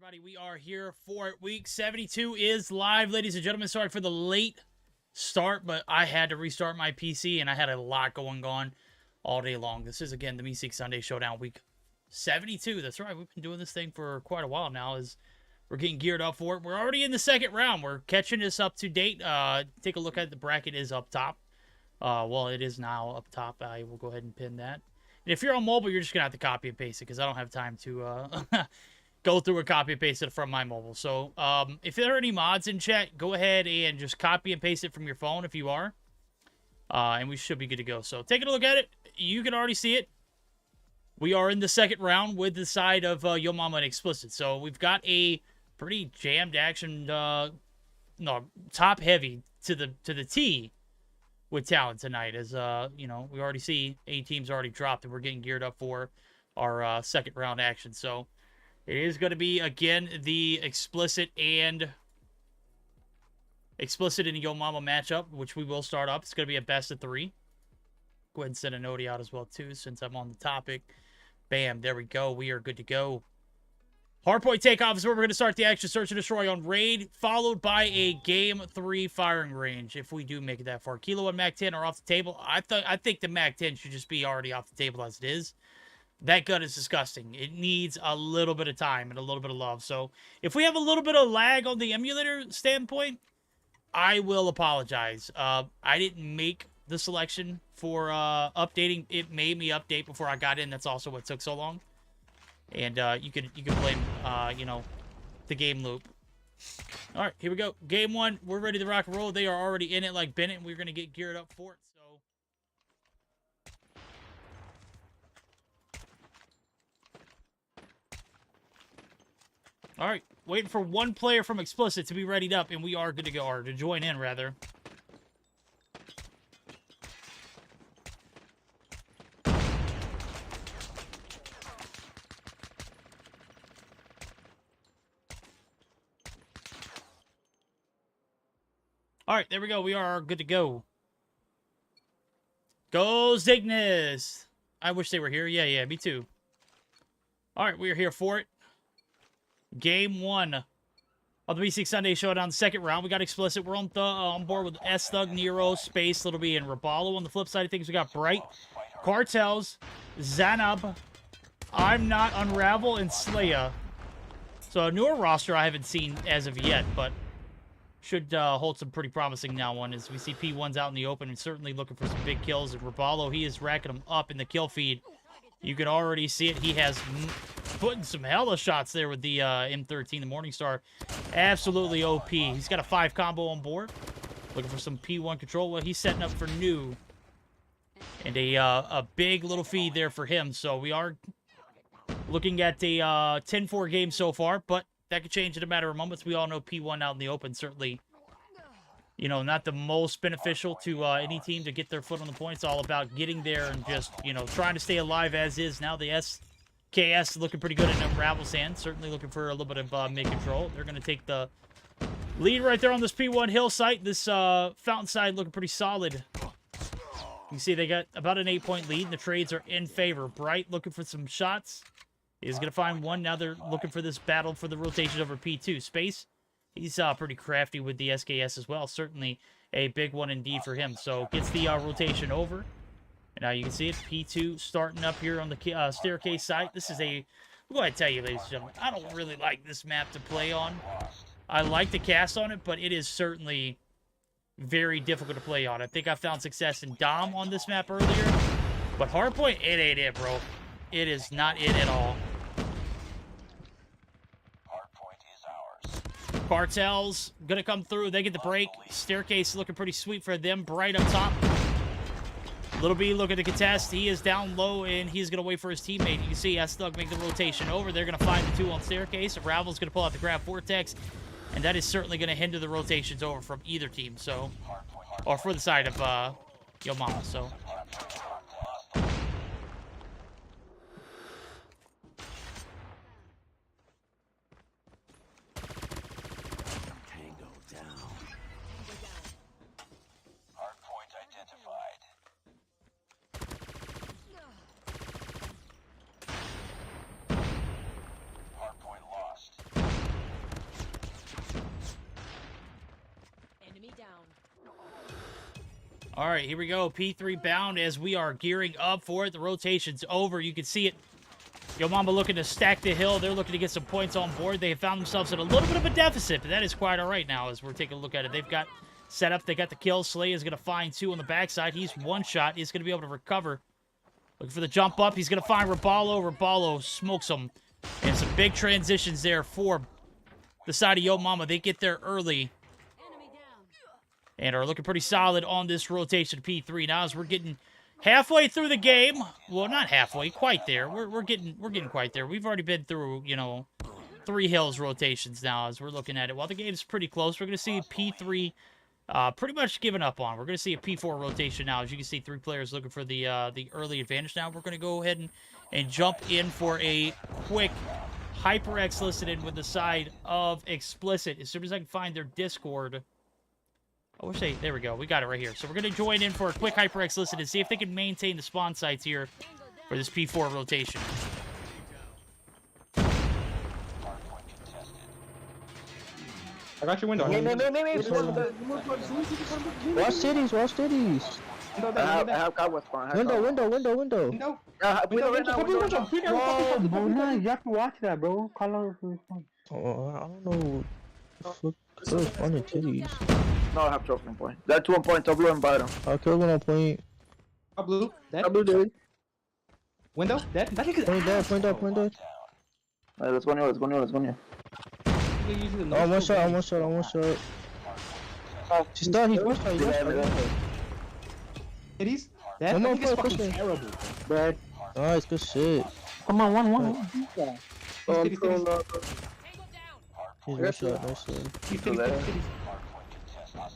Everybody, we are here for week 72 is live, ladies and gentlemen. Sorry for the late start, but I had to restart my PC and I had a lot going on all day long. This is again the Meseeks Sunday Showdown week 72. That's right, we've been doing this thing for quite a while now. As we're getting geared up for it. We're already in the second round. We're catching this up to date. Take a look at the bracket is up top. Well, it is now up top. I will go ahead and pin that. And if you're on mobile, you're just gonna have to copy and paste it because I don't have time to go through and copy and paste it from my mobile. So if there are any mods in chat, go ahead and just copy and paste it from your phone if you are. And we should be good to go. So taking a look at it, you can already see it. We are in the second round with the side of Yo Mama and Explicit. So we've got a pretty jammed action, top heavy to the T with talent tonight. As you know, we already see 8 teams already dropped, and we're getting geared up for our second round action. So it is going to be, again, the Explicit and Yo Mama matchup, which we will start up. It's going to be a best of 3. Go ahead and send a note out as well, too, since I'm on the topic. Bam, there we go. We are good to go. Hardpoint takeoff is where we're going to start the action. Search and destroy on raid, followed by a game 3 firing range, if we do make it that far. Kilo and Mac 10 are off the table. I think the Mac 10 should just be already off the table as it is. That gun is disgusting. It needs a little bit of time and a little bit of love. So if we have a little bit of lag on the emulator standpoint, I will apologize. I didn't make the selection for updating. It made me update before I got in. That's also what took so long. And you can blame you know, the game loop. All right, here we go. Game 1. We're ready to rock and roll. They are already in it like Bennett, and we're gonna get geared up for it. All right, waiting for one player from Explicit to be readied up, and we are good to go, or to join in, rather. All right, there we go. We are good to go. Go Cygnus. I wish they were here. Yeah, me too. All right, we are here for it. Game 1 of the Meseeks Sunday Showdown, the second round. We got Explicit. We're on board with S-Thug, Nero, Space, Little B, and Rabalo. On the flip side of things, we got Bright, Cartels, Zanab, I'm Not, Unravel, and Slaya. So a newer roster I haven't seen as of yet, but should hold some pretty promising now one as we see P1's out in the open and certainly looking for some big kills. And Rabalo, he is racking them up in the kill feed. You can already see it. He has putting some hella shots there with the M13, the Morningstar. Absolutely OP. He's got a 5 combo on board. Looking for some P1 control. Well, he's setting up for new. And a big little feed there for him. So we are looking at a 10-4 game so far, but that could change in a matter of moments. We all know P1 out in the open certainly, you know, not the most beneficial to any team to get their foot on the point. It's all about getting there and just, you know, trying to stay alive as is. Now the SKS looking pretty good in Unravel's hand. Certainly looking for a little bit of mid-control. They're going to take the lead right there on this P1 hill site. This fountain side looking pretty solid. You see they got about an 8-point lead, and the trades are in favor. Bright looking for some shots. He's going to find one. Now they're looking for this battle for the rotation over P2. Space, he's pretty crafty with the SKS as well. Certainly a big one indeed for him. So gets the rotation over. And now you can see it. P2 starting up here on the staircase side. This is a... What do I tell you, ladies and gentlemen? I don't really like this map to play on. I like to cast on it, but it is certainly very difficult to play on. I think I found success in Dom on this map earlier. But Hardpoint, it ain't it, bro. It is not it at all. Cartels gonna come through. They get the break. Staircase looking pretty sweet for them. Bright up top. Little B looking to contest. He is down low, and he's gonna wait for his teammate. You can see S-Thug make the rotation over. They're gonna find the 2 on staircase. Ravel's gonna pull out the grab Vortex, and that is certainly gonna hinder the rotations over from either team. So, or for the side of Yo Mama. So. All right, here we go. P3 bound as we are gearing up for it. The rotation's over. You can see it. Yo Mama looking to stack the hill. They're looking to get some points on board. They have found themselves in a little bit of a deficit, but that is quite all right now as we're taking a look at it. They've got set up. They got the kill. Slay is going to find 2 on the backside. He's one shot. He's going to be able to recover. Looking for the jump up. He's going to find Rabalo. Rabalo smokes him. And some big transitions there for the side of Yo Mama. They get there early and are looking pretty solid on this rotation P3. Now as we're getting halfway through the game, well, not halfway, quite there. We're getting quite there. We've already been through, you know, 3 hills rotations now as we're looking at it. While the game's pretty close, we're going to see P3 pretty much given up on. We're going to see a P4 rotation now. As you can see, 3 players looking for the early advantage. Now we're going to go ahead and jump in for a quick HyperX listed with the side of Explicit. As soon as I can find their Discord. I wish they... There we go. We got it right here. So we're going to join in for a quick HyperX listen and see if they can maintain the spawn sites here for this P4 rotation. I got your window. Watch cities, watch cities. I have got what's fine. Window. Window right now. Bro, you have to watch that, bro. Call out for fun. Oh, I don't know. What's fun in titties? No, I have 12 on point. There are 2 on point. Top blue and bottom. I'll kill 1 on point. Top blue. Top blue, dude. Window. Dead. Point dead. Alright, let's go near. Oh, one shot. Oh, she's done. He's one shot. Titties. That One more is point, fucking terrible. Bad. Nice, good shit. Come on, one. He's one shot, nice shot.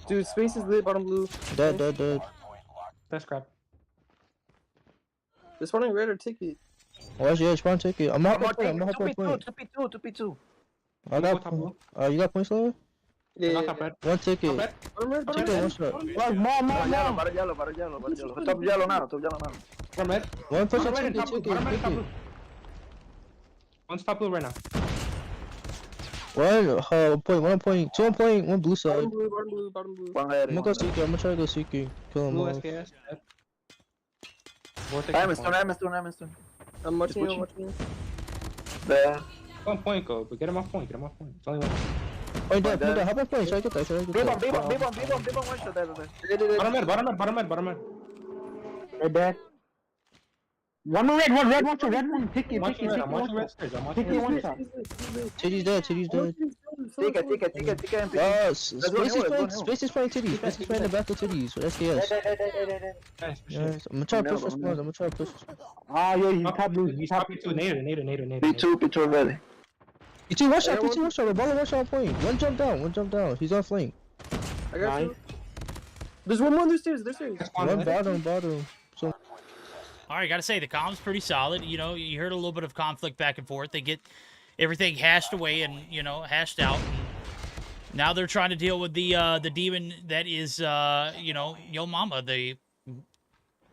Dude, space is lit, bottom blue. Dead. That's crap. This running red or ticket. Watch the edge, spawn ticket. I'm not Two point. P2. I got. You got points, Slayer? Yeah. Top red. One ticket. Bottom red. Ticket, one shot. Bottom yellow. Top yellow now. Bottom red. One push Bottom red, ticket, top blue. ticket, Bottom red, top ticket. blue. One's top blue right now. One point, 2 on point, one blue side. Bottom blue. I'm gonna go seeking. I'm gonna try to go seeking. Kill him Blue off. SKS. I'm watching you. On point, go. But get him off point. It's only one. Point down. How about point? Should I get that? Bottom red. Right back. One more red, one. Ticket. I'm watching red stairs. One shot. Titty's dead. Space is playing titties. Space is playing the back of titties. So that's yes. Yes. I'm gonna try to push this one. Ah, yeah, he's top blue. He's top P2. Nader. P2 ready. P2 one shot. Ball one shot on point. One jump down. He's on flank. I got you. There's one more. There's stairs. One bottom. So All right, gotta say the comm's pretty solid. You know, you heard a little bit of conflict back and forth. They get everything hashed away and hashed out. And now they're trying to deal with the demon that is Yo Mama. They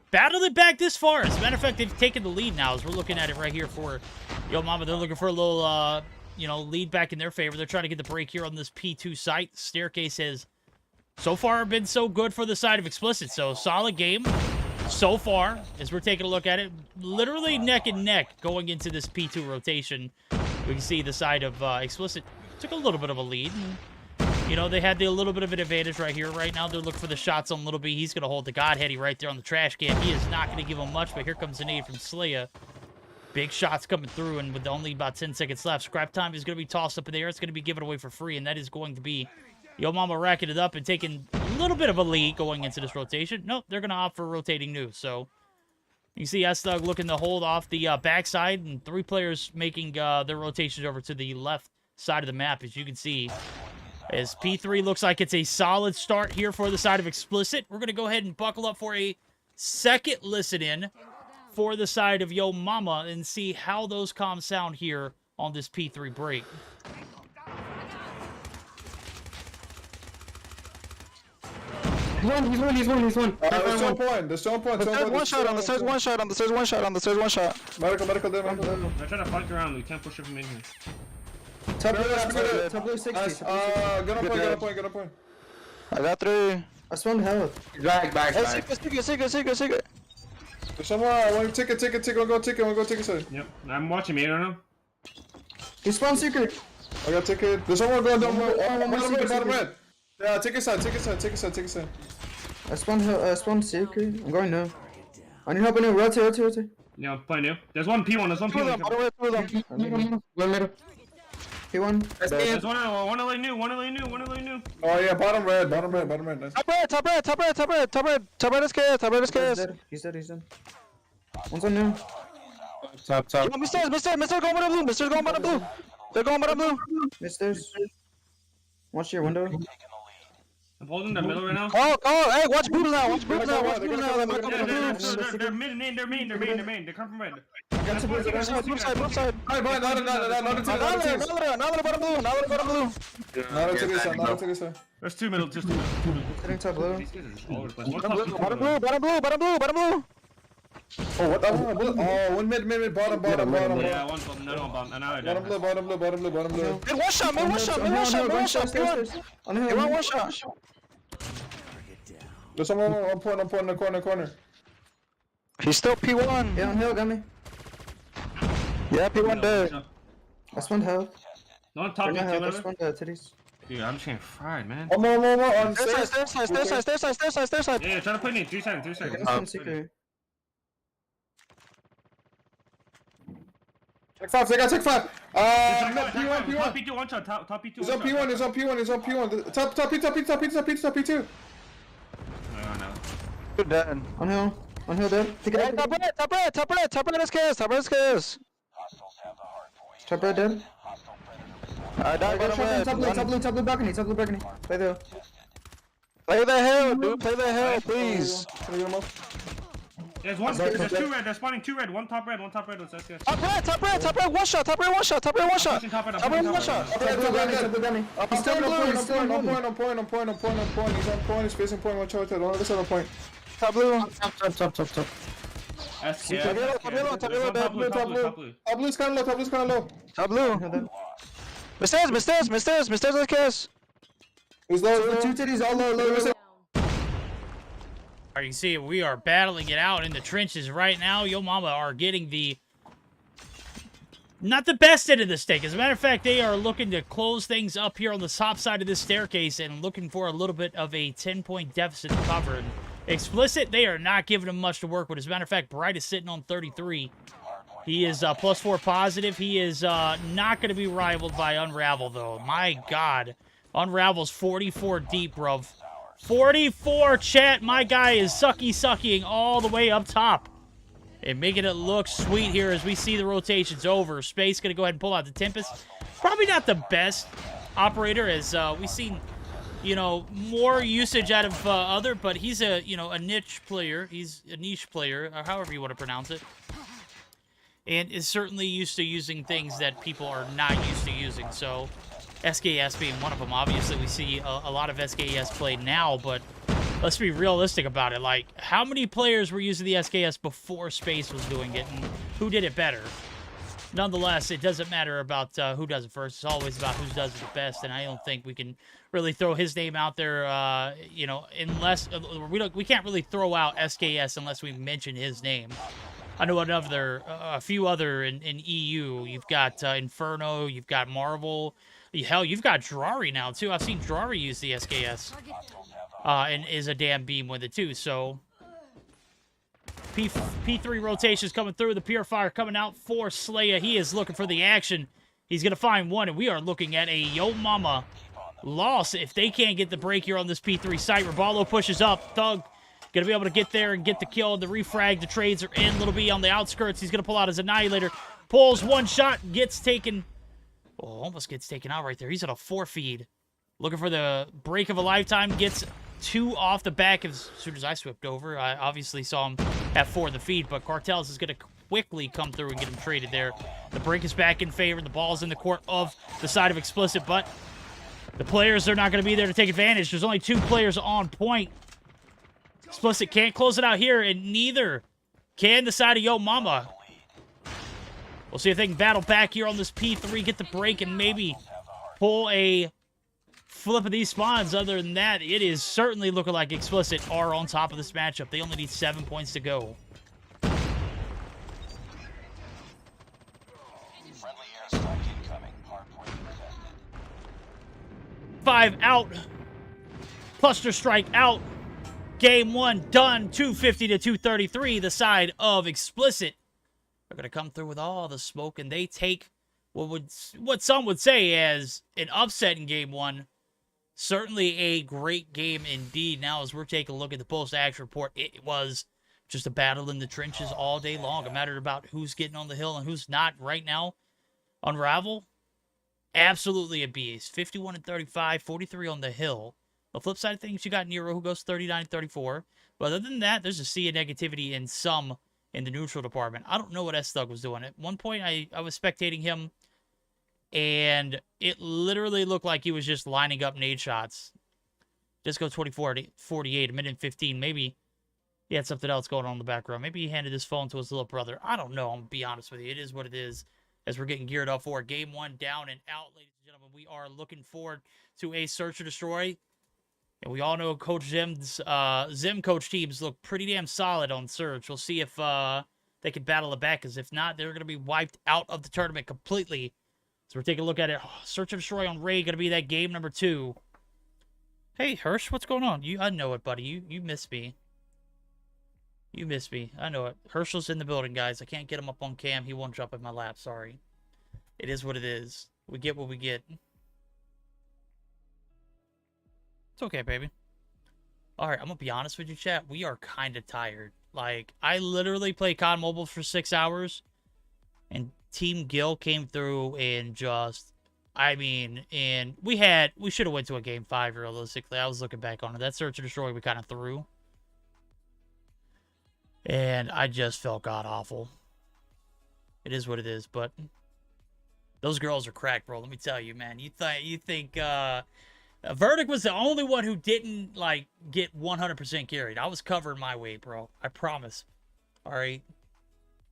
battled it back this far. As a matter of fact, they've taken the lead now. As we're looking at it right here for Yo Mama, they're looking for a little lead back in their favor. They're trying to get the break here on this P2 site. Staircase has so far been so good for the side of Explicit. So solid game so far, as we're taking a look at it, literally neck and neck going into this P2 rotation. We can see the side of Explicit took a little bit of a lead. And, they had a little bit of an advantage right here. Right now, they're looking for the shots on Little B. He's going to hold the Godheady right there on the trash can. He is not going to give him much, but here comes an aid from Slaya. Big shots coming through, and with only about 10 seconds left, scrap time is going to be tossed up in the air. It's going to be given away for free, and that is going to be Yo Mama racking it up and taking a little bit of a lead going into this rotation. Nope, they're going to opt for rotating new. So you see S-Thug looking to hold off the backside, and 3 players making their rotations over to the left side of the map, as you can see. As P3 looks like it's a solid start here for the side of Explicit. We're going to go ahead and buckle up for a second listen-in for the side of Yo Mama and see how those comms sound here on this P3 break. He's one. There's two point. One shot on the stairs, one shot. Medical there. I'm trying to flank around. We can't push it from in here. Top blue 60. Get on point. I got 3. I spawned health. Back. Hey, secret. There's someone. One ticket. We'll go ticket side. Yep. I'm watching me. I don't know. He spawned secret. I got ticket. There's someone going down. Secret. Bottom red. Yeah, ticket side. I spawned secret. I'm going now. I need help in here. Rotate. Yeah, I'm playing new. There's one P1. Two of them. One middle. P1. There's one LA new. Oh yeah, bottom red. Nice. Top red SKS. He's dead. One's on new. Top. Mr. going bottom blue. They're going bottom blue. Misters. Watch your window. I'm holding the middle right now. Oh, hey, watch boobs now. They're main. They come from red. Blue side. Alright, Another bottom blue. Not ticket side. There's 2 middle, just 2 middle. Sitting top blue. These guys are just all over the place. Bottom blue. Oh, what? Oh, one mid, bottom. Yeah, one's bottom. No, bottom. Bottom blue. Mid one shot. On hill. They want one shot. There's someone on point in the corner. He's still P1. Yeah, on hill, got me. Yeah, P1 dead. I spawned health. No on top, I you spawned titties. Dude, I'm just getting fried, man. One more on Stairs side. Yeah, trying to play me. 3 seconds. I spawned secret. Check 5. Top P2, one shot. Top P2. He's on P1. Top P2. No. Good dead. On hill dead. Take Hey, it top red SKS. Top red dead. I died bottom red. Top blue balcony. Play there. Play the hell, dude. Play the hell, please. There's one. There's two red. They're spawning two red. One top red. One top red. Let's go. Top red, one shot, top red, one shot. Top red. One shot. He's still blue. He's still on point. He's on point. He's facing point. Watch out. On the other side on point. Top blue. Top. Top blue. Top blue's kind of low. Top blue. Misters, let's kiss. He's low. Two titties all low. All right, you can see we are battling it out in the trenches right now. Yo Mama are getting the... not the best end of the stick. As a matter of fact, they are looking to close things up here on the top side of this staircase and looking for a little bit of a 10-point deficit to cover. And Explicit, they are not giving him much to work with. As a matter of fact, Bright is sitting on 33. He is +4 positive. He is not going to be rivaled by Unravel, though. My God. Unravel's 44 deep, bruv. 44, chat. My guy is sucking all the way up top. And making it look sweet here as we see the rotations over. Space going to go ahead and pull out the Tempest. Probably not the best operator, as we've seen, you know, more usage out of other, but he's a, you know, a niche player. He's a niche player, or however you want to pronounce it. And is certainly used to using things that people are not used to using. So, SKS being one of them. Obviously, we see a lot of SKS played now, but let's be realistic about it. Like, how many players were using the SKS before Space was doing it, and who did it better? Nonetheless, it doesn't matter about who does it first. It's always about who does it the best, and I don't think we can really throw his name out there, you know, unless... we can't really throw out SKS unless we mention his name. I know a few other in EU. You've got Inferno, you've got Marvel... Hell, you've got Drari now, too. I've seen Drari use the SKS. And is a damn beam with it, too. So, P3 rotations coming through. The Purifier coming out for Slaya. He is looking for the action. He's going to find one, and we are looking at a Yo Mama loss if they can't get the break here on this P3 site. Raballo pushes up. Thug going to be able to get there and get the kill. The refrag, the trades are in. Little B on the outskirts. He's going to pull out his Annihilator. Pulls one shot, gets taken... oh, almost gets taken out right there. He's at a 4 feed. Looking for the break of a lifetime. Gets 2 off the back as soon as I swept over. I obviously saw him at 4 in the feed, but Cartels is going to quickly come through and get him traded there. The break is back in favor. The ball's in the court of the side of Explicit, but the players are not going to be there to take advantage. There's only 2 players on point. Explicit can't close it out here, and neither can the side of Yo Mama. We'll see if they can battle back here on this P3, get the break, and maybe pull a flip of these spawns. Other than that, it is certainly looking like Explicit are on top of this matchup. They only need 7 points to go. Friendly airstrike incoming. Hardpoint protected. 5 out. Cluster strike out. Game 1 done. 250 to 233. The side of Explicit are going to come through with all the smoke, and they take what some would say as an upset in Game 1. Certainly a great game indeed. Now, as we're taking a look at the post-action report, it was just a battle in the trenches all day long. A matter about who's getting on the hill and who's not right now. Unravel, absolutely a beast. 51 and 35, 43 on the hill. The flip side of things, you got Nero, who goes 39 and 34. But other than that, there's a sea of negativity in some in the neutral department. I don't know what S-Thug was doing. At one point, I was spectating him, and it literally looked like he was just lining up nade shots. Disco 24 to 48, a minute and 15. Maybe he had something else going on in the background. Maybe he handed his phone to his little brother. I don't know. I'm going to be honest with you. It is what it is as we're getting geared up for Game 1 down and out, ladies and gentlemen. We are looking forward to a Search or Destroy. And we all know Coach Zim's Zim coach teams look pretty damn solid on Surge. We'll see if they can battle it back, because if not, they're going to be wiped out of the tournament completely. So we're taking a look at it. Search and Destroy on Ray, going to be that game number 2. Hey, Hirsch, what's going on? I know it, buddy. You miss me. You miss me. I know it. Herschel's in the building, guys. I can't get him up on cam. He won't jump in my lap. Sorry. It is what it is. We get what we get. It's okay, baby. Alright, I'm gonna be honest with you, chat. We are kind of tired. Like, I literally played COD Mobile for 6 hours, and Team Gil came through and just... I mean, and we should have went to a Game 5, realistically. I was looking back on it. That Search and Destroy we kind of threw. And I just felt god-awful. It is what it is, but those girls are cracked, bro. Let me tell you, man. You think Verdict was the only one who didn't, like, get 100% carried. I was covering my weight, bro. I promise. All right?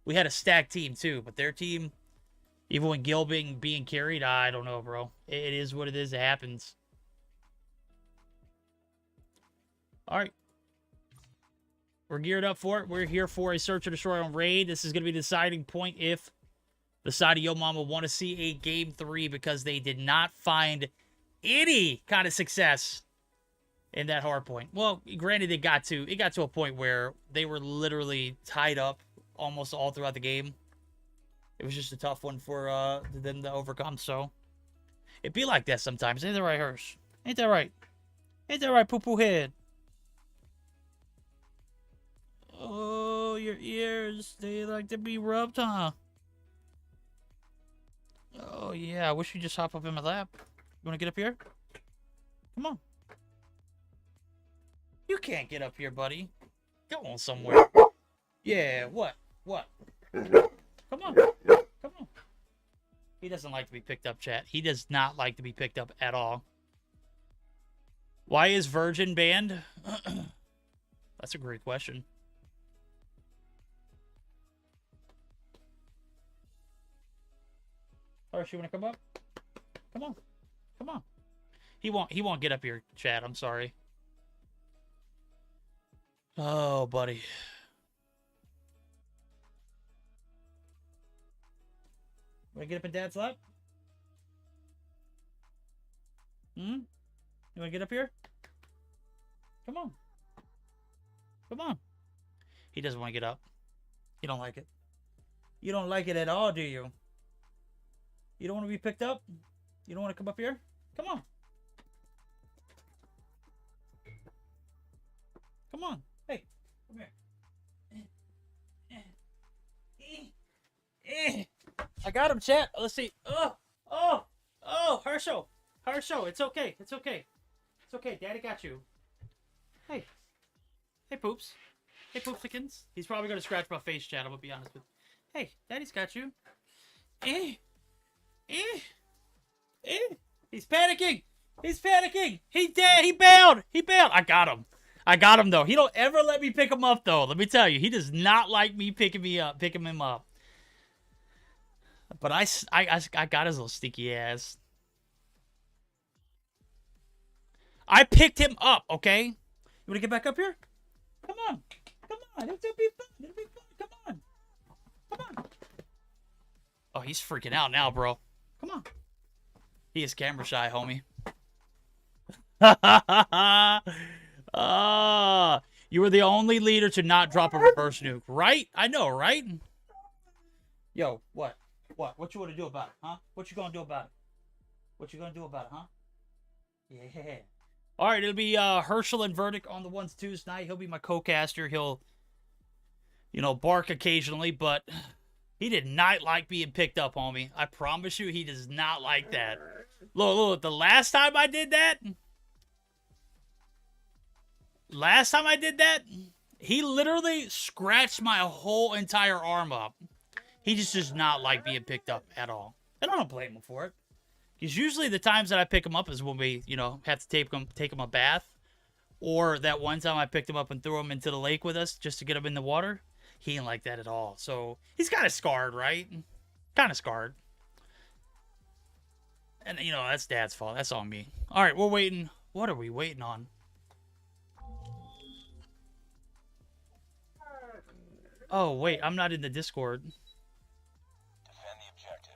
We had a stacked team, too, but their team, even when Gil being carried, I don't know, bro. It is what it is. It happens. All right. We're geared up for it. We're here for a search and destroy on raid. This is going to be the deciding point if the side of Yo Mama want to see a game 3 because they did not find any kind of success in that hard point. Well, granted, it got to a point where they were literally tied up almost all throughout the game. It was just a tough one for them to overcome. So it be like that sometimes. Ain't that right, Hirsch? Ain't that right? Ain't that right, poo-poo head? Oh, your ears, they like to be rubbed, huh? Oh, yeah, I wish you just hop up in my lap. You want to get up here? Come on. You can't get up here, buddy. Go on somewhere. Yeah, what? What? Come on. Come on. He doesn't like to be picked up, chat. He does not like to be picked up at all. Why is Virgin banned? That's a great question. Harsh, you want to come up? Come on. Come on. He won't get up here, Chad. I'm sorry. Oh, buddy. Want to get up in Dad's lap? Hmm? You want to get up here? Come on. Come on. He doesn't want to get up. You don't like it. You don't like it at all, do you? You don't want to be picked up? You don't want to come up here? Come on. Come on. Hey, come here. I got him, chat. Let's see. Oh, Herschel. Herschel, it's okay. It's okay. It's okay. Daddy got you. Hey. Hey, Poops. Hey, Poopsikins. He's probably going to scratch my face, chat. I'm going to be honest with you. Hey, Daddy's got you. He's panicking. He's panicking. He dead. He bailed. He bailed. I got him. I got him though. He don't ever let me pick him up though. Let me tell you, he does not like me picking him up. But I got his little sticky ass. I picked him up. Okay. You want to get back up here? Come on. Come on. It'll be fun. It'll be fun. Come on. Come on. Oh, he's freaking out now, bro. Come on. He is camera shy, homie. You were the only leader to not drop a reverse nuke, right? I know, right? Yo, what? What? What you want to do about it, huh? What you gonna do about it? What you gonna do about it, huh? Yeah. All right, it'll be Herschel and Verdict on the 1s 2s tonight. He'll be my co-caster. He'll, bark occasionally, but he did not like being picked up, homie. I promise you, he does not like that. Look, the last time I did that, he literally scratched my whole entire arm up. He just does not like being picked up at all. And I don't blame him for it. Because usually the times that I pick him up is when we, have to take him a bath. Or that one time I picked him up and threw him into the lake with us just to get him in the water. He ain't like that at all. So he's kind of scarred, right? Kind of scarred. And, that's Dad's fault. That's on me. All right, we're waiting. What are we waiting on? Oh, wait. I'm not in the Discord. Defend the objective.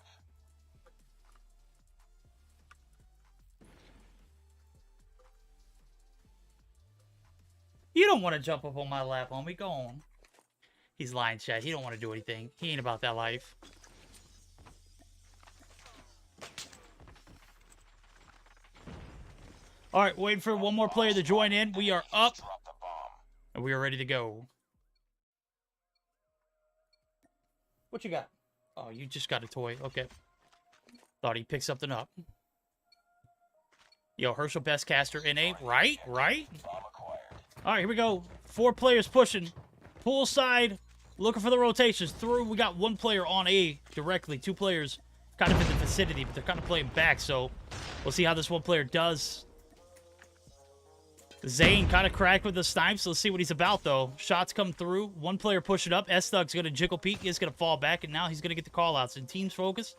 You don't want to jump up on my lap, homie. Go on. He's lying, chat. He don't want to do anything. He ain't about that life. All right, waiting for one more player to join in. We are up, and we are ready to go. What you got? Oh, you just got a toy. Okay. Thought he picked something up. Yo, Herschel best caster in a right? All right, here we go. 4 players pushing. Poolside, looking for the rotations. Through, we got one player on A directly. Two players kind of in the vicinity, but they're kind of playing back, so we'll see how this one player does. Zane kind of cracked with the snipes, so let's see what he's about, though. Shots come through. One player pushing up. S-Thug's going to jiggle peek. He's going to fall back, and now he's going to get the call-outs. And team's focus.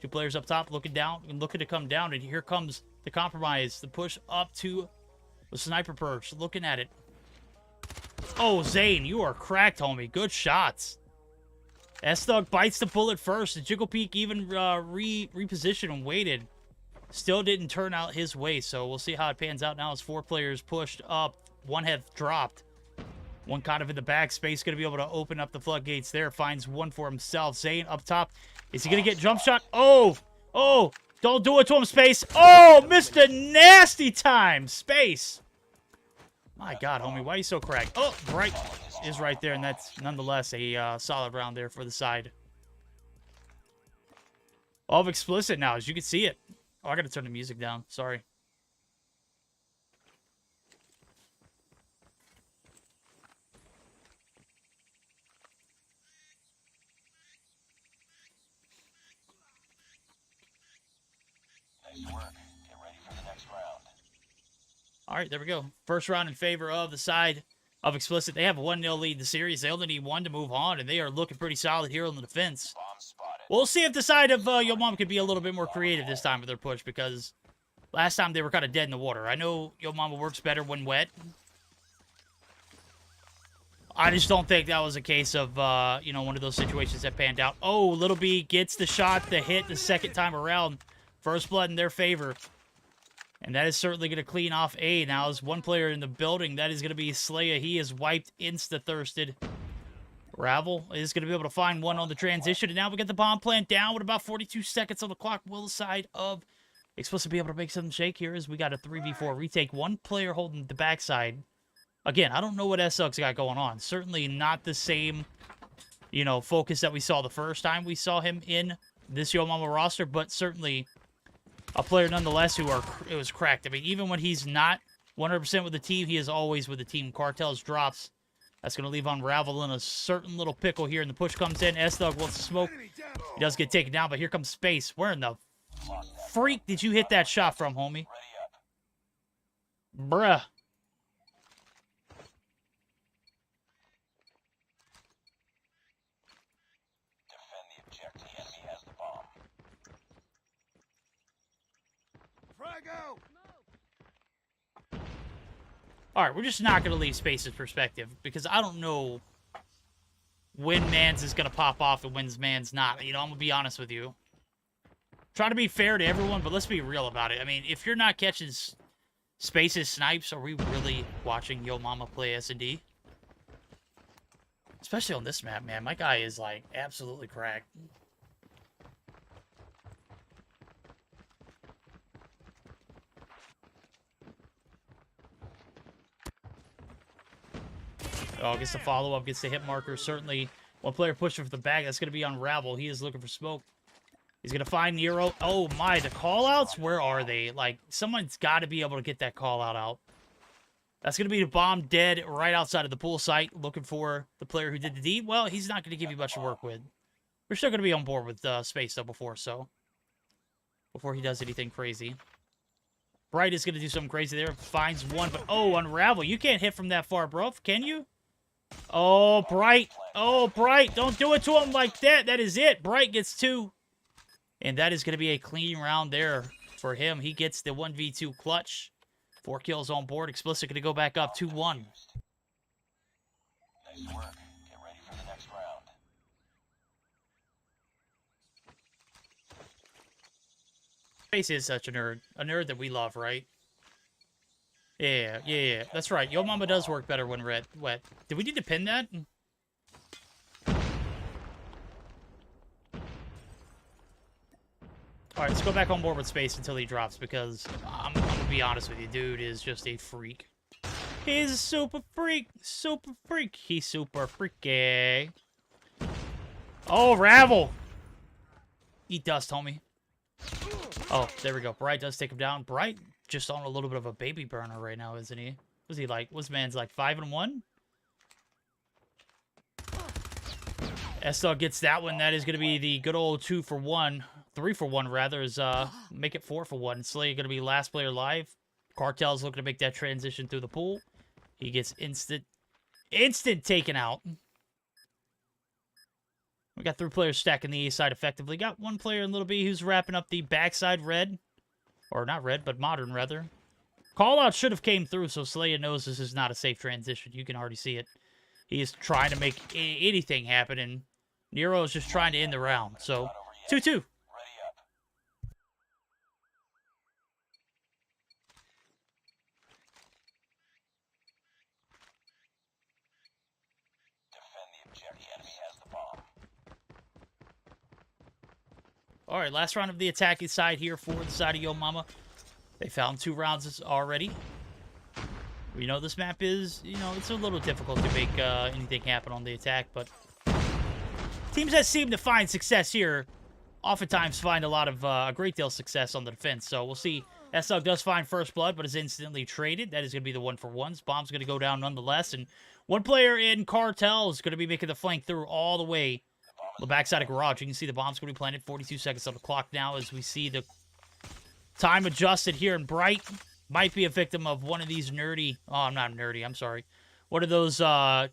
Two players up top looking down and looking to come down, and here comes the compromise. The push up to the sniper perch. Looking at it. Oh, Zane, you are cracked, homie. Good shots. S-Thug bites the bullet first. The jiggle peek even repositioned and waited. Still didn't turn out his way, so we'll see how it pans out now as 4 players pushed up. One have dropped. One kind of in the back space, going to be able to open up the floodgates there. Finds one for himself. Zane up top. Is he going to get jump shot? Oh! Oh! Don't do it to him, Space. Oh! Mr. Nasty Time! Space! My God, homie, why are you so cracked? Oh! Bright is right there, and that's nonetheless a solid round there for the side. All of explicit now, as you can see it. Oh, I gotta turn the music down. Sorry. Nice work. Get ready for the next round. All right, there we go. First round in favor of the side of explicit. They have a 1-0 lead in the series. They only need one to move on, and they are looking pretty solid here on the defense. Bomb spotted. We'll see if the side of Yo Mama could be a little bit more creative this time with their push, because last time they were kind of dead in the water. I know Yo Mama works better when wet. I just don't think that was a case of, you know, one of those situations that panned out. Oh, Little B gets the shot, the hit the second time around. First blood in their favor. And that is certainly going to clean off A. Now, there's one player in the building. That is going to be Slaya. He is wiped insta-thirsted. Ravel is going to be able to find one on the transition. And now we get the bomb plant down with about 42 seconds on the clock. Will the side of Explicit be able to make something shake here as we got a 3v4 retake. One player holding the backside. Again, I don't know what SXC got going on. Certainly not the same, you know, focus that we saw the first time we saw him in this Yo Mama roster, but certainly a player nonetheless who it was cracked. I mean, even when he's not 100% with the team, he is always with the team. Cartels drops. That's going to leave Unravel in a certain little pickle here, and the push comes in. S-Thug wants to smoke. He does get taken down, but here comes Space. Where in the freak did you hit that shot from, homie? Bruh. Defend the objective. The enemy has the bomb. All right, we're just not going to leave Space's perspective because I don't know when Mans is going to pop off and when Mans not. You know, I'm going to be honest with you. Try to be fair to everyone, but let's be real about it. I mean, if you're not catching Space's snipes, are we really watching Yo Mama play S&D? Especially on this map, man. My guy is, like, absolutely cracked. Oh, gets the follow-up, gets the hit marker. Certainly, one player pushing for the bag. That's going to be Unravel. He is looking for smoke. He's going to find Nero. Oh, my. The call-outs? Where are they? Like, someone's got to be able to get that call-out out. That's going to be the bomb dead right outside of the pool site. Looking for the player who did the deed. Well, he's not going to give you much to work with. We're still going to be on board with Space, though, before he does anything crazy. Bright is going to do something crazy there. Finds one, but, oh, Unravel. You can't hit from that far, bro. Can you? Oh, Bright. Oh, Bright. Don't do it to him like that. That is it. Bright gets 2. And that is going to be a clean round there for him. He gets the 1v2 clutch. 4 kills on board. Explicit going to go back up 2-1. Nice work. Get ready for the next round. Space is such a nerd. A nerd that we love, right? Yeah. That's right. Yo Mama does work better when wet. Did we need to pin that? Alright, let's go back on board with Space until he drops, because I'm gonna be honest with you, dude is just a freak. He's a super freak. Super freak. He's super freaky. Oh, Ravel! Eat dust, homie. Oh, there we go. Bright does take him down. Bright just on a little bit of a baby burner right now, isn't he? Was he like, was man's like 5-1? S-Dog gets that one. That is going to be the good old 2 for 1. 3 for 1, rather, is make it 4 for 1. Slay going to be last player live. Cartel's looking to make that transition through the pool. He gets instant taken out. We got 3 players stacking the A side effectively. Got 1 player in Little B who's wrapping up the backside red. Or not red, but modern, rather. Call-out should have came through, so Slaya knows this is not a safe transition. You can already see it. He is trying to make anything happen, and Nero is just trying to end the round. So, 2-2. All right, last round of the attacking side here for the side of Yo Mama. They found 2 rounds already. We know this map is, it's a little difficult to make anything happen on the attack, but teams that seem to find success here oftentimes find a great deal of success on the defense. So we'll see. S-Dog does find first blood, but is instantly traded. That is going to be the 1 for 1s. Bomb's going to go down nonetheless, and 1 player in Cartel is going to be making the flank through all the way the backside of Garage. You can see the bomb's going to be planted. 42 seconds on the clock now as we see the time adjusted here in Bright. Might be a victim of one of these nerdy... Oh, I'm not nerdy. I'm sorry. One of those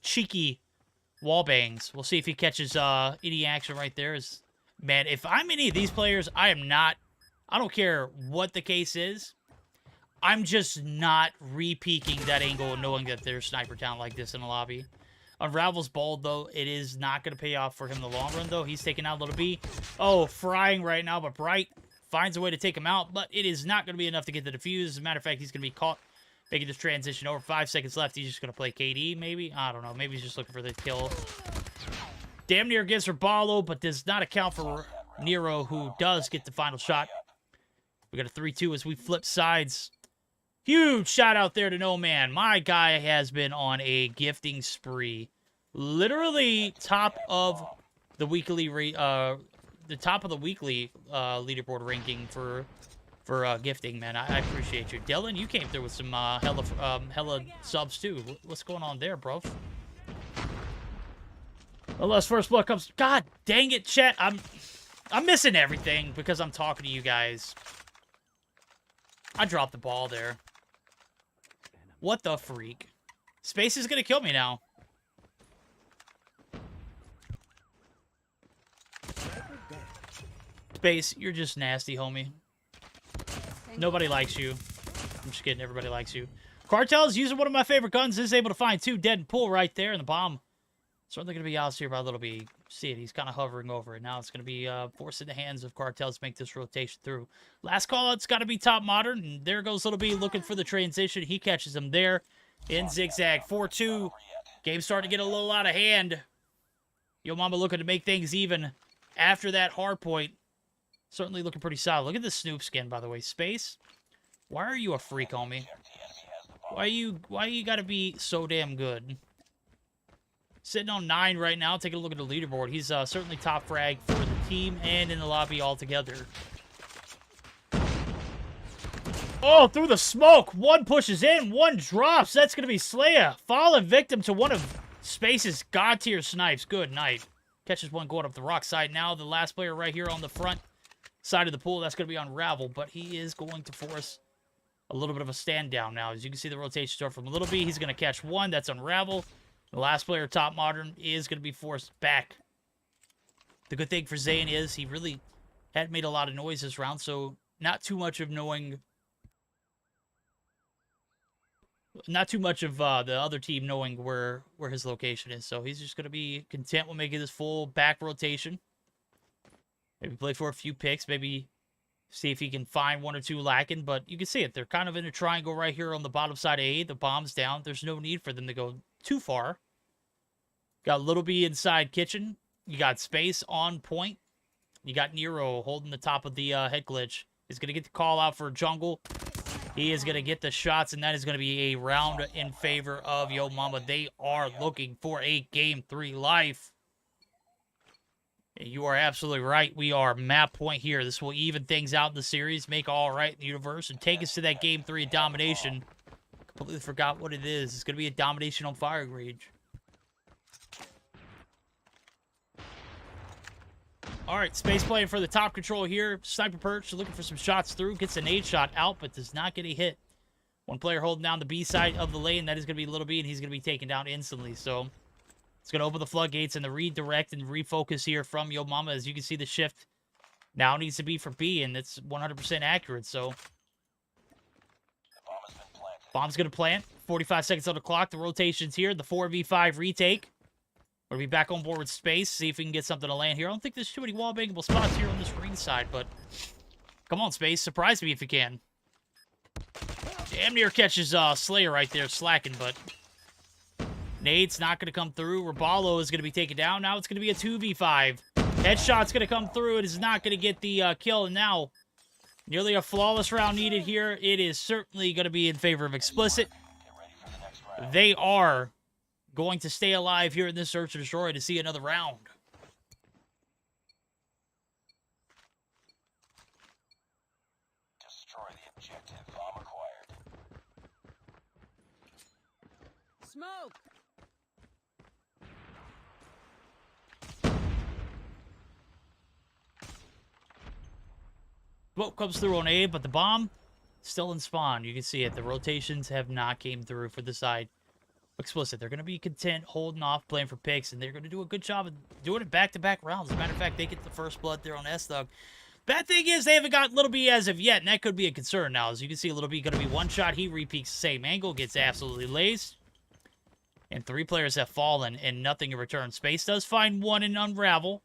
cheeky wall bangs. We'll see if he catches any action right there. Man, if I'm any of these players, I am not... I don't care what the case is. I'm just not re-peeking that angle and knowing that there's sniper talent like this in the lobby. Unravel's bold, though. It is not going to pay off for him in the long run, though. He's taking out Little B. Oh, frying right now, but Bright finds a way to take him out, but it is not going to be enough to get the defuse. As a matter of fact, he's going to be caught making this transition over. 5 seconds left. He's just going to play KD, maybe? I don't know. Maybe he's just looking for the kill. Damn near gives her Ballo, but does not account for Nero, who does get the final shot. We got a 3-2 as we flip sides. Huge shout out there to No Man. My guy has been on a gifting spree. Literally top of the weekly leaderboard ranking for gifting, man. I appreciate you. Dylan, you came through with some hella subs too. What's going on there, bro? Unless first blood comes. God dang it, chat. I'm missing everything because I'm talking to you guys. I dropped the ball there. What the freak? Space is gonna kill me now. Space, you're just nasty, homie. Nobody likes you. I'm just kidding, everybody likes you. Cartel's using one of my favorite guns. Is able to find 2 dead and pull right there, and the bomb certainly going to be out here by a little bit. See it, he's kind of hovering over it. Now it's going to be forced in the hands of Cartels to make this rotation through. Last call out's got to be top modern, and there goes Little B looking for the transition. He catches him there in zigzag. 4-2. Game starting to get a little out of hand. Yo Mama looking to make things even after that hard point. Certainly looking pretty solid. Look at the Snoop skin, by the way. Space, why are you a freak, homie? Why you gotta be so damn good? Sitting on 9 right now. Taking a look at the leaderboard. He's certainly top frag for the team and in the lobby altogether. Oh, through the smoke. 1 pushes in, 1 drops. That's going to be Slaya. Fallen victim to one of Space's god-tier snipes. Good night. Catches 1 going up the rock side now. The last player right here on the front side of the pool. That's going to be Unravel, but he is going to force a little bit of a stand down now. As you can see, the rotation start from Little B. He's going to catch 1. That's Unravel. The last player, top modern, is going to be forced back. The good thing for Zayn is he really hadn't made a lot of noise this round, so not too much of knowing... Not too much of the other team knowing where his location is. So he's just going to be content with making this full back rotation. Maybe play for a few picks. Maybe see if he can find 1 or 2 lacking. But you can see it. They're kind of in a triangle right here on the bottom side of A. The bomb's down. There's no need for them to go too far. Got Little B inside kitchen. You got Space on point. You got Nero holding the top of the head glitch. He's going to get the call out for jungle. He is going to get the shots, and that is going to be a round in favor of Yo Mama. They are looking for a Game 3 life. You are absolutely right. We are map point here. This will even things out in the series, make all right in the universe, and take us to that Game 3 domination. Completely forgot what it is. It's going to be a domination on Fire Rage. All right, Space playing for the top control here. Sniper perch, looking for some shots through. Gets a nade shot out, but does not get a hit. One player holding down the B side of the lane. That is going to be Little B, and he's going to be taken down instantly. So it's going to open the floodgates and the redirect and refocus here from Yo Mama. As you can see, the shift now needs to be for B, and it's 100% accurate. So bomb's going to plant. 45 seconds on the clock. The rotation's here. The 4v5 retake. We'll be back on board with Space. See if we can get something to land here. I don't think there's too many wall-bangable spots here on this ring side, but come on, Space. Surprise me if you can. Damn near catches Slayer right there slacking, but nade's not going to come through. Raballo is going to be taken down. Now it's going to be a 2v5. Headshot's going to come through. It is not going to get the kill, and now nearly a flawless round needed here. It is certainly going to be in favor of Explicit. They are going to stay alive here in this search and destroy to see another round. Destroy the objective. Bomb acquired. Smoke! Smoke comes through on A, but the bomb still in spawn. You can see it. The rotations have not came through for the side. Explicit. They're going to be content holding off, playing for picks, and they're going to do a good job of doing it back-to-back rounds. As a matter of fact, they get the first blood there on S-Thug. Bad thing is they haven't got Little B as of yet, and that could be a concern now. As you can see, Little B going to be one shot. He repeats the same angle, gets absolutely laced. And 3 players have fallen, and nothing in return. Space does find one in Unravel.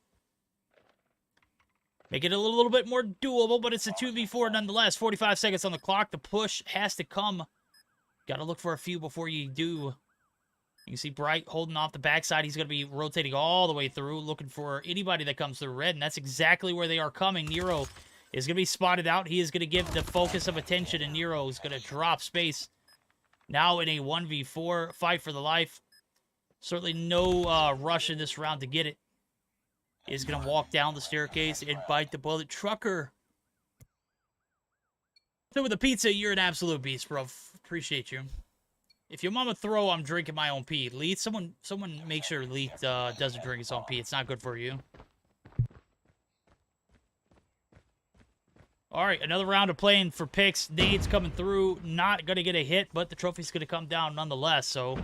Make it a little bit more doable, but it's a 2v4 nonetheless. 45 seconds on the clock. The push has to come. Got to look for a few before you do. You can see Bright holding off the backside. He's going to be rotating all the way through, looking for anybody that comes through red, and that's exactly where they are coming. Nero is going to be spotted out. He is going to give the focus of attention, and Nero is going to drop Space. Now in a 1v4 fight for the life. Certainly no rush in this round to get it. He's going to walk down the staircase and bite the bullet. Trucker. So with the pizza, you're an absolute beast, bro. Appreciate you. If your mama throw, I'm drinking my own pee. Leith, someone make sure Leith doesn't drink his own pee. It's not good for you. All right, another round of playing for picks. Nade's coming through. Not going to get a hit, but the trophy's going to come down nonetheless. So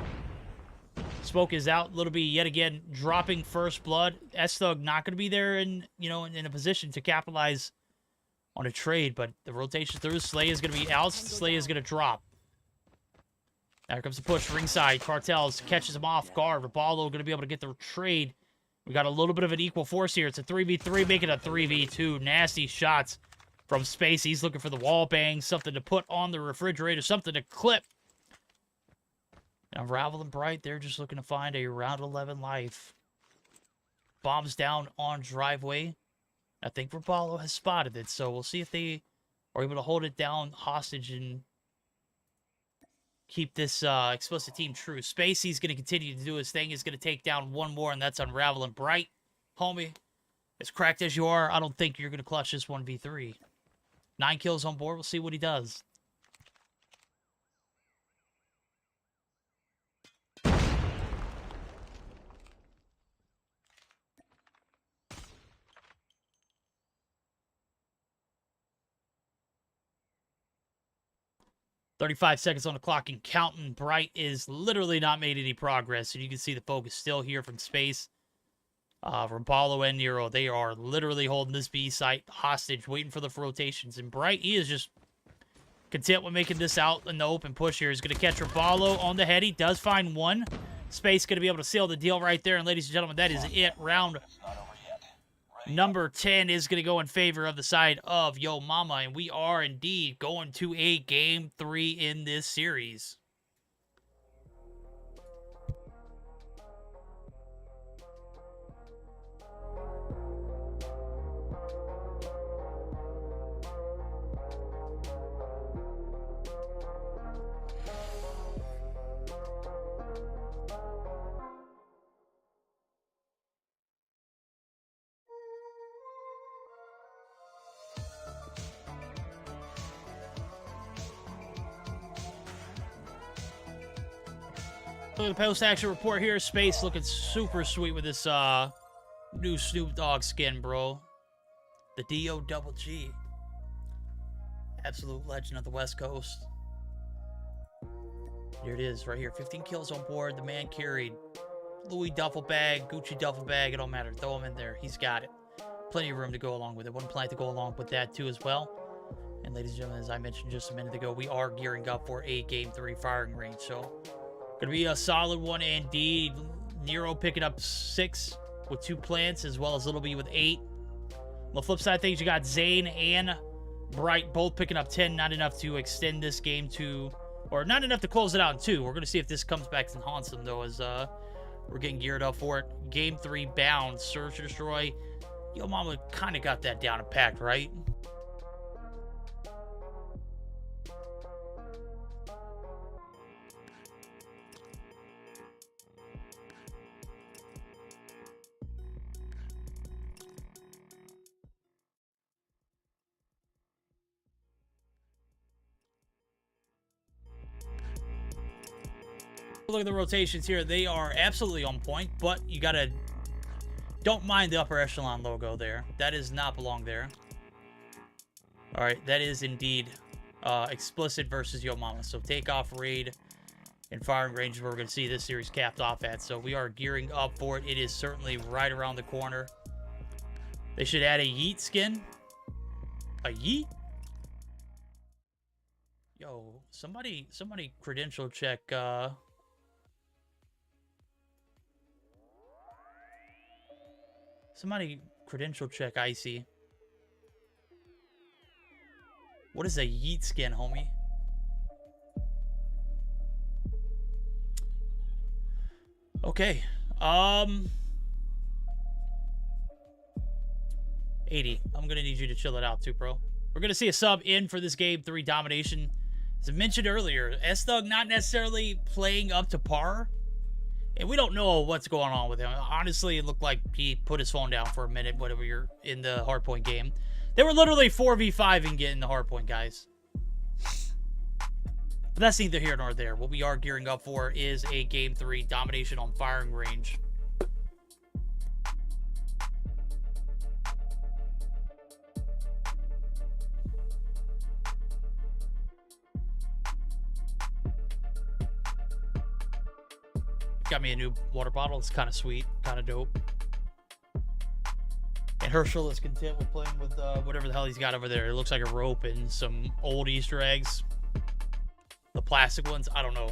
Smoke is out. Little B yet again dropping first blood. S-Thug not going to be there in a position to capitalize on a trade, but the rotation through. Slay is going to be out. Slay is going to drop. There comes the push, ringside. Cartels catches him off guard. Raballo going to be able to get the trade. We got a little bit of an equal force here. It's a 3v3, make it a 3v2. Nasty shots from Space. He's looking for the wall bang, something to put on the refrigerator, something to clip. Unravel and Bright, they're just looking to find a round 11 life. Bombs down on driveway. I think Raballo has spotted it, so we'll see if they are able to hold it down hostage and keep this Explicit team true. Space, he's going to continue to do his thing. He's going to take down one more, and that's Unravel and Bright. Homie, as cracked as you are, I don't think you're going to clutch this 1v3. 9 kills on board. We'll see what he does. "35 seconds on the clock and counting. Bright is literally not made any progress, and you can see the focus still here from Space. Raballo and Nero, they are literally holding this B site hostage, waiting for the rotations. And Bright, he is just content with making this out in the open push here. He's going to catch Raballo on the head. He does find one. Space going to be able to seal the deal right there. And ladies and gentlemen, that is it. Round number 10 is going to go in favor of the side of Yo Mama. And we are indeed going to a Game 3 in this series. Look at the post-action report here. Space looking super sweet with this new Snoop Dogg skin, bro. The D-O-double-G. Absolute legend of the West Coast. Here it is, right here. 15 kills on board. The man carried. Louis duffel bag, Gucci duffel bag. It don't matter. Throw him in there. He's got it. Plenty of room to go along with it. One plan to go along with that too as well. And ladies and gentlemen, as I mentioned just a minute ago, we are gearing up for a Game 3 firing range. So, going to be a solid one indeed. Nero picking up 6 with 2 plants, as well as Little B with 8. On the flip side of things, you got Zane and Bright both picking up 10. Not enough to extend this game to, or not enough to close it out in 2. We're going to see if this comes back and haunts them, though, as we're getting geared up for it. Game 3 bound. Search and destroy. Yo Mama kind of got that down and packed, right? Look at the rotations here. They are absolutely on point, but you gotta... Don't mind the upper echelon logo there. That does not belong there. Alright, that is indeed explicit versus Yo Mama. So takeoff, raid, and firing range is where we're going to see this series capped off at. So we are gearing up for it. It is certainly right around the corner. They should add a Yeet skin. A Yeet? Yo, somebody credential check, somebody credential check Icy. What is a Yeet skin, homie? Okay. 80. I'm gonna need you to chill it out too, bro. We're gonna see a sub in for this Game 3 domination. As I mentioned earlier, S-Thug not necessarily playing up to par. And we don't know what's going on with him. Honestly, it looked like he put his phone down for a minute whenever you're in the Hardpoint game. They were literally 4v5 and getting the Hardpoint, guys. But that's neither here nor there. What we are gearing up for is a Game 3 domination on firing range. Got me a new water bottle. It's kind of sweet, kind of dope. And Herschel is content with playing with whatever the hell he's got over there. It looks like a rope and some old Easter eggs. The plastic ones, I don't know.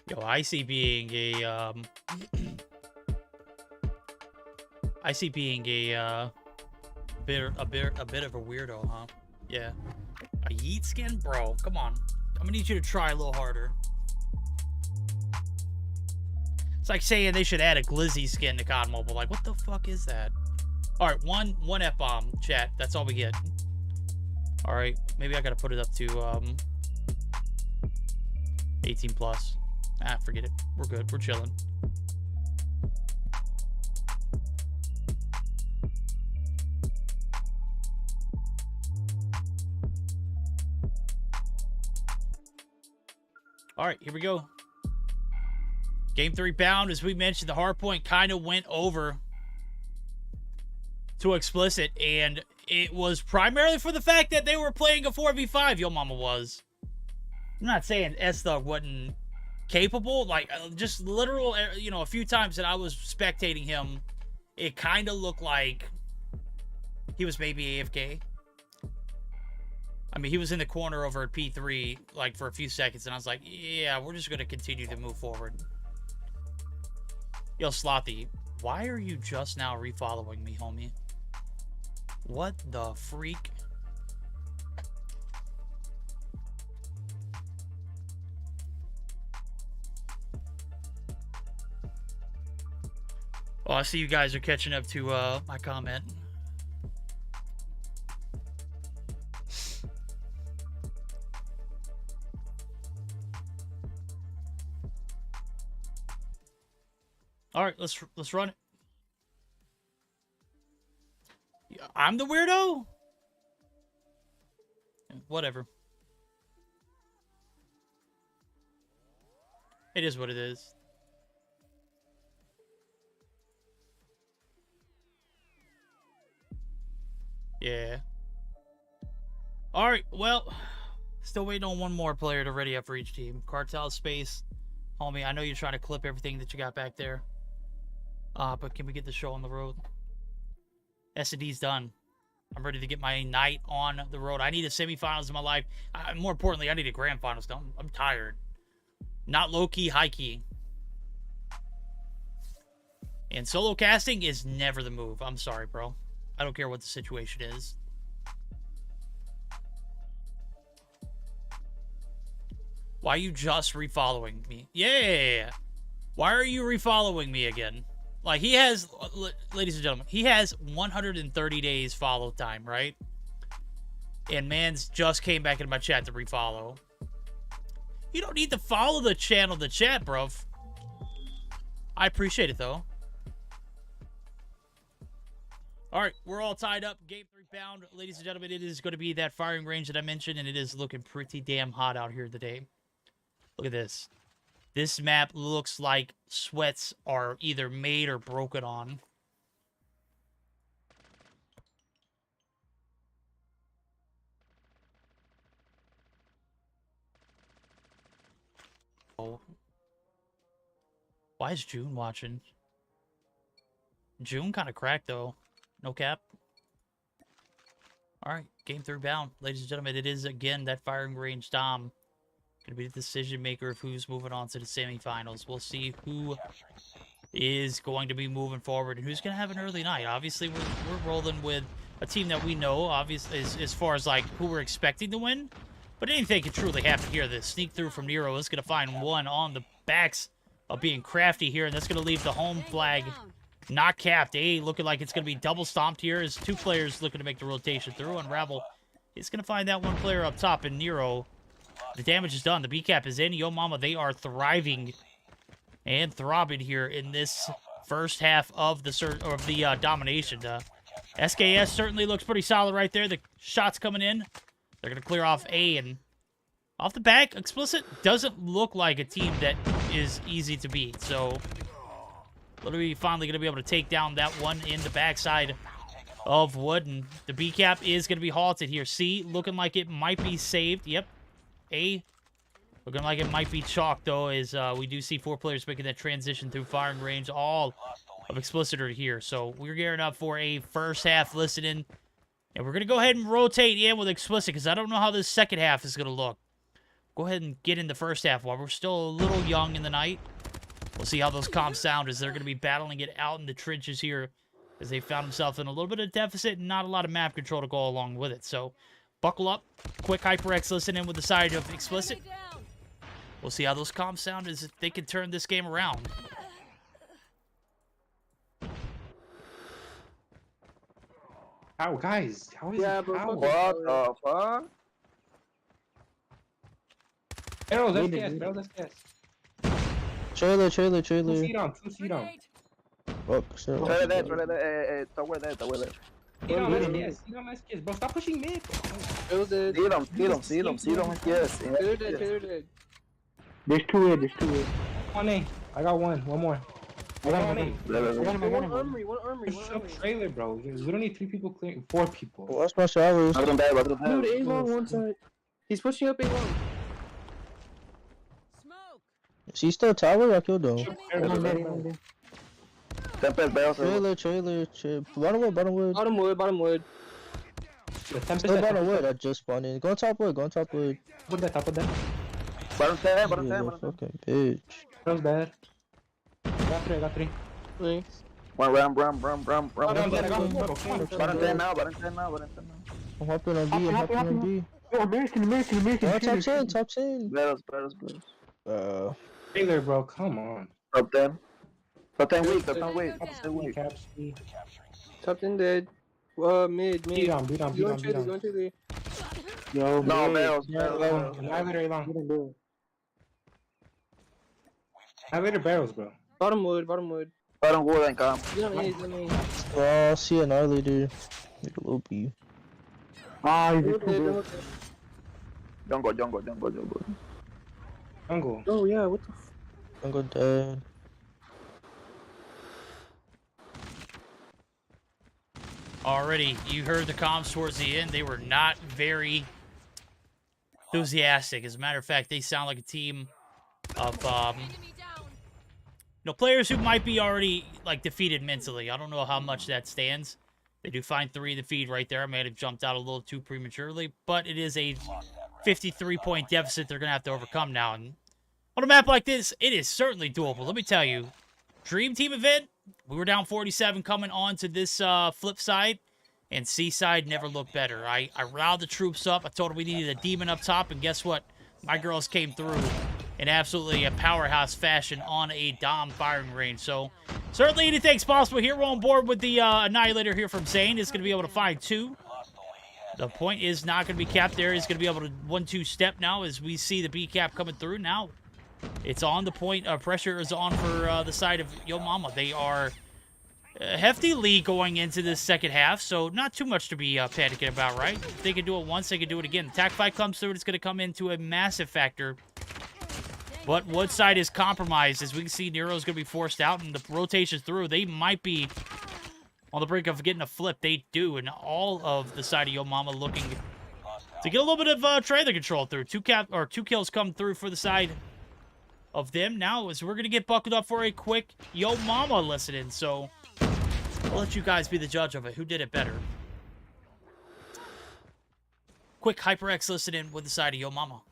Yo, Icy being a Icy being a bit of a weirdo, huh? Yeah. A Yeet skin? Bro, come on. I'm gonna need you to try a little harder. It's like saying they should add a Glizzy skin to COD Mobile. Like, what the fuck is that? Alright, one F-bomb, chat. That's all we get. Alright, maybe I gotta put it up to 18 plus. Ah, forget it. We're good. We're chilling. All right, here we go. Game 3 bound. As we mentioned, the Hardpoint kind of went over to explicit, and it was primarily for the fact that they were playing a 4v5. Yo Mama was. I'm not saying S-Thug wasn't capable. Like, just literal, you know, a few times that I was spectating him, it kind of looked like he was maybe AFK. I mean, he was in the corner over at P3, like, for a few seconds, and I was like, yeah, we're just going to continue to move forward. Yo, Slothy, why are you just now refollowing me, homie? What the freak? Oh, I see you guys are catching up to my comment. All right, let's run it. I'm the weirdo? Whatever. It is what it is. Yeah. All right. Well, still waiting on one more player to ready up for each team. Cartel Space, homie. I know you're trying to clip everything that you got back there. But can we get the show on the road? S&D's done. I'm ready to get my night on the road. I need a semifinals in my life. More importantly, I need a grand finals. I'm tired. Not low-key, high-key. And solo casting is never the move. I'm sorry, bro. I don't care what the situation is. Why are you just refollowing me? Yeah. Why are you refollowing me again? Like, he has, ladies and gentlemen, he has 130 days follow time, right? And man's just came back in my chat to refollow. You don't need to follow the channel to chat, bro. I appreciate it, though. All right, we're all tied up. Game 3 bound. Ladies and gentlemen, it is going to be that firing range that I mentioned, and it is looking pretty damn hot out here today. Look at this. This map looks like sweats are either made or broken on. Oh. Why is June watching? June kind of cracked, though. No cap. All right, game 3 bound. Ladies and gentlemen, it is, again, that firing range Dom. Going to be the decision maker of who's moving on to the semifinals. We'll see who is going to be moving forward and who's going to have an early night. Obviously, we're rolling with a team that we know, obviously, as far as, like, who we're expecting to win. But anything can truly happen here. The sneak through from Nero is going to find one on the backs of being crafty here, and that's going to leave the home flag not capped. Looking like it's going to be double stomped here as two players looking to make the rotation through. Unravel is going to find that one player up top, and Nero, the damage is done. The B cap is in. Yo mama, they are thriving and throbbing here in this first half of the domination. SKS certainly looks pretty solid right there. The shots coming in. They're going to clear off A, and off the back, Explicit doesn't look like a team that is easy to beat. So, literally finally going to be able to take down that one in the backside of Wood, and the B cap is going to be halted here. C looking like it might be saved. Yep. A looking like it might be chalked, though, as we do see 4 players making that transition through firing range. All of Explicit are here. So we're gearing up for a first half listening. And we're going to go ahead and rotate in with Explicit because I don't know how this second half is going to look. Go ahead and get in the first half while we're still a little young in the night. We'll see how those comms sound as they're going to be battling it out in the trenches here as they found themselves in a little bit of deficit and not a lot of map control to go along with it. So buckle up. Quick HyperX listen in with the side of Explicit. We'll see how those comms sound as they can turn this game around. How, guys? How is it? bro. How? What the fuck? Barrels, SKS, barrels, SKS. Trailer. Two seat on. Fuck, shit. Trailer there, está where there. Seat on SKS, bro. Stop pushing mid. See them, yes. There's 2 A, 1 A. I got one more. I got one A. One armory. Trailer, bro. We don't need 3 people clearing, 4 people. Watch my showers. Dude, A long one side. He's pushing up A long. Smoke. Is he still tower? I killed him. Trailer. Bottom wood. Still bottom wood. I just spawned in. Go on top wood. Put that, top of that. Bottom 10. Fucking bitch. That was bad. I got 3. Thanks. One ram. I got 4. Come on. Bottom 10 now. I'm hopping on B. Yo, American. Oh, top 10. Barrels. Trailer, bro. Come on. Top 10 weak. Caps. Top 10 dead. Mid. Beat on. Yo, No, barrels. Elevator long. Elevator barrels, bro. Bottom wood. Bottom wood and come. Oh, see an early dude. Like a little B. Jungle. Jungle. Oh yeah, what the f? Jungle dead. already. You heard the comms towards the end. They were not very enthusiastic. As a matter of fact, they sound like a team of players who might be already like defeated mentally. I don't know how much that stands. They do find 3 in the feed right there. I may have jumped out a little too prematurely, but it is a 53-point deficit they're going to have to overcome now. And on a map like this, it is certainly doable. Let me tell you, Dream Team event, we were down 47 coming on to this flip side, and Seaside never looked better. I riled the troops up. I told them we needed a demon up top, and guess what? My girls came through in absolutely a powerhouse fashion on a Dom firing range. So certainly anything's possible here. We're on board with the Annihilator here from Zane. It's going to be able to find 2. The point is not going to be capped there. He's going to be able to 1-2 step now as we see the B cap coming through. Now it's on the point. Pressure is on for the side of Yo Mama. They are a hefty lead going into this second half, so not too much to be panicking about, right? If they can do it once, they can do it again. The tac fight comes through. It's going to come into a massive factor. But Woodside is compromised. As we can see, Nero's going to be forced out, and the rotations through, they might be on the brink of getting a flip. They do, and all of the side of Yo Mama looking to get a little bit of trailer control through. 2 kills come through for the side of them. Now, as we're going to get buckled up for a quick Yo Mama listening, so I'll let you guys be the judge of it. Who did it better? Quick HyperX listening with the side of Yo Mama.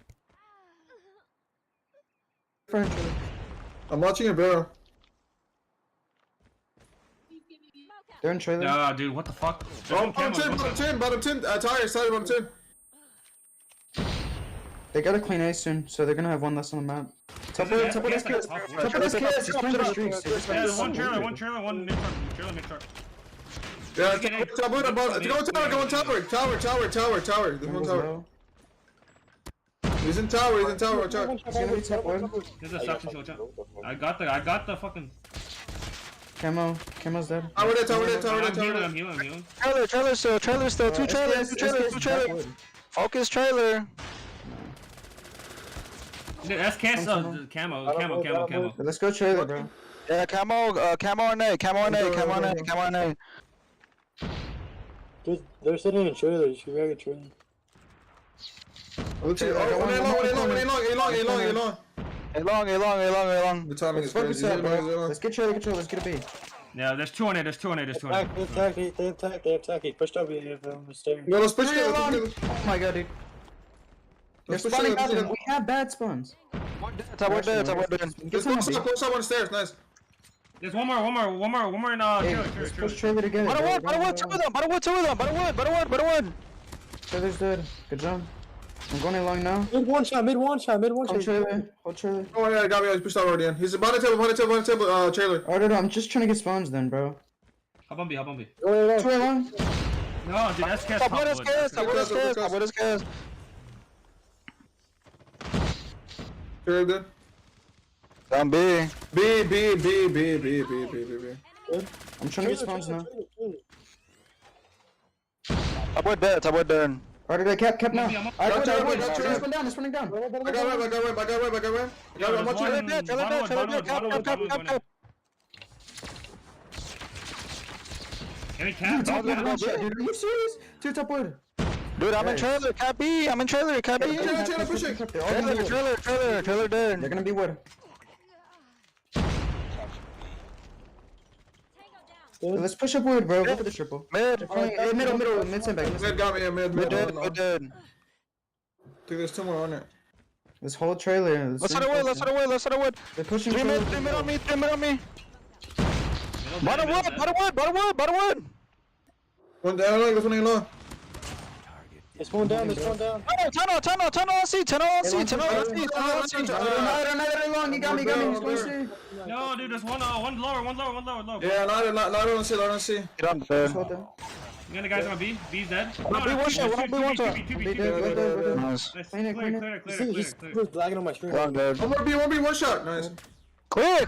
I'm watching a barrel. They're in trailer. Nah, dude, what the fuck? Bottom 10, bottom 10. Tire, side of bottom 10. They gotta clean A soon, so they're gonna have 1 less on the map. Top of this kids. Top of this kids. He's playing for streaks. Yeah, one trailer, one mid truck. Trailer mid truck. Yeah, go tower. Tower. There's one tower. He's in tower, watch out. He's gonna be top one. There's a suction, watch out. I got the fucking... Camo's dead. Tower there. I'm healing. Trailer still, 2 trailers. Focus trailer. Dude, that's camo. Let's go trailer, bro. Yeah, camo on A. Dude, they're sitting in trailers. You gotta get trailer. One long. The timing is crazy. Let's get trailer control. Let's get a B. Yeah, there's 2 on it. They have tacky. Push W on the stairs. No, let's push it. Oh my god, dude. They're spawning out there. We have bad spawns. Top one dead. Let's push up on the stairs. Nice. There's one more in trailer. Push trailer together. Bottom 1. Trailer's dead. Good job. I'm going along now. Mid one shot. Hold trailer. Oh yeah, got me. I pushed out already. He's behind the table. Trailer. Oh no, I'm just trying to get spawns then, bro. Hop on B. Trailer long. No, dude, that's cast. Top what is gas? Trailer dead. Down B. B. I'm trying to get spawns now. Top what dead. Alright, cap now. Alright, It's running down. I got red. I'm watching Trailer. Any cap? Dude, are you serious? 2 top wood. Dude, I'm in trailer. Cap B. Trailer, push it. Trailer dead. They're gonna be wood. Let's push up wood, bro. Go for the triple. Mid. Mid sandbag. Mid got me. Mid dead. I think there's 2 more on it. This whole trailer. Let's hit a wood. They're pushing 3 trailer. mid on me. Bottom wood. One down, there's one low. There's one down. Tunnel on C. Another long. He got me. He's going to No, dude, there's one lower. Yeah, not on C. Get on the Hold on. You got the guys on B? B's dead. B one shot. Be dead. Nice. Clean it. He's lagging on my screen. Long dead. One more B, one shot. Nice. Clear.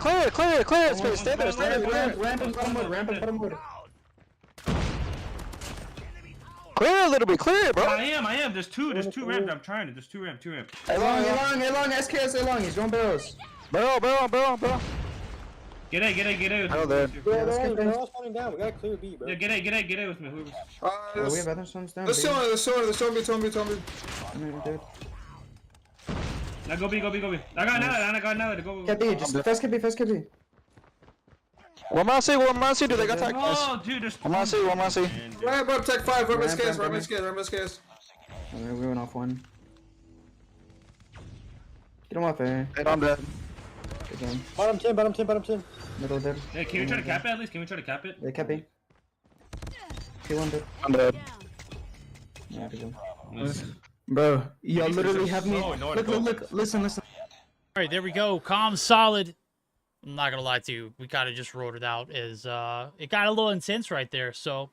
Space. Stay there. Ramp and bottom wood. Clear a little bit. Clear, bro. I am. There's two ramp. I'm trying it. There's 2 ramp. Hey long. SKS long. He's going barrels. Barrel. Get it. I know that. They're all spawning down. We gotta clear B, bro. Yeah, get it with me. Whoever's... Oh, we have other sons down. Let's show me. Dude. Now go B. I got another. Go. Get B, just first get B. One more C, dude. They got tag. Oh, dude, there's... One more C. Right above tech 5, right Ramp, case. Alright, we went off one. Get him off, eh? Hey, I'm dead. Good game. Bottom 10. Middle dead. Hey, can we try to cap it at least? Can we try to cap it? Yeah, cap B. Kill one dead. I'm dead. Yeah, good game. Nice. Bro, y'all These literally are have me. so annoying to go Look, listen. All right, there we go. Calm, solid. I'm not gonna lie to you. We kind of just wrote it out as it got a little intense right there. So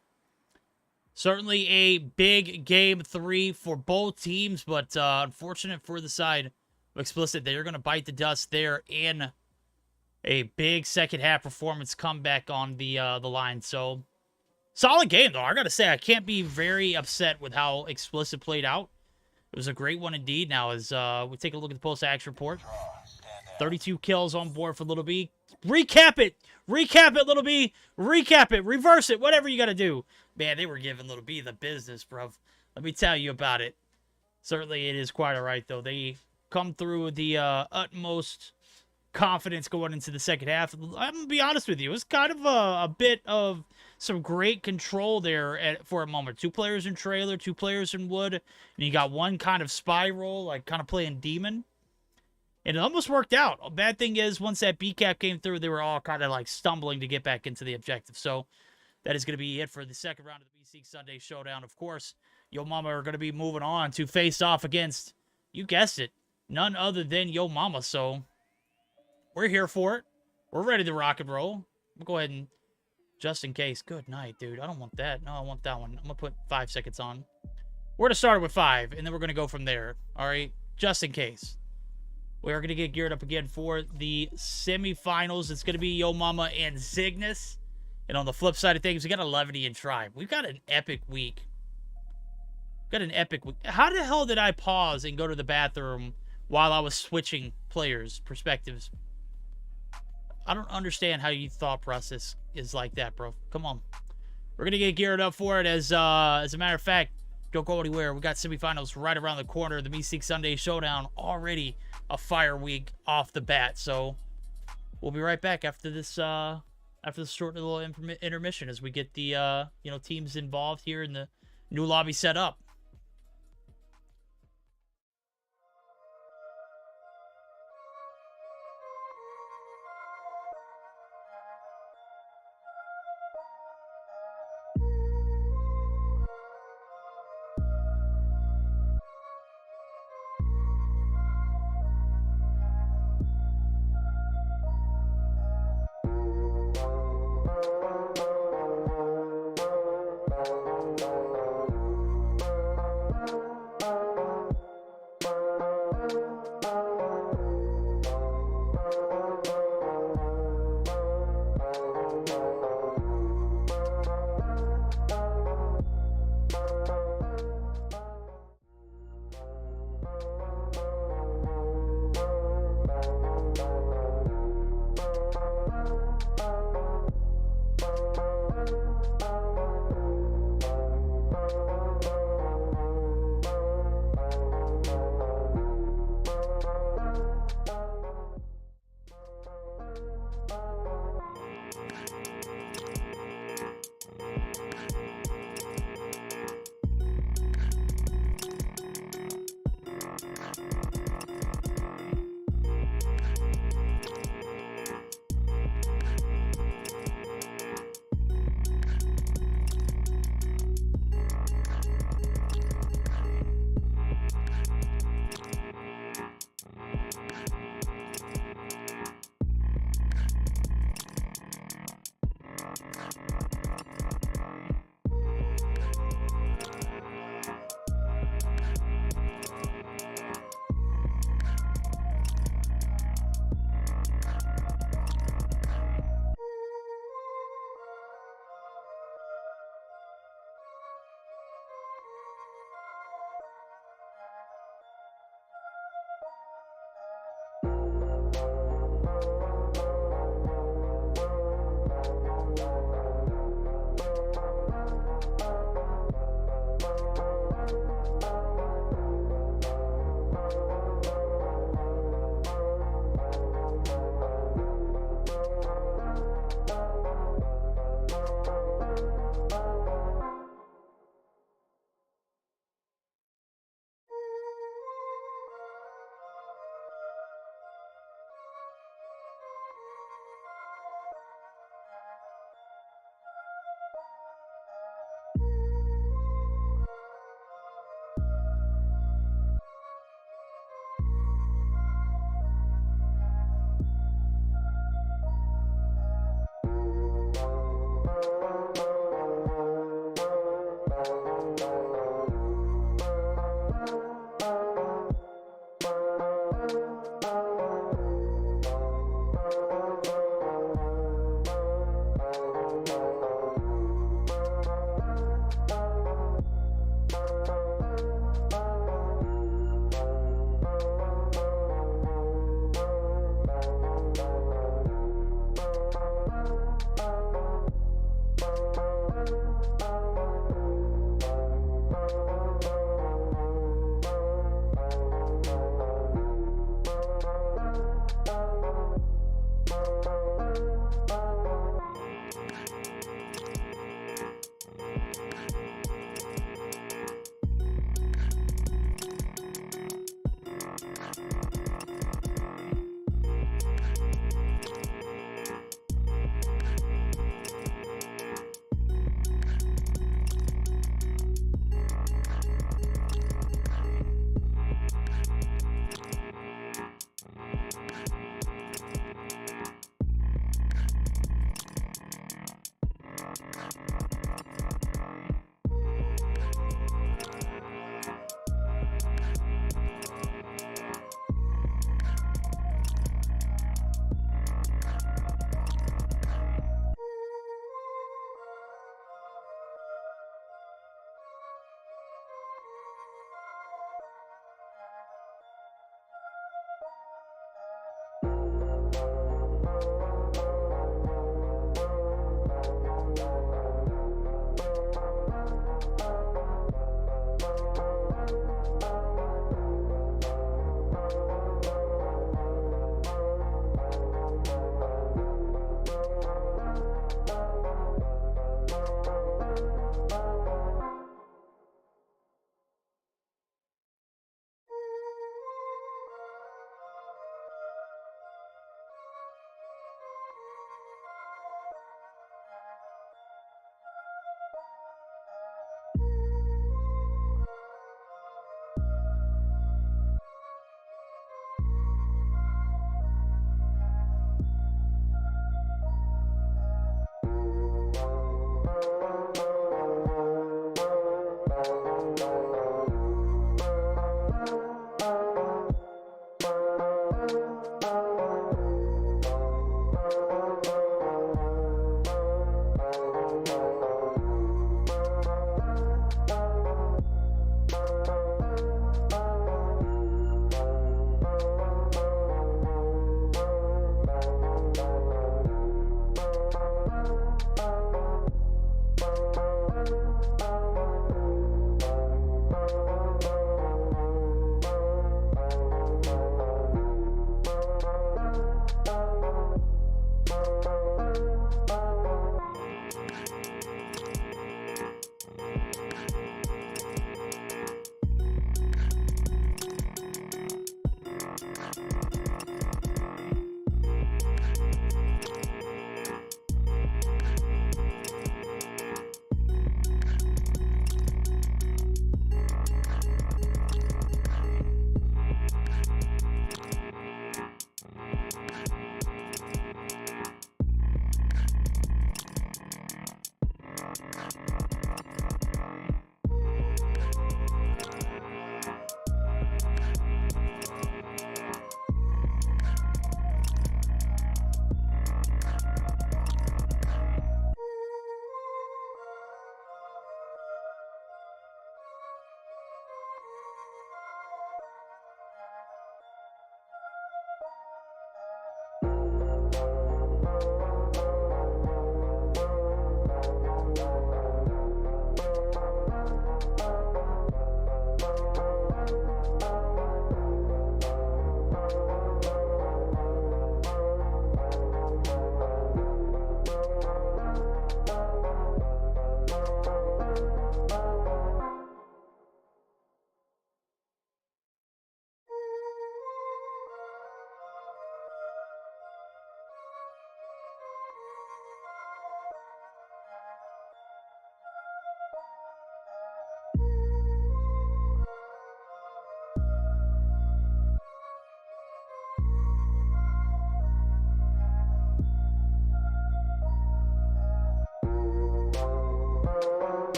certainly a big game 3 for both teams, but unfortunate for the side of Explicit. They're gonna bite the dust there in a big second half performance comeback on the line. So solid game though. I gotta say I can't be very upset with how Explicit played out. It was a great one indeed. Now as we take a look at the post-action report. 32 kills on board for Little B. Recap it, Little B. Recap it. Reverse it. Whatever you got to do. Man, they were giving Little B the business, bro. Let me tell you about it. Certainly, it is quite all right, though. They come through with the utmost confidence going into the second half. I'm going to be honest with you. It was kind of a bit of some great control there for a moment. 2 players in trailer, 2 players in wood, and you got one kind of spy role, like kind of playing demon. And it almost worked out. A bad thing is, once that B cap came through, they were all kind of like stumbling to get back into the objective. So that is going to be it for the second round of the Meseeks Sunday Showdown. Of course, Yo Mama are going to be moving on to face off against, you guessed it, none other than Yo Mama. So we're here for it. We're ready to rock and roll. We'll go ahead and, just in case, good night, dude. I don't want that. No, I want that one. I'm going to put 5 seconds on. We're going to start with 5, and then we're going to go from there. All right? Just in case. We are going to get geared up again for the semifinals. It's going to be Yo Mama and Cygnus. And on the flip side of things, we got 11 and Tribe. We've got an epic week. How the hell did I pause and go to the bathroom while I was switching players' perspectives? I don't understand how your thought process is like that, bro. Come on. We're going to get geared up for it. As a matter of fact, don't go anywhere. We got semifinals right around the corner. The Meseeks Sunday Showdown already a fire week off the bat. So we'll be right back after this short little intermission as we get the teams involved here in the new lobby set up.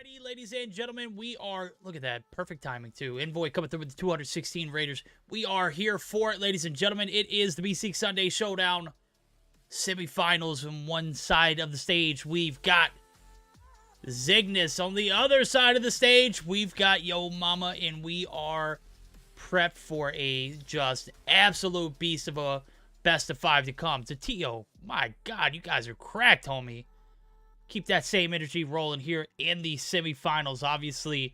Alrighty, ladies and gentlemen, we are, look at that, perfect timing too. Envoy coming through with the 216 Raiders. We are here for it, ladies and gentlemen. It is the Meseeks Sunday Showdown semifinals. On one side of the stage, we've got Zygnus. On the other side of the stage, we've got Yo Mama, and we are prepped for a just absolute beast of a best of 5 to come. To Tio, my God, you guys are cracked, homie. Keep that same energy rolling here in the semifinals. Obviously,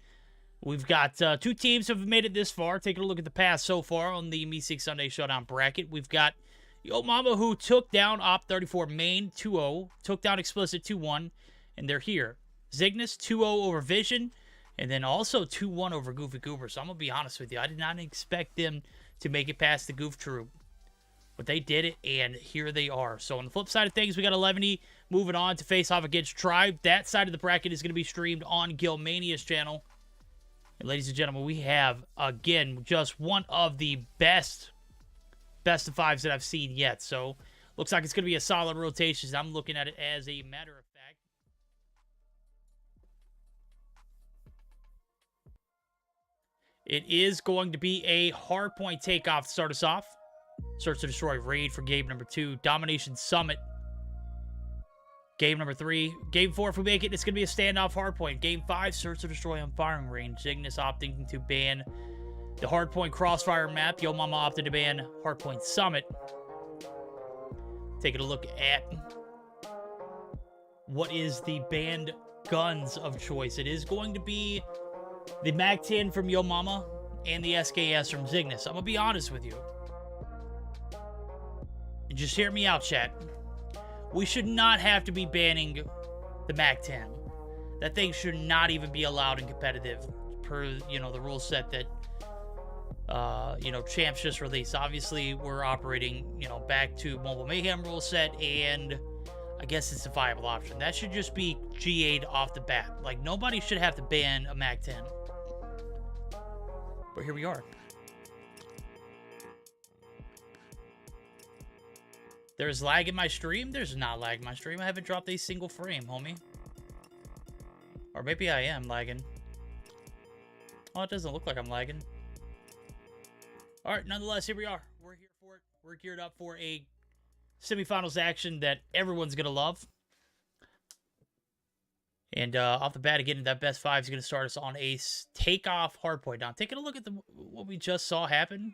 we've got two teams who have made it this far. Taking a look at the past so far on the Meseeks Sunday Showdown bracket. We've got Yo Mama, who took down Op34 Main 2-0, took down Explicit 2-1, and they're here. Zygnus 2-0 over Vision, and then also 2-1 over Goofy Goober. So I'm going to be honest with you. I did not expect them to make it past the Goof Troop. But they did it, and here they are. So on the flip side of things, we got 11E moving on to face off against Tribe. That side of the bracket is going to be streamed on Guildmania's channel. And ladies and gentlemen, we have, again, just one of the best of 5s that I've seen yet. So looks like it's going to be a solid rotation. I'm looking at it as a matter of fact. It is going to be a Hardpoint takeoff to start us off. Search to Destroy Raid for game number 2. Domination Summit. Game number 3. Game 4, if we make it, it's going to be a standoff Hardpoint. Game 5, Search to Destroy on Firing Range. Zygnus opting to ban the Hardpoint Crossfire map. Yo Mama opted to ban Hardpoint Summit. Taking a look at what is the banned guns of choice. It is going to be the MAC-10 from Yo Mama and the SKS from Zygnus. I'm going to be honest with you. And just hear me out, chat. We should not have to be banning the MAC-10. That thing should not even be allowed in competitive per, you know, the rule set that, you know, Champs just released. Obviously, we're operating, you know, back to Mobile Mayhem rule set, and I guess it's a viable option. That should just be GA'd off the bat. Like, nobody should have to ban a MAC-10. But here we are. There's lag in my stream? There's not lag in my stream. I haven't dropped a single frame, homie. Or maybe I am lagging. Oh, it doesn't look like I'm lagging. Alright, nonetheless, here we are. We're here for it. We're geared up for a semifinals action that everyone's going to love. And off the bat, again, that best 5 is going to start us on a takeoff Hardpoint. Now, taking a look at what we just saw happen.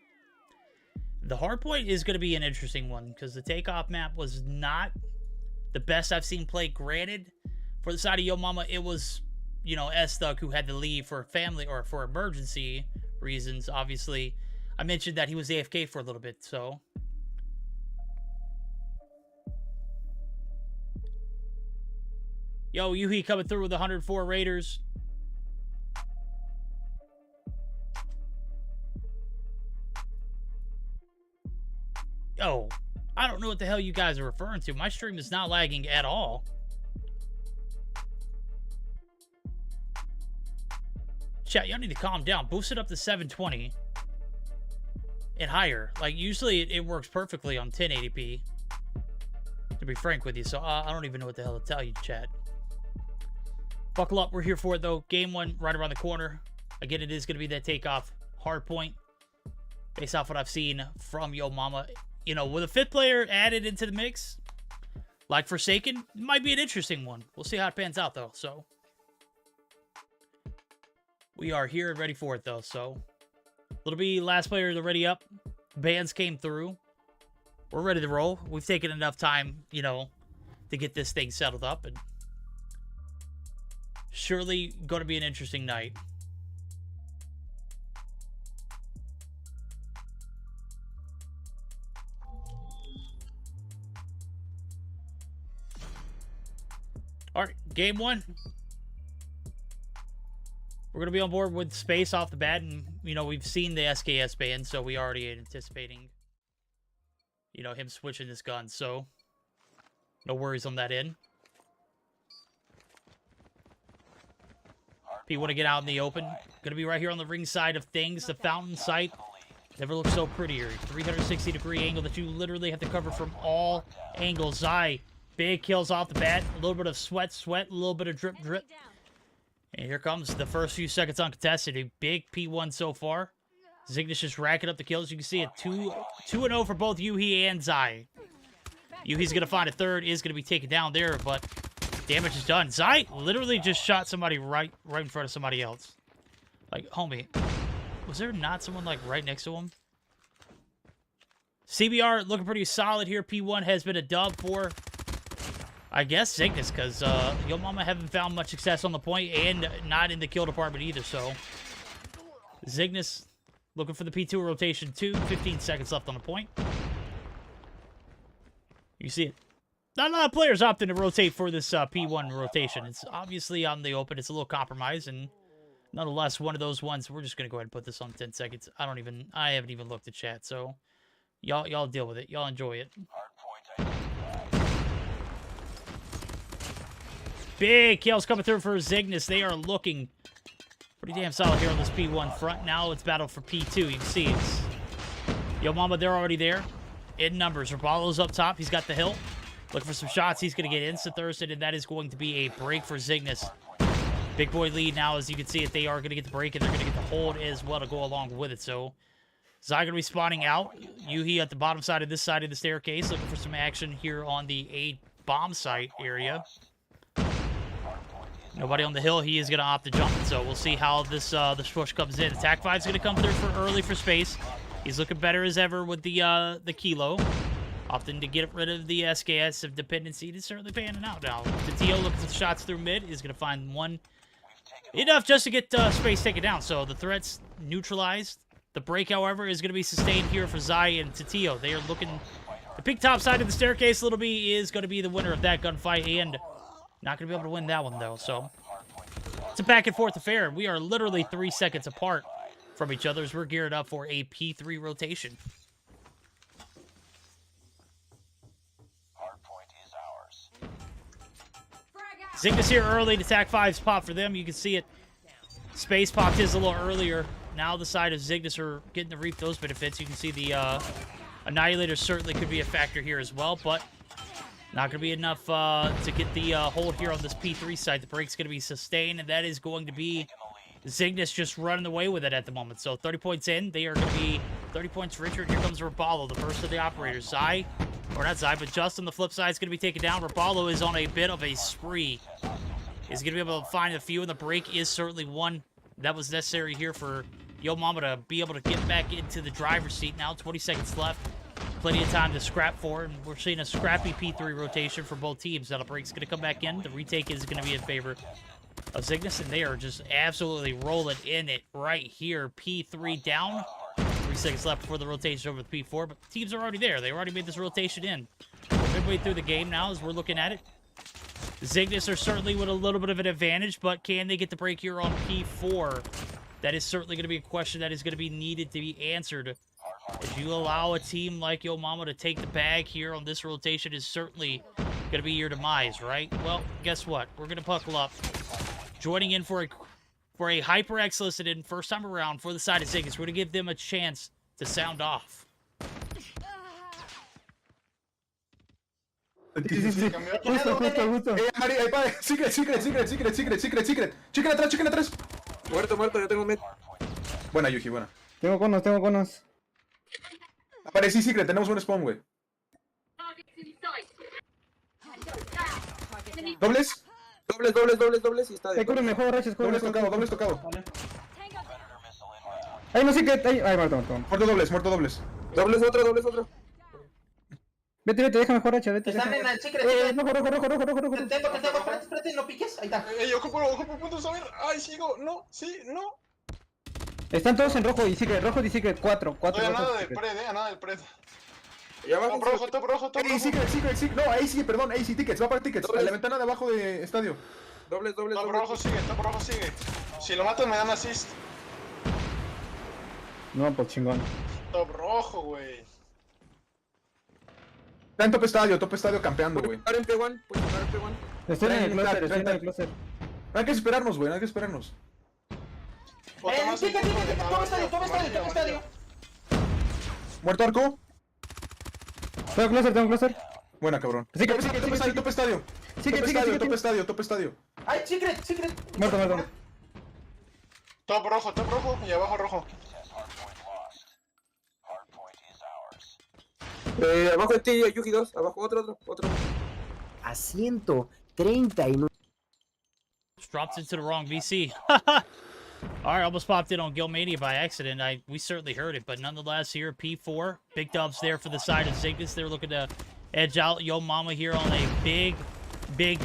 The Hardpoint is going to be an interesting one because the takeoff map was not the best I've seen played. Granted, for the side of Yo Mama, it was, you know, S-Thug who had to leave for family or for emergency reasons. Obviously, I mentioned that he was AFK for a little bit, so. Yo, Yuhi coming through with 104 Raiders. Yo, I don't know what the hell you guys are referring to. My stream is not lagging at all. Chat, y'all need to calm down. Boost it up to 720 and higher. Like, usually it works perfectly on 1080p, to be frank with you. So I don't even know what the hell to tell you, chat. Buckle up. We're here for it, though. Game 1 right around the corner. Again, it is going to be that takeoff Hardpoint. Based off what I've seen from Yo Mama. You know, with a 5th player added into the mix, like Forsaken, it might be an interesting one. We'll see how it pans out, though. So, we are here and ready for it, though. So, it'll be last player already up. Bans came through. We're ready to roll. We've taken enough time, you know, to get this thing settled up. And surely going to be an interesting night. All right, game 1. We're going to be on board with Space off the bat, and, you know, we've seen the SKS ban, so we already anticipating, you know, him switching his gun, so no worries on that end. If you want to get out in the open, going to be right here on the ring side of things, the fountain site. Never looked so prettier. 360-degree angle that you literally have to cover from all angles. Big kills off the bat. A little bit of sweat, a little bit of drip. And here comes the first few seconds uncontested. A big P1 so far. Zygnus just racking up the kills. You can see it 2-0 for both Yuhi and Zai. Yuhi's going to find a third, is going to be taken down there, but damage is done. Zai literally just shot somebody right in front of somebody else. Like, homie, was there not someone, like, right next to him? CBR looking pretty solid here. P1 has been a dub for, I guess, Zygnus, because Yo Mama haven't found much success on the point and not in the kill department either, so Zygnus looking for the P2 rotation 2. 15 seconds left on the point. You see it. Not a lot of players opting to rotate for this P1 rotation. It's obviously on the open. It's a little compromise, and nonetheless, one of those ones. We're just going to go ahead and put this on 10 seconds. I haven't even looked at chat, so y'all deal with it. Y'all enjoy it. Big kills coming through for Zygnus. They are looking pretty damn solid here on this P1 front. Now it's battle for P2. You can see it's Yo Mama, they're already there. In numbers. Rapallo's up top. He's got the hill. Looking for some shots. He's going to get insta-thirsted, and that is going to be a break for Zygnus. Big boy lead now, as you can see it. They are going to get the break, and they're going to get the hold as well to go along with it. So, Zai going to be spawning out. Yuhi at the bottom side of this side of the staircase, looking for some action here on the A bomb site area. Nobody on the hill. He is going to opt to jump. So, we'll see how this push comes in. Attack 5 is going to come through for early for space. He's looking better as ever with the kilo. Opting to get rid of the SKS of dependency. It's certainly panning out now. Tatio looking for the shots through mid. Is going to find one. Enough just to get space taken down. So the threat's neutralized. The break, however, is going to be sustained here for Zai and Tatio. They are looking. The big top side of the staircase, Little B, is going to be the winner of that gunfight. And not going to be able to win that one, though. So it's a back and forth affair. We are literally 3 seconds apart from each other as we're geared up for a P3 rotation. Hardpoint is ours. Zygnus here early. The Attack 5's pop for them. You can see it. Space popped his a little earlier. Now the side of Zygnus are getting to reap those benefits. You can see the Annihilator certainly could be a factor here as well, but not going to be enough to get the hold here on this P3 side. The break's going to be sustained, and that is going to be Zygnus just running away with it at the moment. So 30 points in. They are going to be 30 points richer. Here comes Rapallo, the first of the operators. Zai, or not Zai, but just on the flip side is going to be taken down. Rapallo is on a bit of a spree. He's going to be able to find a few, and the break is certainly one that was necessary here for Yo Mama to be able to get back into the driver's seat now. 20 seconds left. Plenty of time to scrap for, and we're seeing a scrappy P3 rotation for both teams. Now the break's going to come back in. The retake is going to be in favor of Zygnus, and they are just absolutely rolling in it right here. P3 down. 3 seconds left before the rotation over the P4, but the teams are already there. They already made this rotation in. We're midway through the game now as we're looking at it. Zygnus are certainly with a little bit of an advantage, but can they get the break here on P4? That is certainly going to be a question that is going to be needed to be answered. If you allow a team like Yo Mama to take the bag here on this rotation, is certainly going to be your demise, right? Well, guess what? We're going to buckle up. Joining in for a HyperX listened first time around for the side of Zygnus. We're going to give them a chance to sound off. Justo. Ahí va. Secret atrás. Muerto, yo tengo mid. Buena, Yuji, buena. Tengo conos. Aparecí Secret, tenemos un spawn, güey. ¿Dobles? Dobles y está de. Cubre mejor, Rachel, Dobles tocado. Ay, no sé qué. Ay, muerto. Muerto dobles. Dobles otro. Vete, déjame jugar, Rachel, vete. Están en el secret. Rojo. Espérate, no piques. Ahí está. Ocupo puntos, a ver. Ay, sigo. No. Están todos en rojo y secret. 4. No, nada del pred. Ya va. Top rojo. Secret. No, AC, perdón, AC tickets. Va para tickets. A la ventana de abajo de estadio. Dobles. Top rojo sigue. Si lo matan me dan assist. No, pues chingón. Top rojo, güey. Está en top estadio campeando, güey. Puedes parar en P1. Estoy en el closet. No hay que esperarnos, güey, Todo estadio. ¿Muerto arco? Tengo closer. Buena, cabrón. Sigue. Top estadio. Sigue. Top estadio. Ay, secret. Muerto. Top rojo, y abajo rojo. Abajo este Yuki 2, abajo otro. A 139. Drops into the wrong VC. All right, almost popped in on Gilmania by accident. We certainly heard it, but nonetheless, here P4, big dubs there for the side of Cygnus. They're looking to edge out Yo Mama here on a big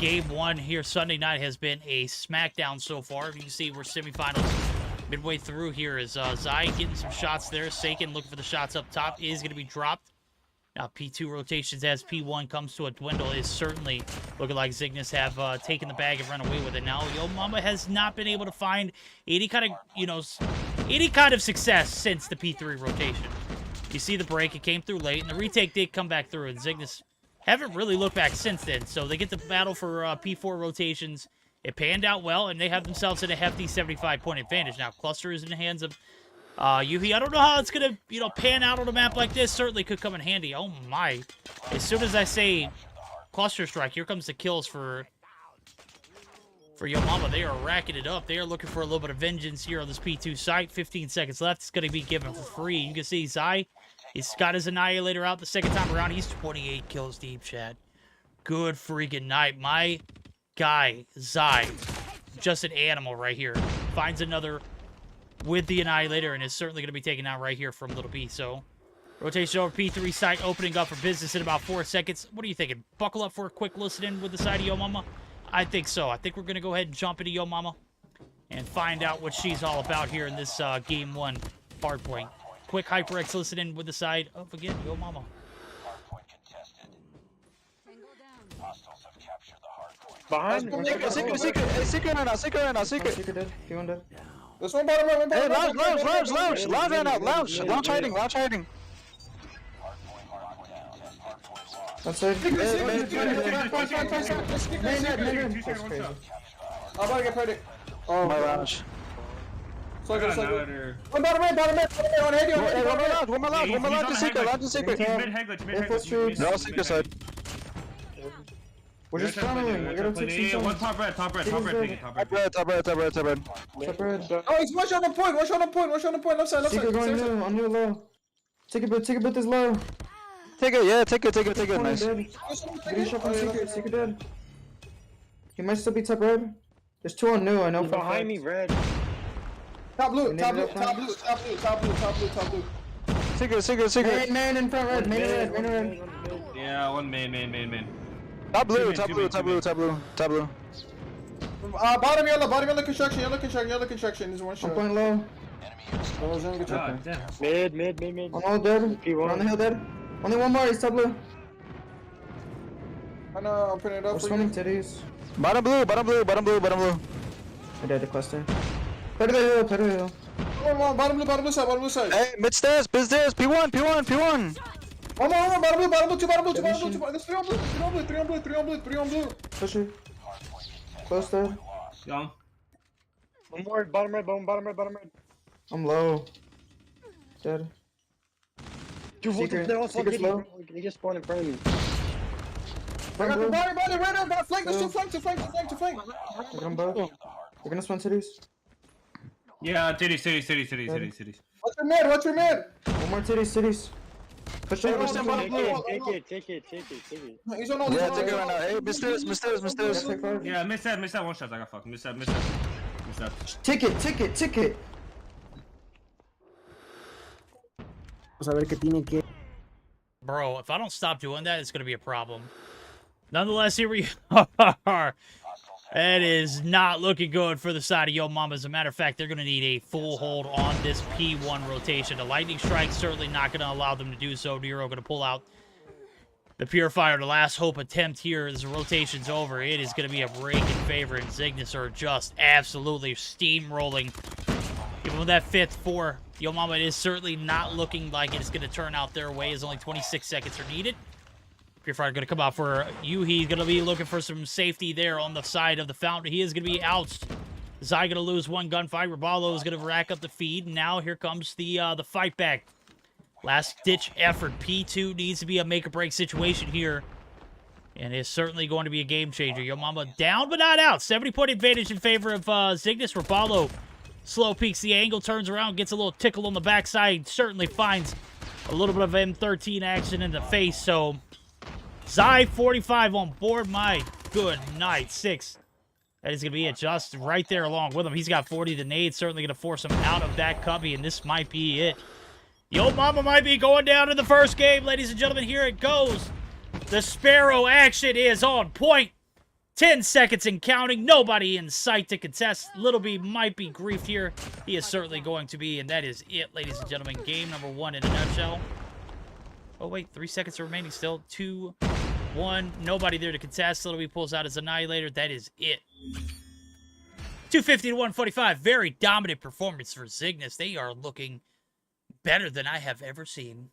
game one here. Sunday night has been a smackdown so far. You can see we're semifinals midway through here. Is Zai getting some shots there. Sakin looking for the shots up top is going to be dropped. Now, P2 rotations as P1 comes to a dwindle is certainly looking like Cygnus have taken the bag and run away with it. Now, Yo Mama has not been able to find any kind of success since the P3 rotation. You see the break, it came through late, and the retake did come back through, and Cygnus haven't really looked back since then. So they get the battle for P4 rotations. It panned out well, and they have themselves in a hefty 75-point advantage. Now, Cluster is in the hands of Yuhi. I don't know how it's going to, pan out on a map like this. Certainly could come in handy. Oh, my. As soon as I say Cluster Strike, here comes the kills for Yo Mama. They are racking it up. They are looking for a little bit of vengeance here on this P2 site. 15 seconds left. It's going to be given for free. You can see Zai, he's got his Annihilator out the second time around. He's 28 kills deep, Chad. Good freaking night. My guy, Zai, just an animal right here. Finds another with the Annihilator, and is certainly going to be taken out right here from Little B. So, rotation over P3 site, opening up for business in about 4 seconds. What are you thinking? Buckle up for a quick listen-in with the side of Yo Mama? I think so. I think we're going to go ahead and jump into Yo Mama and find out what she's all about here in this Game 1 Hardpoint. Quick HyperX listen-in with the side of, again, Yo Mama. Behind. Secret right now. Secret dead. P1 dead. This one bottom right, Hey, lounge right now. Lounge hiding. That's it. I'm about to get predict. Oh, My lounge. So good. Another. One bottom right, on head, One more lounge is secret. No, secret side. we're just funneling. We gotta take some shots. One top red. Top red. Top red. Top red. Oh, he's watch on the point, left side. Secret going new, on new low. Take a bit this low. Take it. Nice. Getting shot from Secret dead. He might still be top red. There's two on new, I know. Behind me, red. Top blue. Secret. Main in front red, main red. Yeah, one main. Top blue. Bottom yellow construction. There's one I'm shot. point low. God damn. Mid. I'm all dead. We're on the hill dead. Only one more, he's top blue. I know, I'm putting it up We're for swimming you. titties. Bottom blue. I died to cluster. Play to the hill. Bottom blue side. Hey, mid stairs, P1. One more, bottom blue, two. There's three on blue. Push her. Close there. Young. One more, bottom red. I'm low. Dead. Dude, Secret. they're all Secret's hitting, low. bro. They just spawned in front of me. I got the Blue. body, right now, flank, there's two flank. I got them both. We're gonna spawn titties. Yeah, titties. What's your mid? One more titties. Push Hey, over. what's Push the over. bottom? Take it. He's on all Yeah, take it right now. Hey, misters. Take five. Yeah, missed that one shot. I got fucked. Missed that. Ticket. Vamos a ver qué tiene que. Bro, if I don't stop doing that, it's going to be a problem. Nonetheless, here we are. It is not looking good for the side of Yo Mama. As a matter of fact, they're going to need a full hold on this P1 rotation. The Lightning Strike certainly not going to allow them to do so. Nero going to pull out the Purifier. The last hope attempt here as the rotation's over. It is going to be a break in favor, and Cygnus are just absolutely steamrolling. Even with that fifth for Yo Mama, it is certainly not looking like it's going to turn out their way, as only 26 seconds are needed. Purifier going to come out for Yuhi. He's going to be looking for some safety there on the side of the fountain. He is going to be ousted. Zai going to lose one gunfight. Raballo is going to rack up the feed. And now here comes the fight back. Last-ditch effort. P2 needs to be a make-or-break situation here. And it's certainly going to be a game changer. Yo Mama down but not out. 70-point advantage in favor of Cygnus. Raballo Slow peeks the angle, turns around, gets a little tickle on the backside. Certainly finds a little bit of M13 action in the face. So, Zai 45 on board. My good night. 6. That is going to be it. Just right there along with him. He's got 40. The nade certainly going to force him out of that cubby, and this might be it. Yo Mama might be going down in the first game, ladies and gentlemen. Here it goes. The Sparrow action is on point. 10 seconds and counting. Nobody in sight to contest. Little B might be griefed here. He is certainly going to be, and that is it, ladies and gentlemen. Game number 1 in a nutshell. Oh, wait. 3 seconds remaining still. 2, 1. Nobody there to contest. Little B pulls out his Annihilator. That is it. 250 to 145. Very dominant performance for Zygnus. They are looking better than I have ever seen.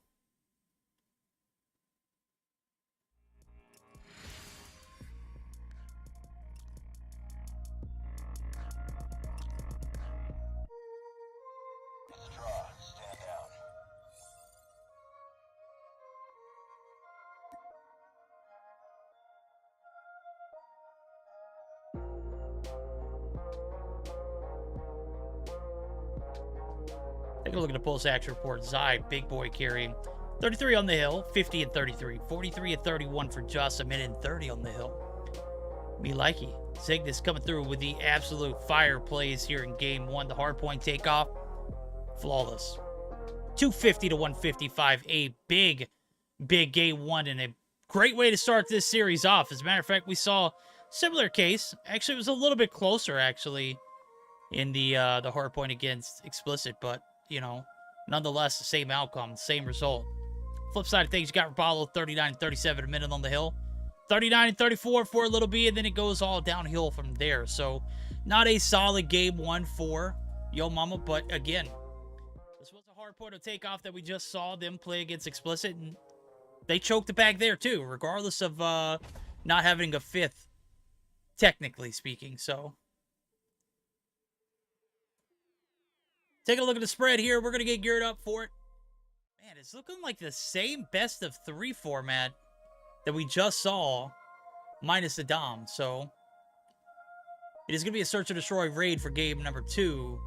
Take a look at the pulse action report. Zai, big boy carrying 33 on the hill, 50 and 33, 43 and 31 for Just, a minute and 30 on the hill. Me likey. Zygnus coming through with the absolute fire plays here in game 1. The hardpoint takeoff, flawless. 250 to 155, a big game 1 and a great way to start this series off. As a matter of fact, we saw similar case. Actually, it was a little bit closer, actually, in the hardpoint against Explicit, but you know, nonetheless, the same outcome, same result. Flip side of things, you got Rapallo 39 and 37 a minute on the hill. 39 and 34 for a Little B, and then it goes all downhill from there. So, not a solid game 1 for Yo Mama, but again, this was a hard point of takeoff that we just saw them play against Explicit, and they choked the bag there too, regardless of not having a 5th, technically speaking, so. Taking a look at the spread here. We're going to get geared up for it. Man, it's looking like the same best of 3 format that we just saw, minus the Dom. So, it is going to be a Search and Destroy raid for game number 2.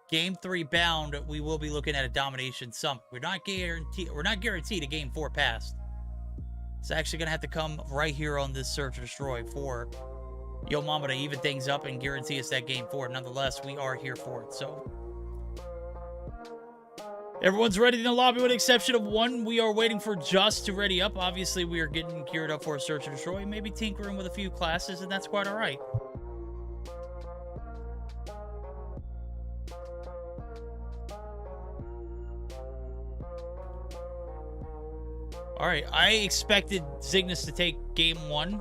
Game 3 bound, we will be looking at a domination sum. We're not guaranteed a game 4 pass. It's actually going to have to come right here on this Search and Destroy for Yo Mama to even things up and guarantee us that game 4. Nonetheless, we are here for it. So, everyone's ready in the lobby with the exception of 1. We are waiting for Just to ready up. Obviously, we are getting geared up for a Search and Destroy. Maybe tinkering with a few classes, and that's quite all right. All right, I expected Zygnus to take game 1.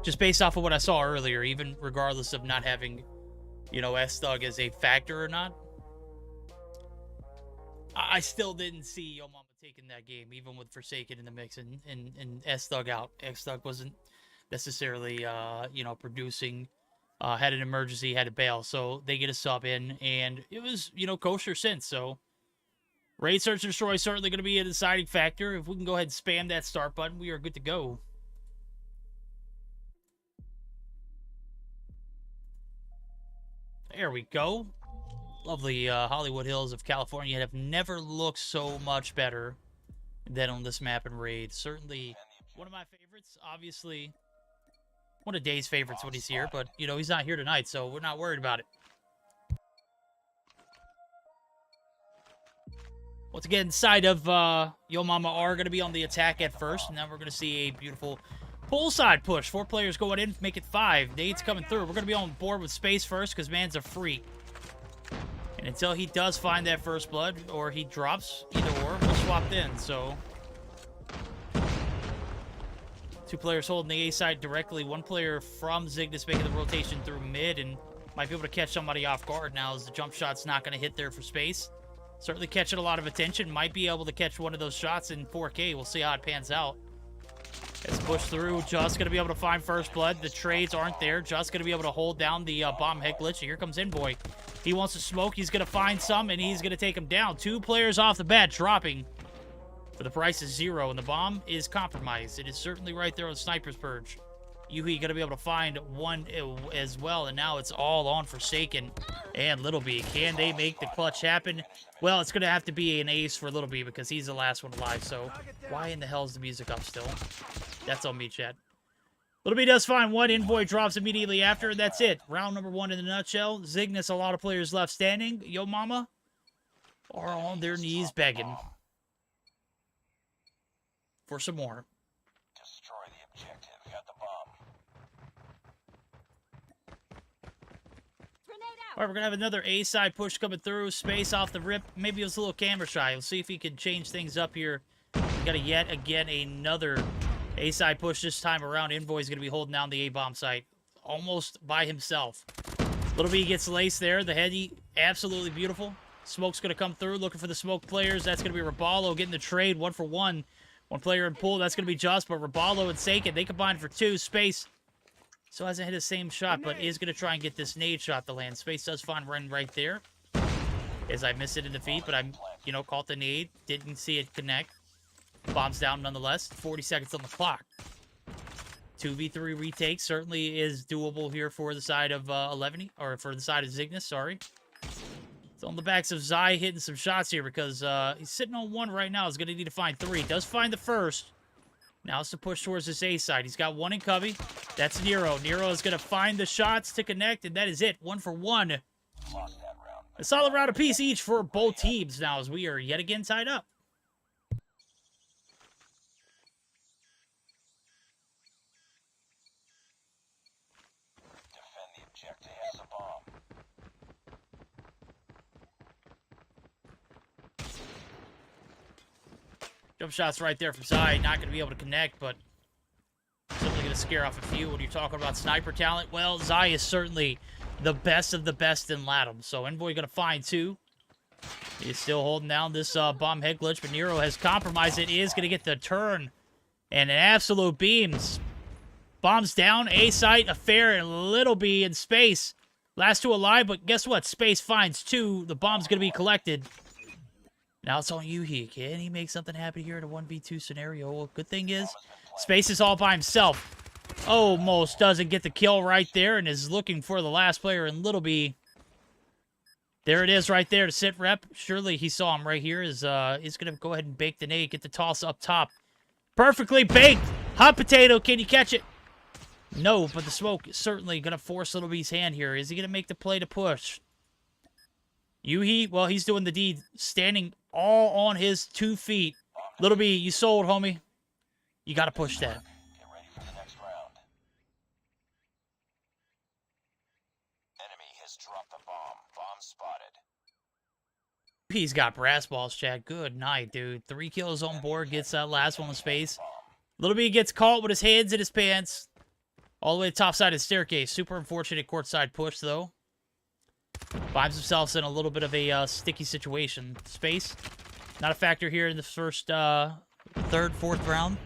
Just based off of what I saw earlier, even regardless of not having, you know, S-Thug as a factor or not. I still didn't see Yo Mama taking that game, even with Forsaken in the mix and S-Thug out. X-Thug wasn't necessarily, you know, producing, had an emergency, had to bail. So they get a sub in, and it was, you know, kosher since. So raid, Search, and Destroy is certainly going to be a deciding factor. If we can go ahead and spam that start button, we are good to go. There we go. Lovely Hollywood Hills of California have never looked so much better than on this map and raid. Certainly one of my favorites. Obviously, one of Dave's favorites when he's here, but, you know, he's not here tonight, so we're not worried about it. Once again, side of Yo Mama are going to be on the attack at first, and then we're going to see a beautiful pull side push. 4 players going in, make it 5. Nade's coming through. We're going to be on board with space first because man's a freak. And until he does find that first blood, or he drops, either or, we'll swap in, so. 2 players holding the A side directly. 1 player from Zygnus making the rotation through mid, and might be able to catch somebody off guard now as the jump shot's not going to hit there for space. Certainly catching a lot of attention. Might be able to catch one of those shots in 4K. We'll see how it pans out. It's pushed through. Just going to be able to find first blood. The trades aren't there. Just going to be able to hold down the bomb head glitch. Here comes Inboy. He wants to smoke. He's going to find some, and he's going to take him down. 2 players off the bat dropping for the price of 0, and the bomb is compromised. It is certainly right there on Sniper's Purge. Yuhi going to be able to find one as well, and now it's all on Forsaken and Little B. Can they make the clutch happen? Well, it's going to have to be an ace for Little B because he's the last one alive, so why in the hell is the music up still? That's on me, chat. Little B does find one. Envoy drops immediately after. That's it. Round number 1 in a nutshell. Zygnus, a lot of players left standing. Yo Mama are on their knees begging for some more. Destroy the objective. Got the bomb. All right, we're going to have another A-side push coming through. Space off the rip. Maybe it was a little camera shy. We'll see if he can change things up here. We got yet again another A-side push this time around. Envoy's going to be holding down the A-bomb site almost by himself. Little B gets laced there. The heady, absolutely beautiful. Smoke's going to come through, looking for the smoke players. That's going to be Raballo getting the trade, 1 for 1. One player in pool, that's going to be Just, but Raballo and Saken, they combine for 2. Space still hasn't hit the same shot, but is going to try and get this nade shot to land. Space does find Ren right there. As I missed it in the feet, but I'm, caught the nade. Didn't see it connect. Bombs down nonetheless. 40 seconds on the clock. 2v3 retake certainly is doable here for the side of 11, or for the side of Zygnus, sorry. It's on the backs of Zai hitting some shots here because he's sitting on 1 right now. He's going to need to find 3. Does find the first. Now it's to push towards this A side. He's got 1 in cubby. That's Nero. Nero is going to find the shots to connect, and that is it. 1 for 1. A solid round apiece each for both teams now as we are yet again tied up. Defend the objective. Has a bomb. Jump shots right there from Zai. Not going to be able to connect, but simply going to scare off a few. When you're talking about sniper talent, well, Zai is certainly the best of the best in Latham. So Envoy going to find 2. He's still holding down this bomb head glitch, but Nero has compromised it. Is going to get the turn. And an absolute beams. Bombs down. A site, Affair, and Little B in Space. Last 2 alive, but guess what? Space finds 2. The bomb's going to be collected. Now it's on Yuhi. Can he make something happen here in a 1v2 scenario? Well, good thing is, Space is all by himself. Almost doesn't get the kill right there and is looking for the last player in Little B. There it is right there to sit rep. Surely he saw him right here. Is going to go ahead and bake the nade. Get the toss up top. Perfectly baked. Hot potato. Can you catch it? No, but the smoke is certainly going to force Little B's hand here. Is he going to make the play to push? Yuhi, well, he's doing the deed. Standing all on his 2 feet. Little B, you sold, homie. You got to push that. Get ready for the next round. Enemy has dropped the bomb. Bomb spotted. He's got brass balls, Chad. Good night, dude. 3 kills on board. Gets that last one in Space. Little B gets caught with his hands in his pants. All the way to top side of the staircase. Super unfortunate courtside push, though. Finds himself in a little bit of a sticky situation. Space, not a factor here in the first, 3rd, 4th round.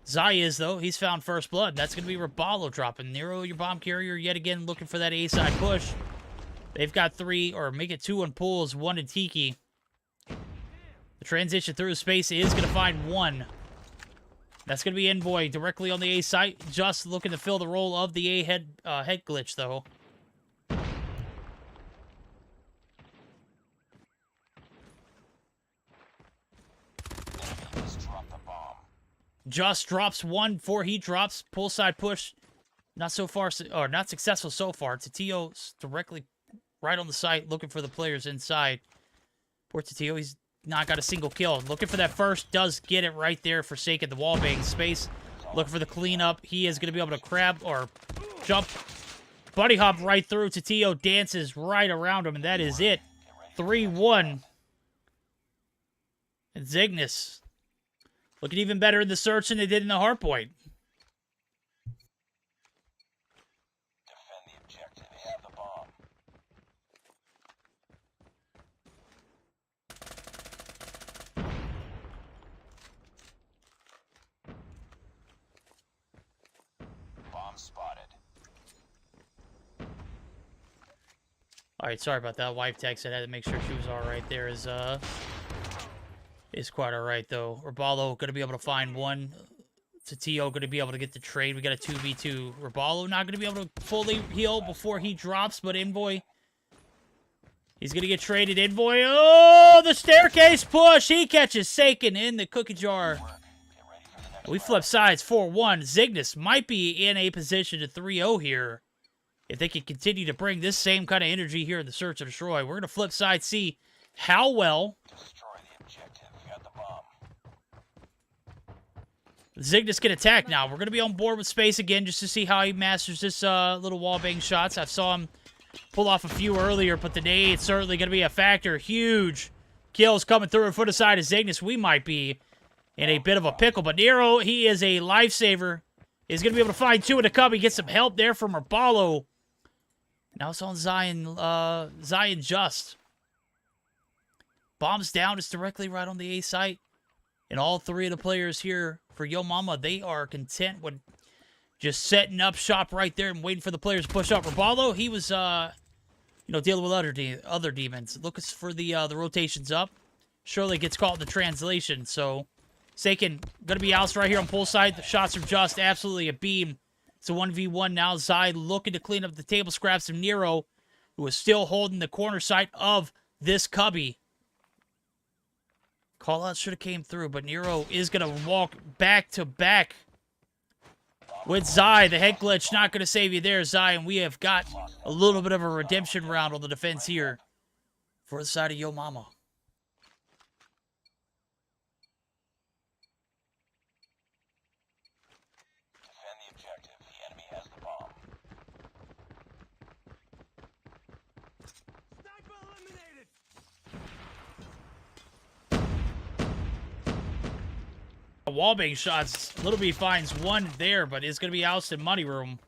Zai is, though. He's found first blood. That's going to be Raballo dropping. Nero, your bomb carrier, yet again looking for that A-side push. They've got 3, or make it 2 in pools, 1 in Tiki. The transition through Space is going to find 1. That's going to be Envoy directly on the A site. Just looking to fill the role of the A head glitch, though. Just drops 1 before he drops. Pull side push. Not so far, or not successful so far. Tatio directly right on the site, looking for the players inside. Poor Tatio, he's not got a single kill. Looking for that first, does get it right there, forsaken the wall bang Space. Looking for the cleanup. He is going to be able to grab or jump. Buddy hop right through. Tatio dances right around him, and that is it. 3-1. And Zygnus looking even better in the search than they did in the hardpoint. Defend the objective. They have the bomb. Bomb spotted. Alright, sorry about that. Wife text. I had to make sure she was alright there. Is quite alright, though. Raballo going to be able to find 1. Tatio going to be able to get the trade. We got a 2v2. Rabalo not going to be able to fully heal before he drops, but Envoy, he's going to get traded. Envoy, oh, the staircase push. He catches Saken in the cookie jar. We flip sides 4-1. Zygnus might be in a position to 3-0 here if they can continue to bring this same kind of energy here in the search and destroy. We're going to flip side, see how well Zygnus can attack now. We're going to be on board with Space again just to see how he masters this little wallbang shots. I saw him pull off a few earlier, but the nade's certainly going to be a factor. Huge kills coming through in foot aside of Zygnus. We might be in a bit of a pickle, but Nero, he is a lifesaver. Is going to be able to find two in the cubby. Get some help there from Rabalo. Now it's on Zion Just. Bombs down. It's directly right on the A site. And all three of the players here for Yo Mama, they are content with just setting up shop right there and waiting for the players to push up. Rabalo, he was, dealing with other demons. Looking for the rotations up. Surely gets caught in the translation, so Saken going to be ousted right here on pull side. The shots are just absolutely a beam. It's a 1v1 now. Zai looking to clean up the table scraps of Nero, who is still holding the corner side of this cubby. Call-out should have came through, but Nero is going to walk back-to-back with Zai. The head glitch not going to save you there, Zai, and we have got a little bit of a redemption round on the defense here for the side of Yo Mama. Defend the objective. The enemy has the bomb. Wallbang shots. Little B finds one there, but it's going to be ousted money room.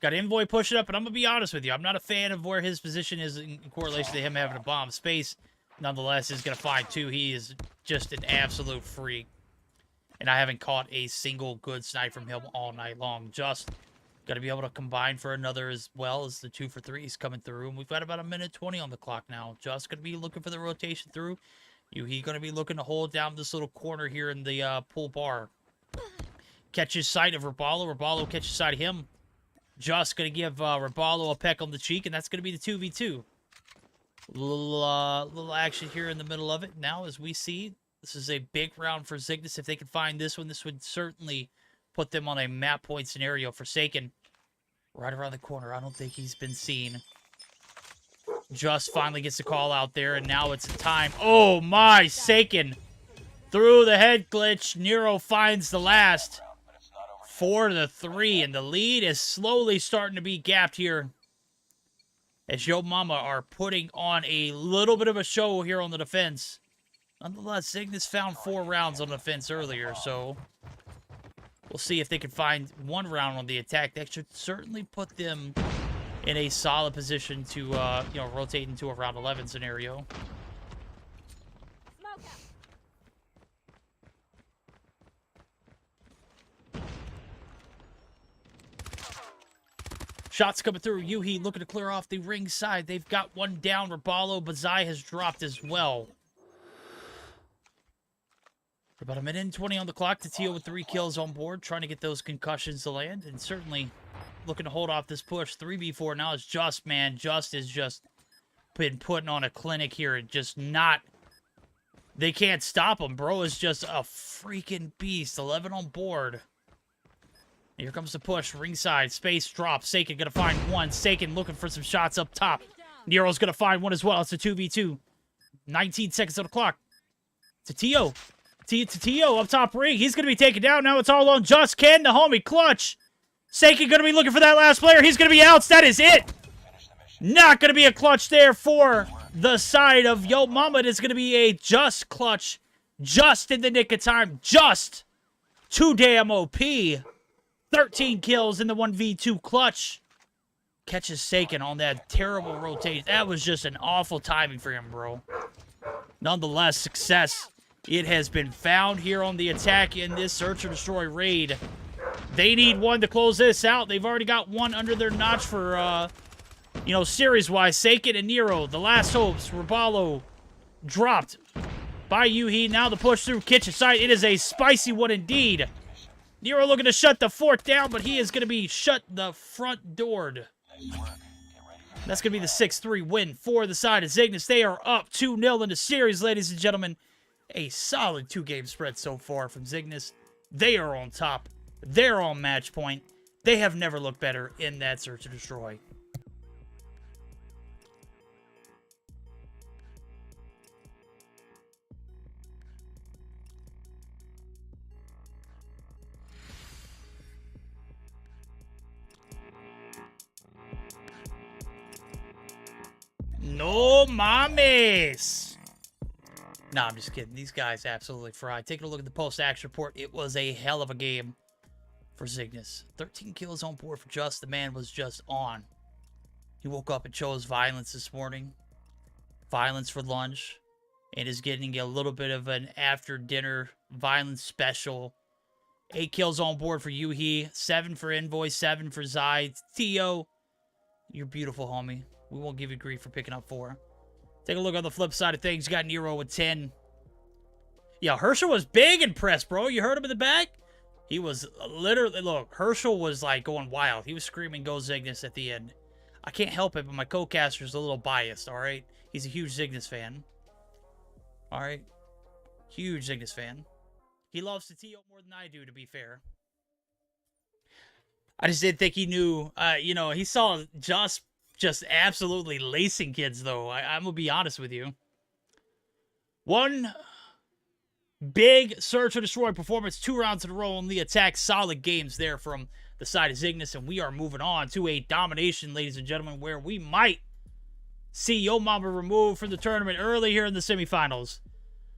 Got Envoy pushing up, but I'm going to be honest with you. I'm not a fan of where his position is in correlation to him having a bomb. Space, nonetheless, is going to find two. He is just an absolute freak. And I haven't caught a single good snipe from him all night long. Just got to be able to combine for another as well as the 2 for 3s coming through. And we've got about 1:20 on the clock now. Just going to be looking for the rotation through. He's going to be looking to hold down this little corner here in the pool bar. Catches sight of Rabalo. Rabalo catches sight of him. Just going to give Rabalo a peck on the cheek, and that's going to be the 2v2. Little action here in the middle of it. Now, as we see, this is a big round for Zygnus. If they can find this one, this would certainly put them on a map point scenario. Forsaken right around the corner. I don't think he's been seen. Just finally gets the call out there, and now it's time. Oh my, Saken through the head glitch. Nero finds the last 4-3, and the lead is slowly starting to be gapped here as Yo Mama are putting on a little bit of a show here on the defense. Nonetheless, Zygnus found 4 rounds on the defense earlier, so we'll see if they can find 1 round on the attack. That should certainly put them in a solid position to, rotate into a round 11 scenario. Shots coming through. Yuhi looking to clear off the ring side. They've got one down. Rabalo, Bazai has dropped as well. About 1:20 on the clock. Tatio with 3 kills on board, trying to get those concussions to land, and certainly looking to hold off this push. 3v4 now is Just, man. Just is just been putting on a clinic here and just not... They can't stop him. Bro is just a freaking beast. 11 on board. Here comes the push. Ringside. Space drop. Saken gonna find one. Saken looking for some shots up top. Nero's gonna find one as well. It's a 2v2. 19 seconds on the clock. Tatio. Tatio up top ring. He's gonna be taken down. Now it's all on Just. Can the homie clutch? Saken gonna be looking for that last player. He's gonna be out. That is it. Not gonna be a clutch there for the side of Yo Mama. It's gonna be a Just clutch. Just in the nick of time. Just too damn OP. 13 kills in the 1v2 clutch. Catches Saken on that terrible rotation. That was just an awful timing for him, bro. Nonetheless, success. It has been found here on the attack in this Search and Destroy raid. They need one to close this out. They've already got one under their notch for, series-wise. Saken and Nero, the last hopes. Rabalo dropped by Yuhi. Now the push through kitchen side. It is a spicy one indeed. Nero looking to shut the fort down, but he is going to be shut the front doored. That's going to be the 6-3 win for the side of Zygnus. They are up 2-0 in the series, ladies and gentlemen. A solid 2-game spread so far from Zygnus. They are on top. They're on match point. They have never looked better in that search and destroy. No mames. Nah, I'm just kidding. These guys absolutely fried. Taking a look at the post-action report, it was a hell of a game for Zygnus. 13 kills on board for Just. The man was just on. He woke up and chose violence this morning. Violence for lunch. And is getting a little bit of an after-dinner violence special. 8 kills on board for Yuhi. 7 for Invoice. 7 for Zai. Tio, you're beautiful, homie. We won't give you grief for picking up 4. Take a look on the flip side of things. You got Nero with 10. Yeah, Herschel was big impressed, bro. You heard him in the back? He was literally... Look, Herschel was, like, going wild. He was screaming, go Zygnus at the end. I can't help it, but my co-caster's a little biased, all right? He's a huge Zygnus fan. All right? Huge Zygnus fan. He loves the TO more than I do, to be fair. I just didn't think he knew... you know, he saw just absolutely lacing kids, though. I'm going to be honest with you. One big search and destroy performance. 2 rounds in a row on the attack. Solid games there from the side of Zygnus. And we are moving on to a domination, ladies and gentlemen, where we might see Yo Mama removed from the tournament early here in the semifinals.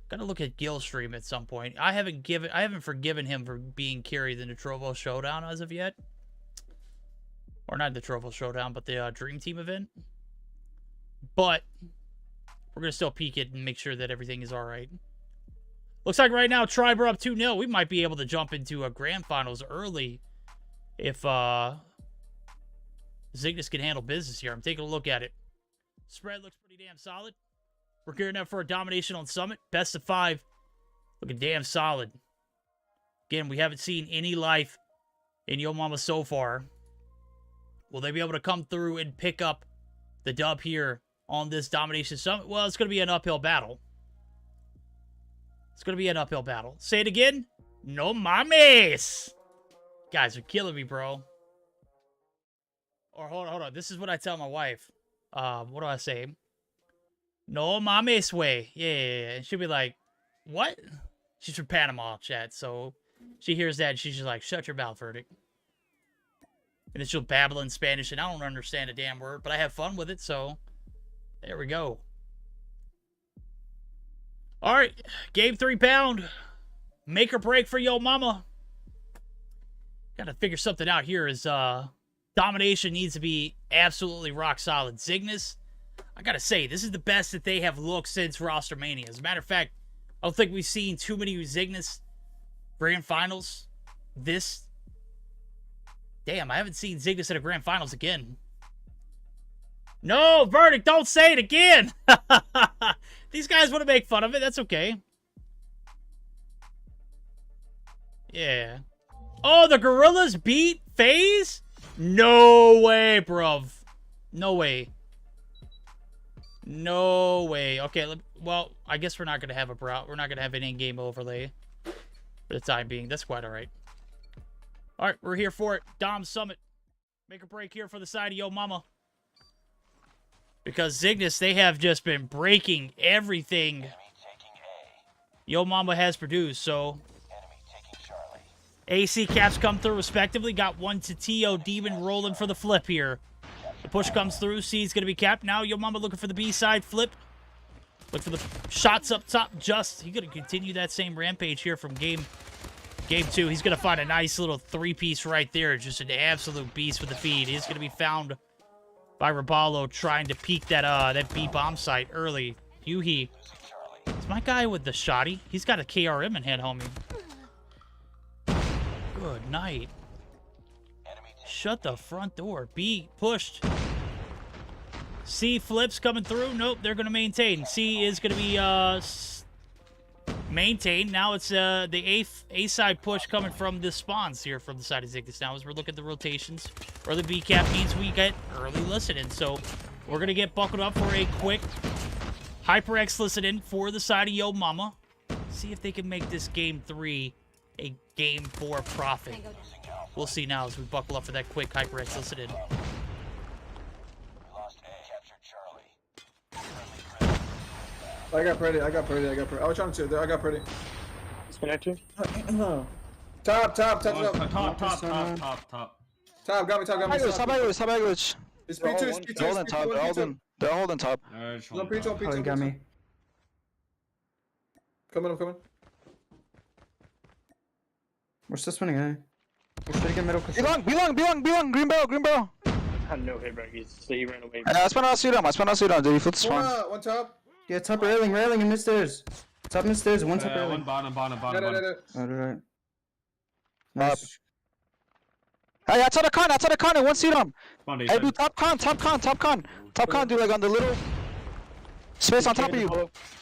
Gotta look at Gil's stream at some point. I haven't forgiven him for being carried in the Trovo Showdown as of yet. Or not the Trovo Showdown, but the Dream Team event. But we're going to still peek it and make sure that everything is all right. Looks like right now, Tribe are up 2-0. We might be able to jump into a grand finals early if Zygnus can handle business here. I'm taking a look at it. Spread looks pretty damn solid. We're gearing up for a domination on Summit. Best of 5. Looking damn solid. Again, we haven't seen any life in Yo Mama so far. Will they be able to come through and pick up the dub here on this Domination Summit? Well, it's going to be an uphill battle. It's going to be an uphill battle. Say it again. No mames. Guys are killing me, bro. Or hold on. This is what I tell my wife. What do I say? No mames way. Yeah. And she'll be like, what? She's from Panama, chat. So she hears that and she's just like, shut your mouth, Verdict. And then she'll babble in Spanish, and I don't understand a damn word, but I have fun with it, so there we go. All right, game 3 pound. Make or break for Yo Mama. Got to figure something out here as domination needs to be absolutely rock solid. Zygnus, I got to say, this is the best that they have looked since Roster Mania. As a matter of fact, I don't think we've seen too many Zygnus grand finals this... Damn, I haven't seen Zygnus at a grand finals again. No, Verdict, don't say it again. These guys want to make fun of it. That's okay. Yeah. Oh, the Gorillas beat FaZe? No way, bruv. No way. No way. Okay, well, I guess we're not going to have we're not going to have an in-game overlay for the time being. That's quite all right. All right, we're here for it. Dom Summit. Make a break here for the side of Yo Mama. Because Zygnus, they have just been breaking everything Yo Mama has produced. So, AC caps come through respectively. Got 1 to TO. Demon rolling for the flip here. The push comes through. C's going to be capped. Now Yo Mama looking for the B side flip. Look for the shots up top. Just, he's going to continue that same rampage here from game 2. He's going to find a nice little 3-piece right there. Just an absolute beast with the feed. He's going to be found by Raballo trying to peek that B-bomb site early. Yuhi. It's my guy with the shotty. He's got a KRM in hand, homie. Good night. Shut the front door. B pushed. C flips coming through. Nope, they're going to maintain. C is going to be maintained. Now it's the A side push coming from the spawns here from the side of Zygnus. Now as we're looking at the rotations, early B cap means we get early listening. So we're gonna get buckled up for a quick HyperX listening for the side of Yo Mama. See if they can make this game 3 a game 4 profit. We'll see now as we buckle up for that quick HyperX listening. I got pretty. I was trying to. I got pretty. Disconnected. Top. Top. Top, got me. Top language. It's P2. They're holding top. They're holding top. P2. You got me. I'm coming. We're still spinning, eh? We're trying to get middle. Belong. Green barrel. I had no hit, bro. He ran away. I spun out CODM. Did you flip the spawn? One top. Yeah, top railing and mid stairs. Top mid stairs, one top railing. One bottom. No. Nice. Hey, outside the con, one CODM. Spawn Hey, do top con. Top con, do like on the little space on top of you.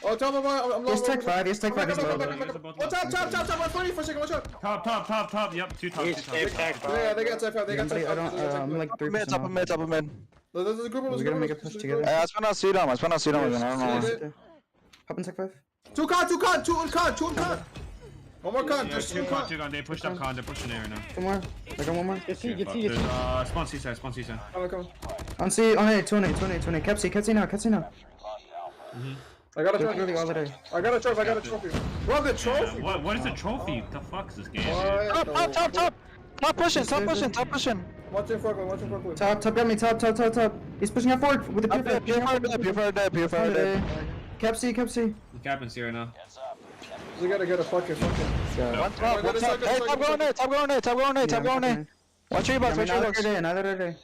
Oh, top of I'm low. He's tech 5, he's low. One top. One funny for a second. One shot. Top. Yep, two top. Yeah, they got top 5. I'm like 3%. Top of mid. There's a group of us. We're gonna make a push together. Hey, I spun out CODM again. I don't know. Hop in tech 5. Two con. One more con. Yeah, two con. They pushed up con. They're pushing there right now. One more. I got one more. Get C. Spawn C-side. Come. On C, on A, 20. Capsy now. I got a They're really trophy. all the day. I got a trophy. Bro, the trophy. What is a trophy? What the fuck is this game? Top pushing. Watch him fuck. Top got me, top. He's pushing up forward with the Purifier dead. Capsy. The captain's here right now. We gotta get a fucking. One top. Hey, top going there. Watch your box. Another day.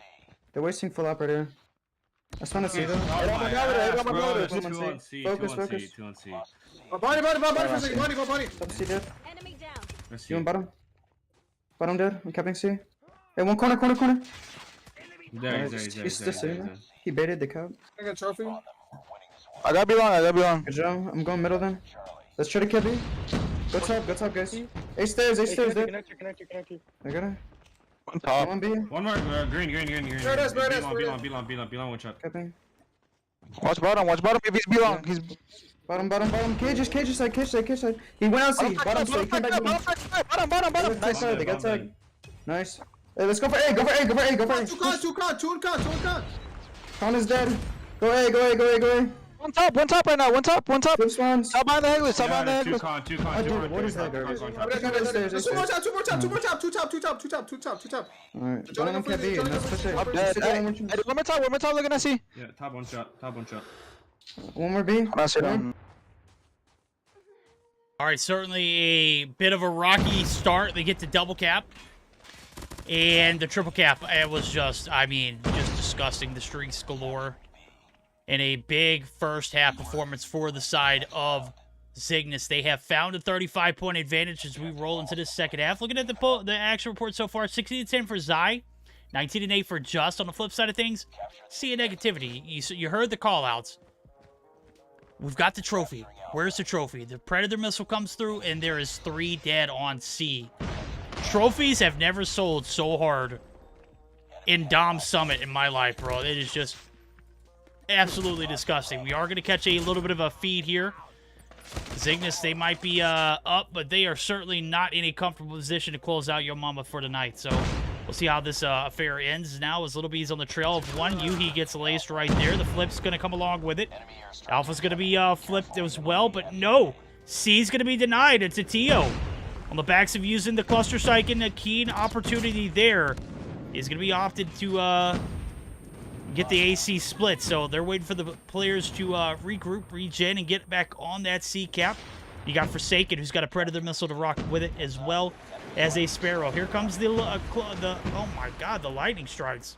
They're wasting full up right here. I just wanna see them. Focus. Two on C. Body for a second. Body. Top C dead. Enemy down. Let's You see. on bottom. Bottom dead. I'm capping C. Hey, one corner. There, He's still sitting there. He baited the cap. I got a trophy. I gotta be long. Good job. I'm going middle then. Let's try to kill B. Go top, guys. A stairs dead. Connector. I got it. One top. One B. One more. Green. There it is. Be long, one shot. Capping. Watch bottom. If he's belong, he's Bottom. Cage side. He went out C. Bottom side. He came back. bottom. Nice side. They got tag. Nice. Hey, let's go for A. Go for A. Two con. Con is dead. Go A. One top right now. One top. Flip spawns. Top behind the headless. Two con. dude, what is that garbage? Two more top. Alright, don't let him cap B. Let's push it. Up dead. Hey, one more top. Looking at C. Yeah, top one shot. One more B. That's it. All right, certainly a bit of a rocky start. They get the double cap. And the triple cap, it was just disgusting. The streaks galore. And a big first half performance for the side of Zygnus. They have found a 35-point advantage as we roll into the second half. Looking at the action report so far, 16-10 for Zai, 19-8 for Just. On the flip side of things, see a negativity. You heard the call-outs. We've got the trophy. Where's the trophy? The Predator missile comes through, and there is 3 dead on C. Trophies have never sold so hard in Dom Summit in my life, bro. It is just absolutely disgusting. We are going to catch a little bit of a feed here. Zygnus, they might be up, but they are certainly not in a comfortable position to close out Yo Mama for tonight. So we'll see how this affair ends. Now as Little B's on the trail of one, Yuhi gets laced right there. The flip's going to come along with it. Alpha's going to be flipped as well, but no. C's going to be denied. It's a Tio. On the backs of using the cluster strike, and a keen opportunity there is going to be opted to get the AC split. So they're waiting for the players to regroup, regen, and get back on that C cap. You got Forsaken, who's got a Predator missile to rock with it, as well as a Sparrow. Here comes the oh my god, the lightning strikes.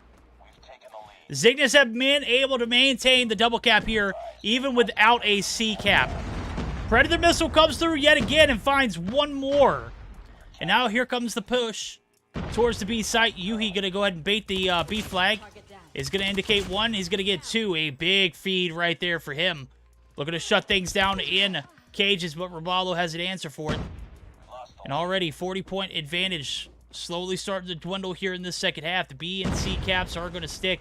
Zygnus have been able to maintain the double cap here, even without a C cap. Predator missile comes through yet again and finds one more. And now here comes the push towards the B site. Yuhi gonna go ahead and bait the B flag. Is going to indicate 1. He's going to get 2. A big feed right there for him. Looking to shut things down in cages, but Ramallo has an answer for it. And already 40-point advantage slowly starting to dwindle here in this second half. The B and C caps are going to stick.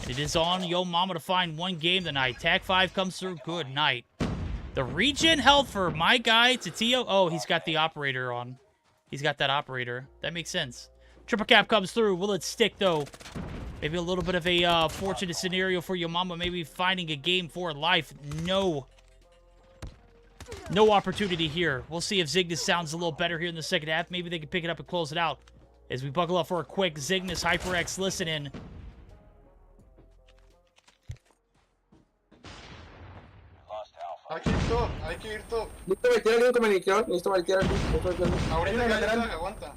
It is on Yo Mama to find one game tonight. Tag 5 comes through. Good night. The regen health for my guy, Tatio. Oh, he's got the operator on. He's got that operator. That makes sense. Triple cap comes through. Will it stick, though? Maybe a little bit of a fortunate scenario for Yo Mama. Maybe finding a game for life. No opportunity here. We'll see if Zygnus sounds a little better here in the second half. Maybe they can pick it up and close it out. As we buckle up for a quick Zygnus HyperX listen in. Aquí irto, hay que ir todo. Listo, me tira alguien con maniqueón. Listo, me tira alguien. Ahorita lateral, aguanta.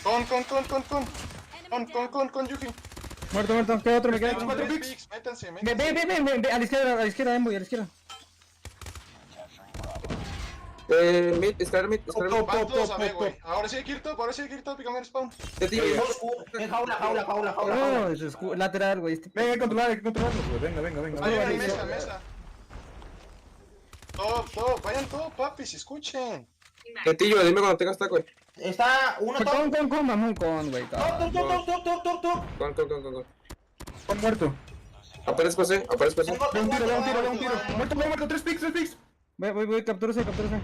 Con Yuki. Muerto. Queda otro, me queda Cuatro otro. picks, métanse. Ven. A la izquierda, Emboy, a la izquierda. Mid, escalar mid. Van todos a B, güey. Ahora sí hay que ir top, pícame el spawn. Te tiro. Jaula. No, es lateral, güey. Venga, hay que controlarlo, güey. Venga. Vayan, mesa. Top, vayan todos, papis, escuchen. Tetillo, dime cuando tengas taco, güey. Está uno top. Vamos con, güey. Top. Con. Muerto. Apenas pasé. Tengo Le un tiro. guarda. Muerto, 3 picks. Voy, captúrese. Guarda.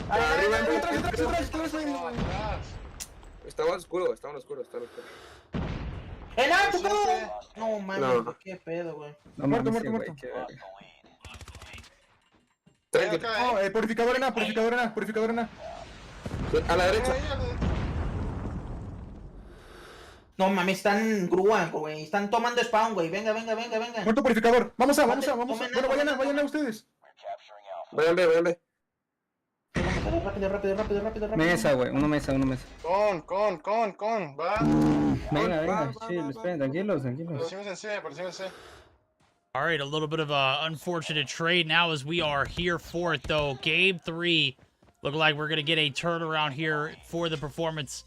Arriba, Atrás. Estaba oscuro. ¡El alto! No, mames, No. qué pedo, güey. Muerto. Tranqui. Purificador en A. A la derecha. No mames, están en grúa, güey. Están tomando spawn, güey. Venga. Muerto purificador. Vamos a. Tomen Bueno, vayan a ustedes. Vayan B. Rápido. Mesa, güey. Uno mesa. Con, va. Venga. Sí, esperen, tranquilos. Parecímense. All right, a little bit of a unfortunate trade now as we are here for it, though. Game 3. Look like we're going to get a turnaround here for the performance.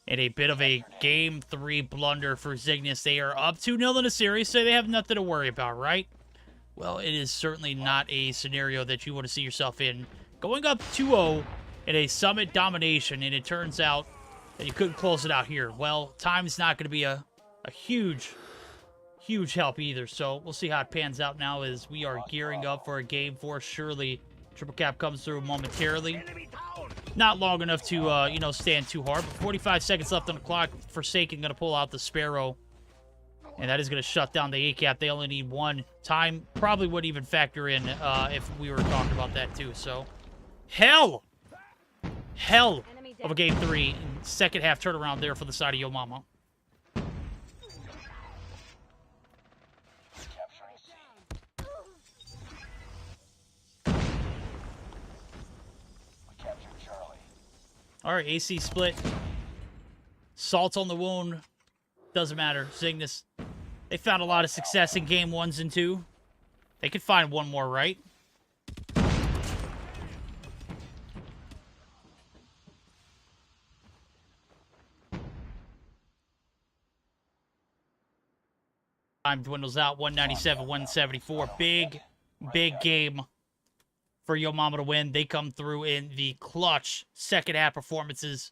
And a bit of a Game 3 blunder for Zygnus. They are up 2-0 in a series, so they have nothing to worry about, right? Well, it is certainly not a scenario that you want to see yourself in. Going up 2-0 in a Summit domination, and it turns out that you couldn't close it out here. Well, time's not going to be a huge help either, so we'll see how it pans out now as we are gearing up for a Game 4. Surely, Triple Cap comes through momentarily. Not long enough to, stand too hard, but 45 seconds left on the clock. Forsaken going to pull out the Sparrow, and that is going to shut down the A-Cap. They only need one. Time probably wouldn't even factor in if we were talking about that too, so... Hell of a Game 3. Second half turnaround there for the side of Yo Mama. All right, AC split. Salt on the wound. Doesn't matter. Zygnus. They found a lot of success in Game 1s and 2. They could find one more, right? Time dwindles out. 197, 174. Big game for Yo Mama to win. They come through in the clutch second half performances.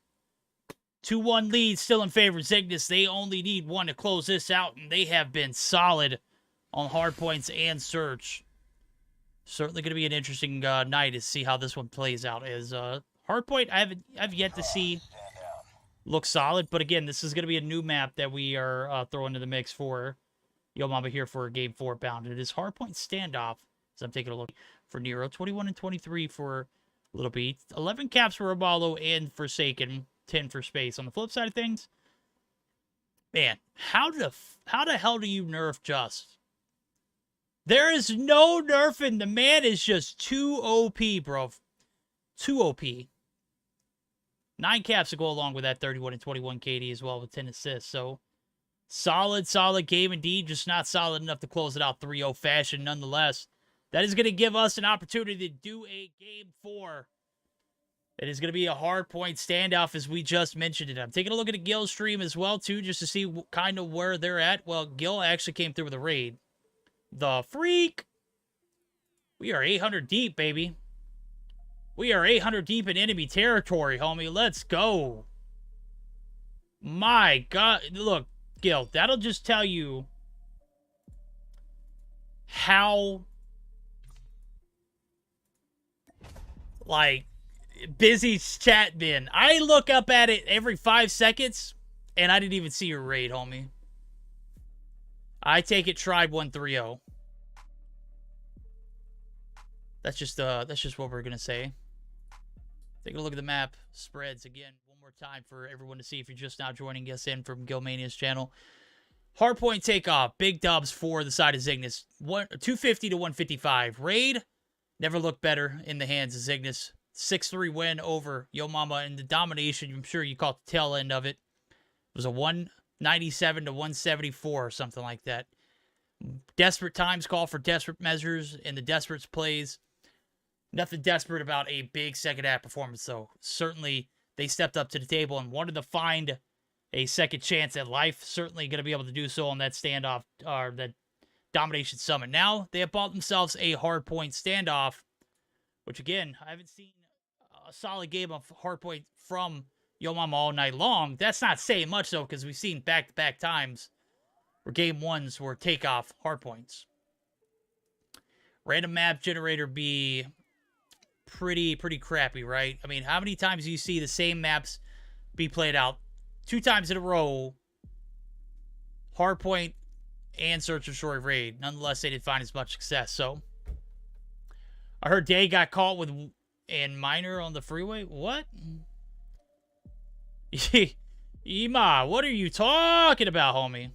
2-1 lead still in favor of Zygnus. They only need one to close this out, and they have been solid on Hardpoints and Search. Certainly going to be an interesting night to see how this one plays out. As Hardpoint, I've yet to see look solid, but again, this is going to be a new map that we are throwing into the mix for Yo Mama here for Game 4 bound. It is Hardpoint Standoff, as I'm taking a look for Nero. 21 and 23 for Little B. 11 caps for Ramallo and Forsaken. 10 for Space. On the flip side of things, man, how the hell do you nerf Just? There is no nerfing. The man is just too OP, bro. Too OP. 9 caps to go along with that 31 and 21 KD as well with 10 assists. So, solid game indeed. Just not solid enough to close it out 3-0 fashion nonetheless. That is going to give us an opportunity to do a Game 4. It is going to be a Hardpoint standoff, as we just mentioned it. I'm taking a look at a Gil stream as well, too, just to see kind of where they're at. Well, Gil actually came through with a raid. The freak! We are 800 deep, baby. We are 800 deep in enemy territory, homie. Let's go. My God. Look, Gil, that'll just tell you how, like, busy chat been. I look up at it every 5 seconds, and I didn't even see your raid, homie. I take it tribe 130. That's just what we're gonna say. Take a look at the map spreads again one more time for everyone to see if you're just now joining us in from Gilmania's channel. Hardpoint takeoff, big dubs for the side of Zygnus. 250 to 155. Raid never looked better in the hands of Zygnus. 6-3 win over Yo Mama, and the domination, I'm sure you caught the tail end of it. It was a 197 to 174 or something like that. Desperate times call for desperate measures, and the desperate plays. Nothing desperate about a big second half performance, though. Certainly, they stepped up to the table and wanted to find a second chance at life. Certainly going to be able to do so on that standoff, or that domination summit. Now, they have bought themselves a hardpoint standoff, which, again, I haven't seen a solid game of hardpoint from Yo Mama all night long. That's not saying much, though, because we've seen back-to-back times where game ones were takeoff hardpoints. Random map generator be pretty crappy, right? I mean, how many times do you see the same maps be played out 2 times in a row? Hardpoint and Search and Destroy raid. Nonetheless, they didn't find as much success. So, I heard Day got caught with and Minor on the freeway. What? Ima, what are you talking about, homie?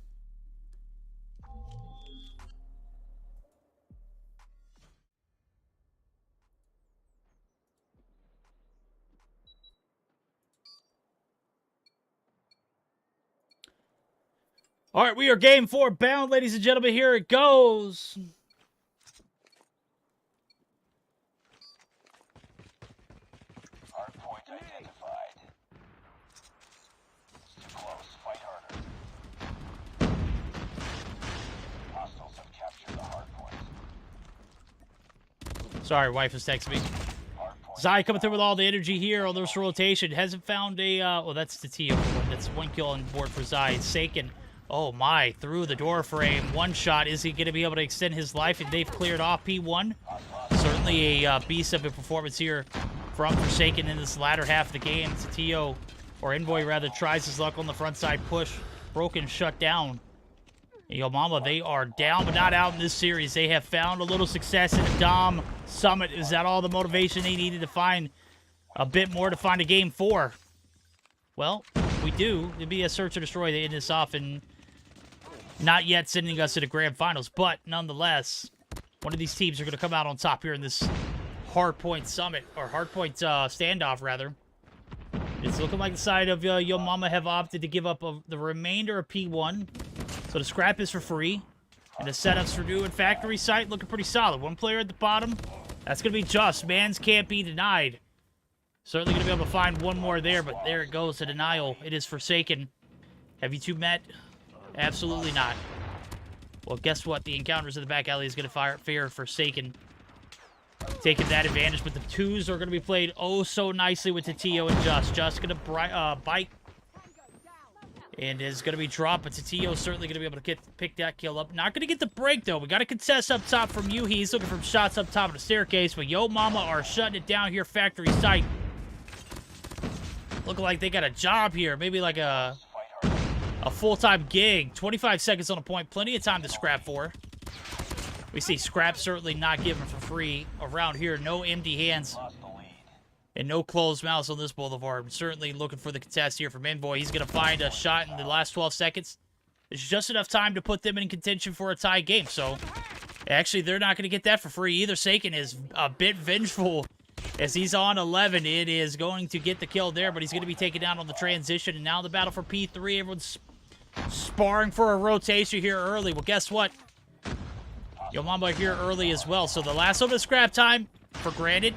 All right, we are game 4 bound, ladies and gentlemen. Here it goes. Hardpoint identified. Too close. Fight harder. Hostiles have captured the hardpoint. Sorry, wife is texting me. Zai coming through with all the energy here on this rotation. Hasn't found a, well, that's the T over one. That's 1 kill on board for Zai. Saken, oh my, through the door frame. 1 shot. Is he going to be able to extend his life? And they've cleared off P1. Certainly a beast of a performance here from Forsaken in this latter half of the game. Satio, or Envoy rather, tries his luck on the front side push. Broken, shut down. Yo Mama, they are down but not out in this series. They have found a little success in the Dom Summit. Is that all the motivation they needed to find a bit more to find a game 4? Well, we do. It'd be a search and destroy to end this off, and not yet sending us to the grand finals. But nonetheless, one of these teams are going to come out on top here in this Hardpoint Summit, or Hardpoint standoff, rather. It's looking like the side of Yo Mama have opted to give up the remainder of P1. So the scrap is for free. And the setups for new and factory site looking pretty solid. 1 player at the bottom. That's going to be Just. Mans can't be denied. Certainly going to be able to find 1 more there, but there it goes, a denial. It is Forsaken. Have you 2 met? Absolutely not. Well, guess what? The encounters in the back alley is going to fare Forsaken. Taking that advantage, but the 2s are going to be played oh so nicely with Tatio and Just. Just going to bite. And is going to be dropped, but Tatio certainly going to be able to pick that kill up. Not going to get the break, though. We got a contest up top from Yuhi. He's looking for shots up top of the staircase, but Yo Mama are shutting it down here, factory site. Looking like they got a job here. Maybe like a full-time gig. 25 seconds on a point. Plenty of time to scrap for. We see scrap certainly not given for free around here. No empty hands. And no closed mouths on this boulevard. Certainly looking for the contest here from Envoy. He's going to find a shot in the last 12 seconds. It's just enough time to put them in contention for a tie game. So, actually, they're not going to get that for free either. Saken is a bit vengeful as he's on 11. It is going to get the kill there, but he's going to be taken down on the transition. And now the battle for P3. Everyone's sparring for a rotation here early. Well, guess what? Yo Mama here early as well. So the last of the scrap time, for granted,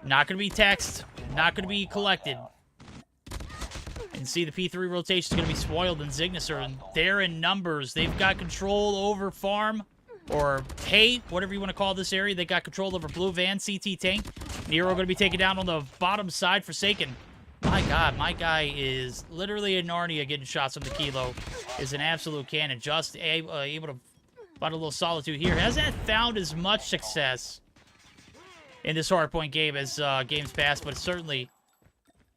not going to be text, not going to be collected. And see, the P3 rotation is going to be spoiled, and Zygnus are there in numbers. They've got control over farm. or hay, whatever you want to call this area. They got control over blue van, CT tank. Nero going to be taken down on the bottom side. Forsaken. My God, my guy is literally a Narnia getting shots on the kilo. Is an absolute cannon. Just able to find a little solitude here. Hasn't found as much success in this hardpoint game as games past, but certainly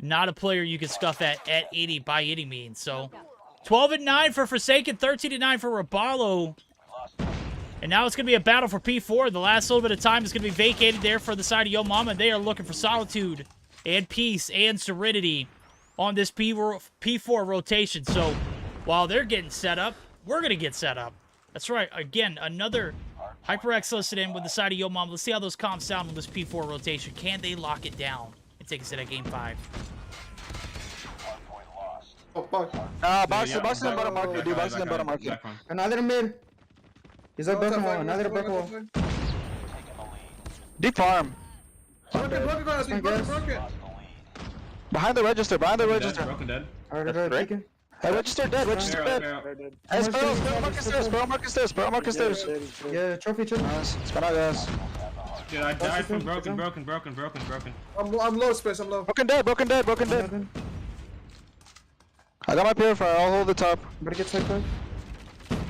not a player you can scuff at 80 by any means. So 12-9 for Forsaken, 13-9 for Robalo. And now it's going to be a battle for P4. The last little bit of time is going to be vacated there for the side of Yo Mama. They are looking for solitude and peace and serenity on this P4 rotation. So while they're getting set up, we're going to get set up. That's right. Again, another HyperX listed in with the side of Yo Mama. Let's see how those comms sound on this P4 rotation. Can they lock it down and take us into Game 5? Oh, fuck. Box in bottom market, dude. Box in bottom market. Another mid. He's like broken wall. Another brick wall. Deep farm. Broken. Behind the register, Broken dead. Alright, taken. Hey, register dead. Hey, Sparrow Marcus stairs. Yeah, trophy. Nice. Spin out, guys. Dude, I died from broken. I'm low, Space. I'm low. Broken dead. I got my purifier. I'll hold the top. Better get safe, bro.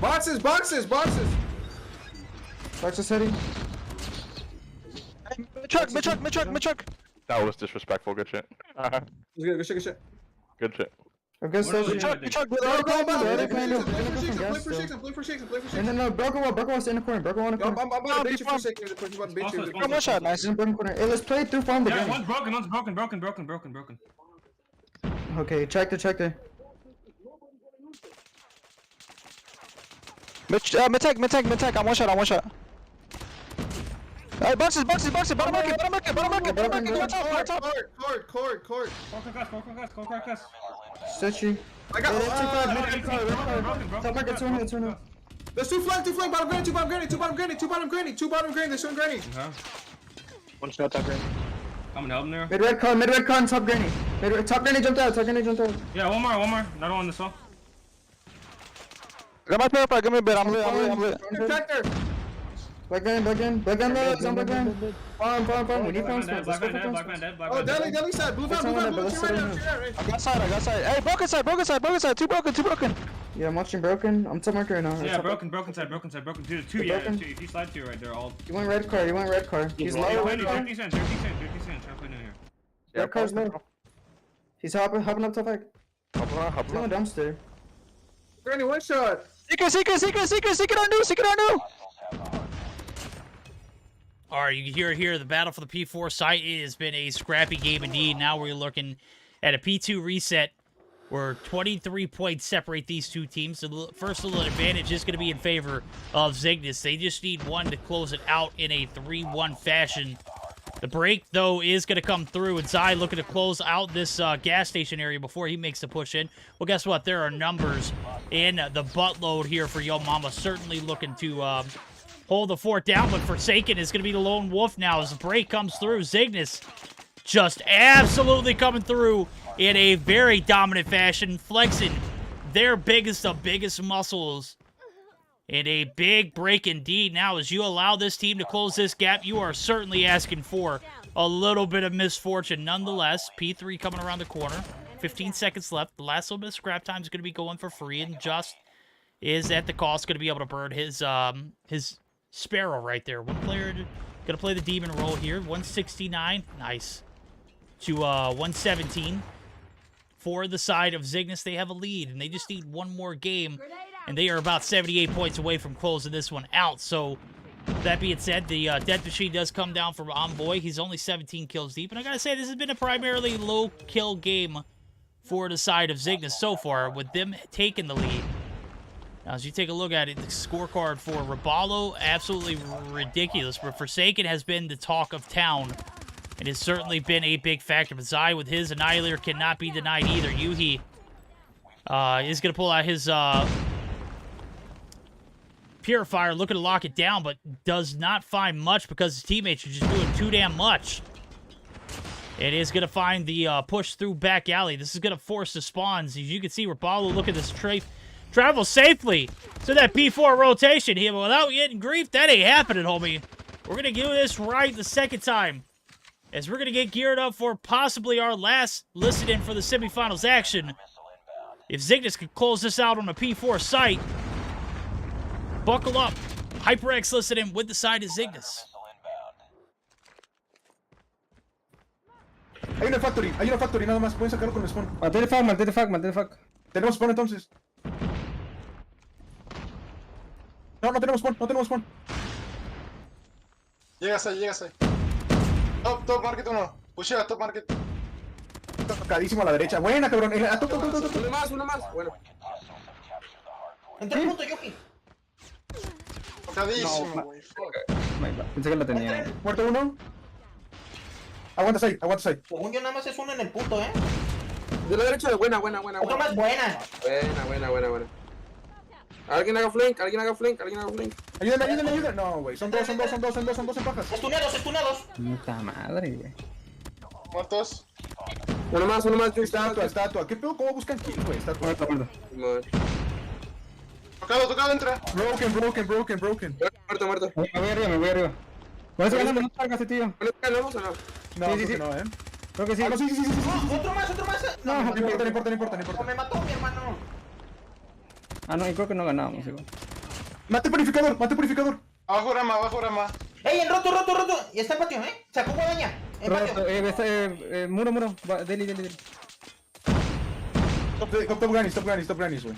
Boxes. Boxes heading. Mid-truck. That was disrespectful. Good shit. Good shit. Good shit. I guess so. Mid-truck. Play for shakes. And then broken wall. Stay in the corner. I'm about to beat you for a second. One shot. Nice. In the broken corner. Hey, let's play through farm Yeah, again. one's broken. Okay, check the. Mid-tech. I'm one shot. Hey, boxes. Bottom market. Court. Court. Stitchy. I got Top market, 200. There's two flank, bottom granny, two bottom granny. They're showing granny. One shot top granny. I'm gonna help him there. Mid red con, top granny. Top granny jumped out. Yeah, one more. Another one on this wall. Got my purifier. Give me a bit. I'm lit. Protector. Black gun low. Some black gun. Farm. We need farm space. Black man dead. Oh, deli side. Blue van, right. I got side. Hey, broken side. Two broken. Yeah, I'm watching broken. I'm top marker right now. Yeah, broken side. Two. Yeah, two. If you slide two right, they're all. You want red car. He's low. 50 cents. Try to play in here. Red car's low. He's hopping up top back. He's on the dumpster. Granny, one shot. Secret on new. All right, you can hear it here. The battle for the P4 site. It has been a scrappy game indeed. Now we're looking at a P2 reset where 23 points separate these two teams. So the first little advantage is going to be in favor of Zygnus. They just need one to close it out in a 3-1 fashion. The break, though, is going to come through. And Zai looking to close out this gas station area before he makes the push in. Well, guess what? There are numbers in the buttload here for Yo Mama. Certainly looking to hold the fort down, but Forsaken is going to be the lone wolf now as the break comes through. Zygnus just absolutely coming through in a very dominant fashion, flexing their biggest muscles in a big break indeed. Now, as you allow this team to close this gap, you are certainly asking for a little bit of misfortune. Nonetheless, P3 coming around the corner. 15 seconds left. The last little bit of scrap time is going to be going for free, and Just is at the cost going to be able to burn his Sparrow right there. One player going to play the demon role here. 169. Nice. To 117. For the side of Zygnus, they have a lead, and they just need one more game, and they are about 78 points away from closing this one out. So, that being said, the Death Machine does come down from Omboy. He's only 17 kills deep, and I gotta say, this has been a primarily low-kill game for the side of Zygnus so far, with them taking the lead. Now, as you take a look at it, the scorecard for Robalo, absolutely ridiculous. But Forsaken has been the talk of town. It has certainly been a big factor. But Zai, with his Annihilator, cannot be denied either. Yuhi is going to pull out his Purifier, looking to lock it down, but does not find much because his teammates are just doing too damn much. It is going to find the push through back alley. This is going to force the spawns. As you can see, Robalo, look at this strafe. travel safely to that P4 rotation here. But without getting grief, that ain't happening, homie. We're going to do this right the second time. As we're going to get geared up for possibly our last listen-in for the semifinals action. If Zygnus could close this out on a P4 site, buckle up. HyperX listen-in with the side of Zygnus. Hay una factory, nada más. Pueden sacarlo con el spawn. Mantén el fuck. Tenemos spawn entonces. No tenemos spawn. Llegas ahí. Top market uno. Pushea, top market. Tocadísimo a la derecha. Buena, cabrón. Top. Uno más. Bueno. Entra el punto, Yoki. Tocadísimo, güey. Pensé que la tenía. Muerto uno. Aguantas ahí. Según yo, nada más es uno en el punto, ¿eh? De la derecha, buena. Otro más buena. Buena. Alguien haga flank. Ayúdame. No, güey. Son dos en pajas. Estuneados. Puta madre, güey. ¿Cuántos? Uno más. Estatua. ¿Qué pedo? ¿Cómo buscan kill, güey? Estatua. Muerto. Tocado, entra. Broken. Muerto. Me voy arriba. Con eso ganamos, no salgas ese tío. ¿Ganamos o no? No, Sí. no, Creo que sí. Sí. Otro más. No importa. Me mató mi hermano. No, y creo que no ganamos, igual. Mate purificador. Abajo rama. ¡Ey, en roto! Y está en patio, ¿eh? Sacó guadaña. En patio. Muro. Deli. Top Granis, güey.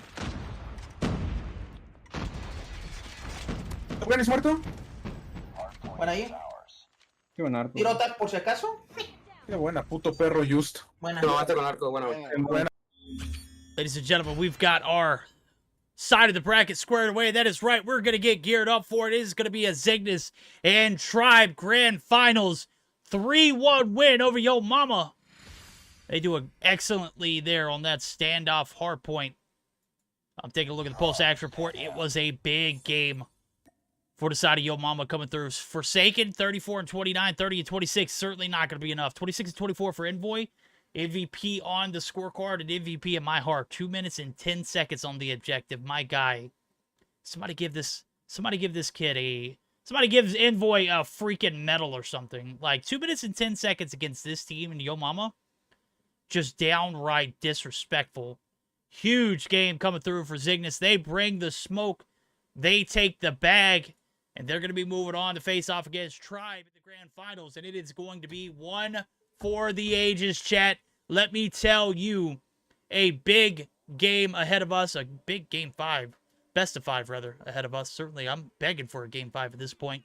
Top Granis muerto. Bueno, ahí. Qué buen arco. Tiro tag por si acaso. Qué buena, puto perro just. Buena. No, mate con arco, buena. Ladies and gentlemen, we've got our side of the bracket squared away. That is right. We're going to get geared up for it. It is going to be a Zygnus and Tribe Grand Finals 3-1 win over Yo Mama. They do excellently there on that standoff hardpoint. I'm taking a look at the post-action report. It was a big game for the side of Yo Mama coming through. Forsaken, 34-29, 30-26. Certainly not going to be enough. 26-24 for Envoy. MVP on the scorecard and MVP in my heart. 2 minutes and 10 seconds on the objective. My guy. Somebody give this kid somebody gives Envoy a freaking medal or something. Like 2 minutes and 10 seconds against this team and Yo Mama. Just downright disrespectful. Huge game coming through for Zygnus. They bring the smoke. They take the bag. And they're going to be moving on to face off against Tribe in the grand finals. And it is going to be one for the ages, chat. Let me tell you, a big game ahead of us. A big game 5. Best of 5, rather, ahead of us. Certainly, I'm begging for a game 5 at this point.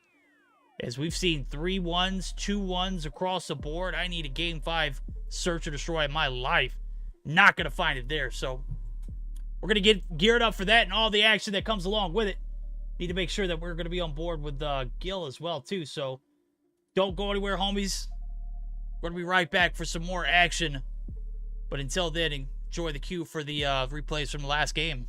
As we've seen 3 1s, 2 1s across the board. I need a game 5 search or destroy in my life. Not going to find it there. So, we're going to get geared up for that and all the action that comes along with it. Need to make sure that we're going to be on board with Gil as well, too. So, don't go anywhere, homies. We're going to be right back for some more action. But until then, enjoy the queue for the replays from the last game.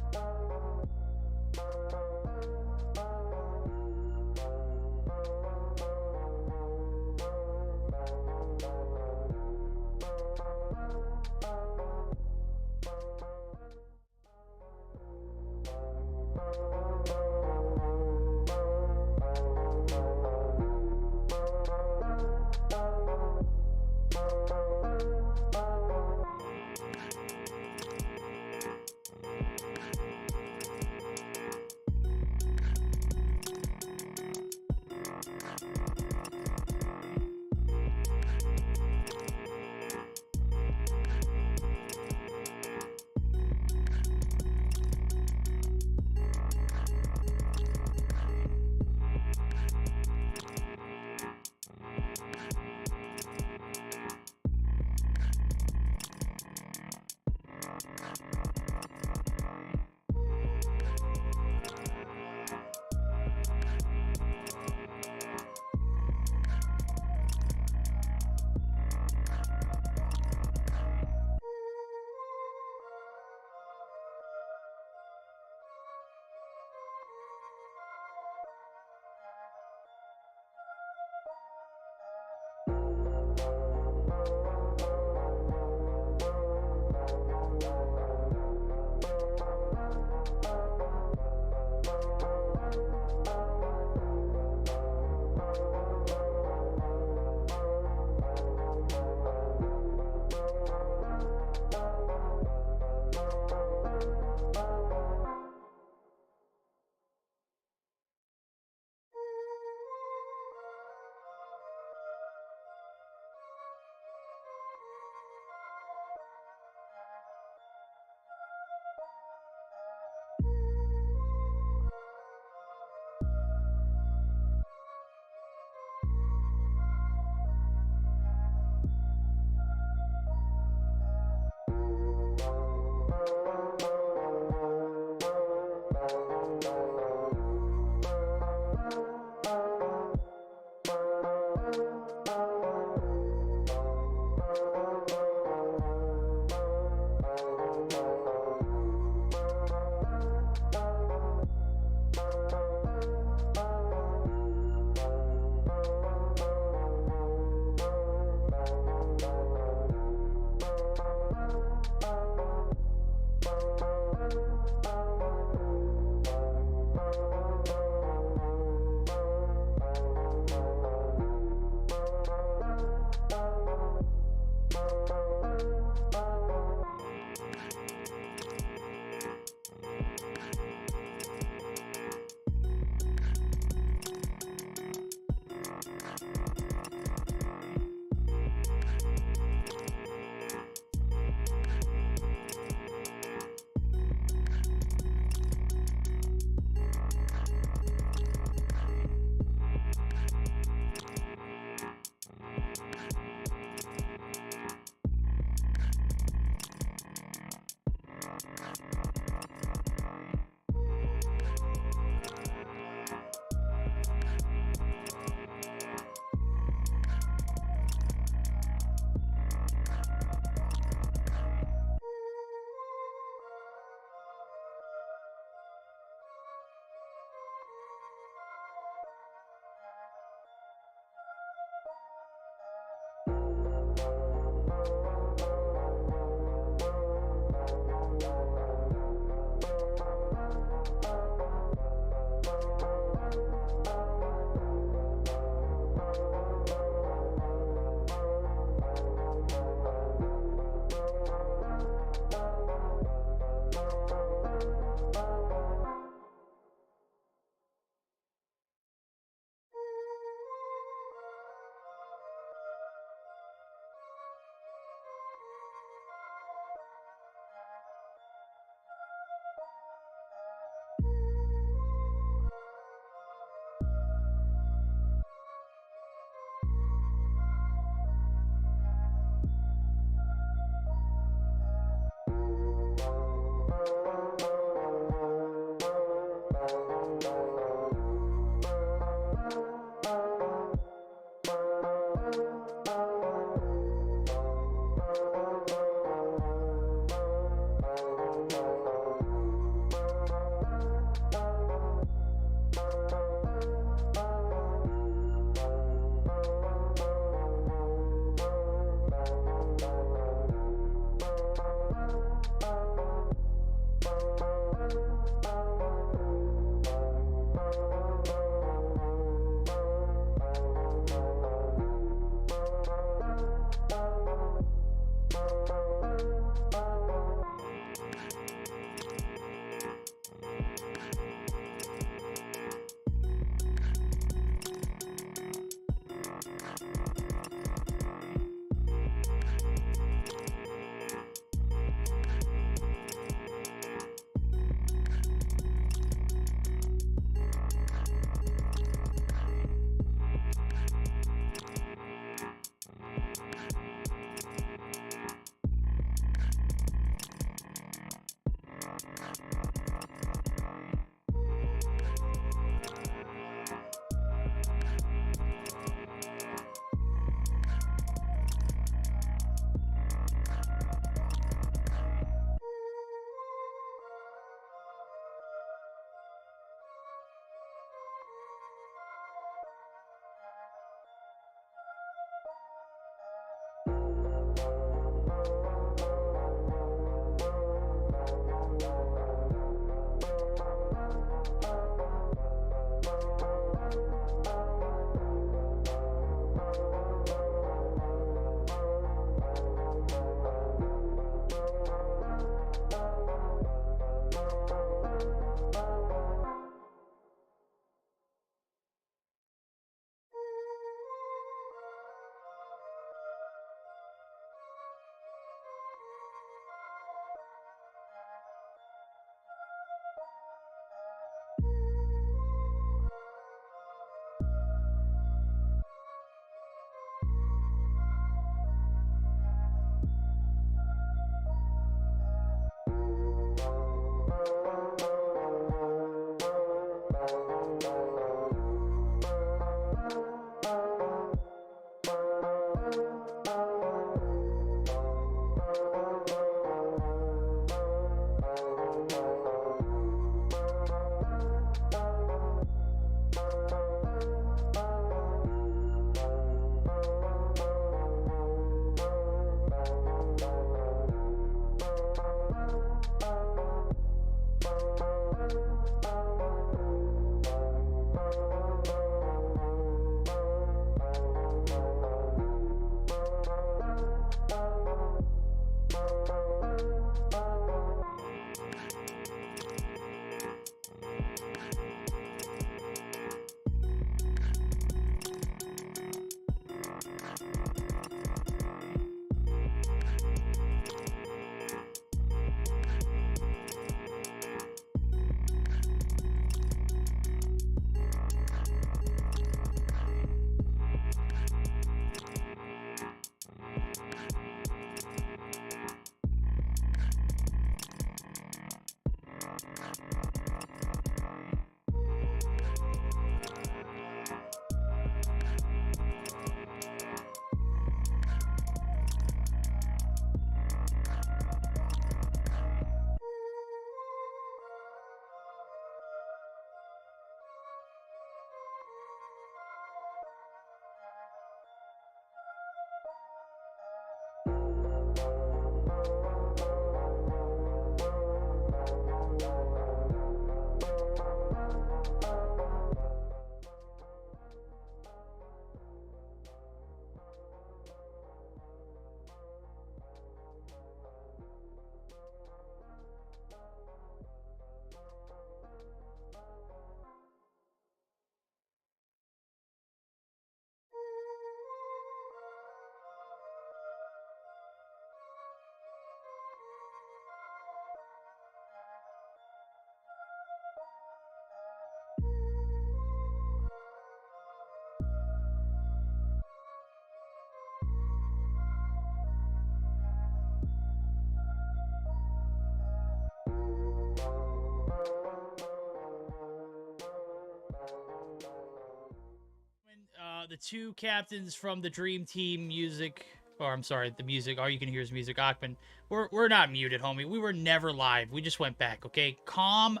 the two captains from the Dream Team music, or I'm sorry, the music, all you can hear is music, Achman. We're not muted, homie. We were never live. We just went back, okay? Calm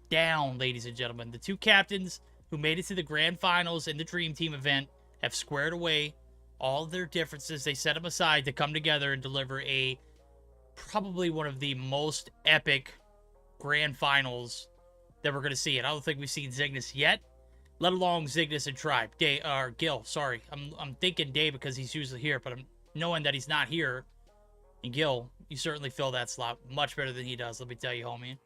down, ladies and gentlemen. The two captains who made it to the grand finals in the Dream Team event have squared away all their differences. They set them aside to come together and deliver probably one of the most epic grand finals that we're going to see. And I don't think we've seen Zygnus yet, let alone Zygnus and Tribe. Gil, sorry. I'm thinking Dave because he's usually here, but I'm knowing that he's not here. And Gil, you certainly fill that slot much better than he does, let me tell you, homie.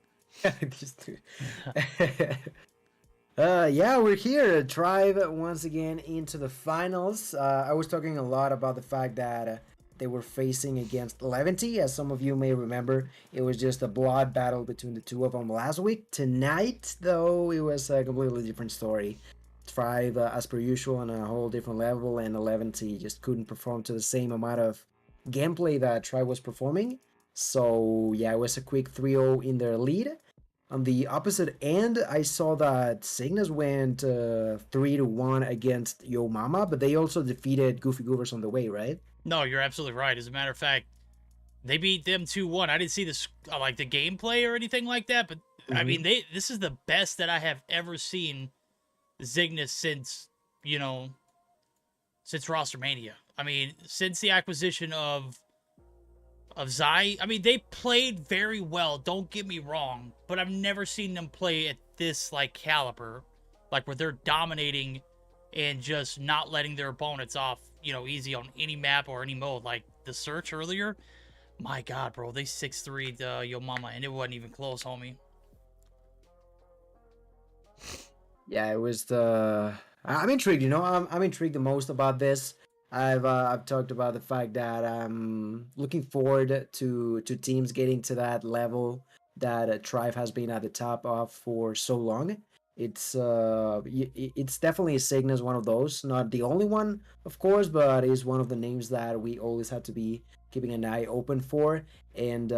Yeah, we're here. Tribe once again into the finals. I was talking a lot about the fact that they were facing against Levanty. As some of you may remember, it was just a blood battle between the two of them last week. Tonight, though, it was a completely different story. Tribe, as per usual, on a whole different level, and Levanty just couldn't perform to the same amount of gameplay that Tribe was performing. So, yeah, it was a quick 3-0 in their lead. On the opposite end, I saw that Cygnus went 3-1 against Yo Mama, but they also defeated Goofy Goovers on the way, right? No, you're absolutely right. As a matter of fact, they beat them 2-1. I didn't see this like the gameplay or anything like that, but I mean, this is the best that I have ever seen Zygnus since, since Rostermania. I mean, since the acquisition of Zai. I mean, they played very well, don't get me wrong, but I've never seen them play at this caliber, where they're dominating and just not letting their opponents off, easy on any map or any mode. Like the search earlier, my God, bro, they 6-3'd Yo Mama, and it wasn't even close, homie. Yeah, it was I'm intrigued, I'm intrigued the most about this. I've talked about the fact that I'm looking forward to teams getting to that level that Tribe has been at the top of for so long. It's definitely Cygnus, one of those, not the only one, of course, but is one of the names that we always have to be keeping an eye open for. And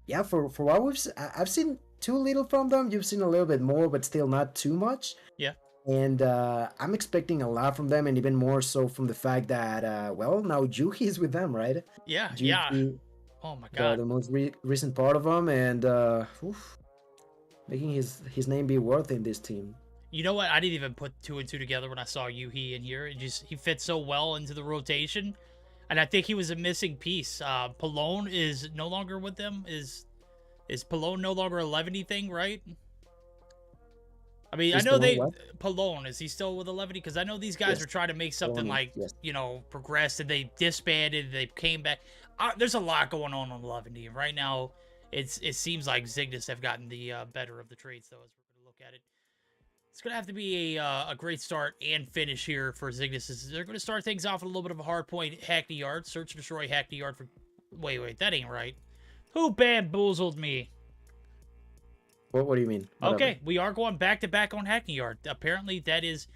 yeah, for what I've seen too little from them. You've seen a little bit more, but still not too much. Yeah. And I'm expecting a lot from them, and even more so from the fact that, now Juhi is with them, right? Yeah, Juhi, yeah. Oh my God. The most recent part of them, and making his name be worth in this team. You know what? I didn't even put 2 and 2 together when I saw Yuhi in here. He fits so well into the rotation, and I think he was a missing piece. Pallone is no longer with them. Is Pallone no longer a Levanty thing, right? I mean, I know Pallone, is he still with 11? Because I know these guys are trying to make something progress, and they disbanded, they came back. There's a lot going on 11. Right now, it seems like Zygnus have gotten the better of the trades, though, as we're going to look at it. It's going to have to be a great start and finish here for Zygnus. They're going to start things off with a little bit of a hard point. Hackney Yard, search and destroy Hackney Yard for... Wait, that ain't right. Who bamboozled me? What do you mean? Okay, we are going back-to-back on Hackney Yard. Apparently, that is...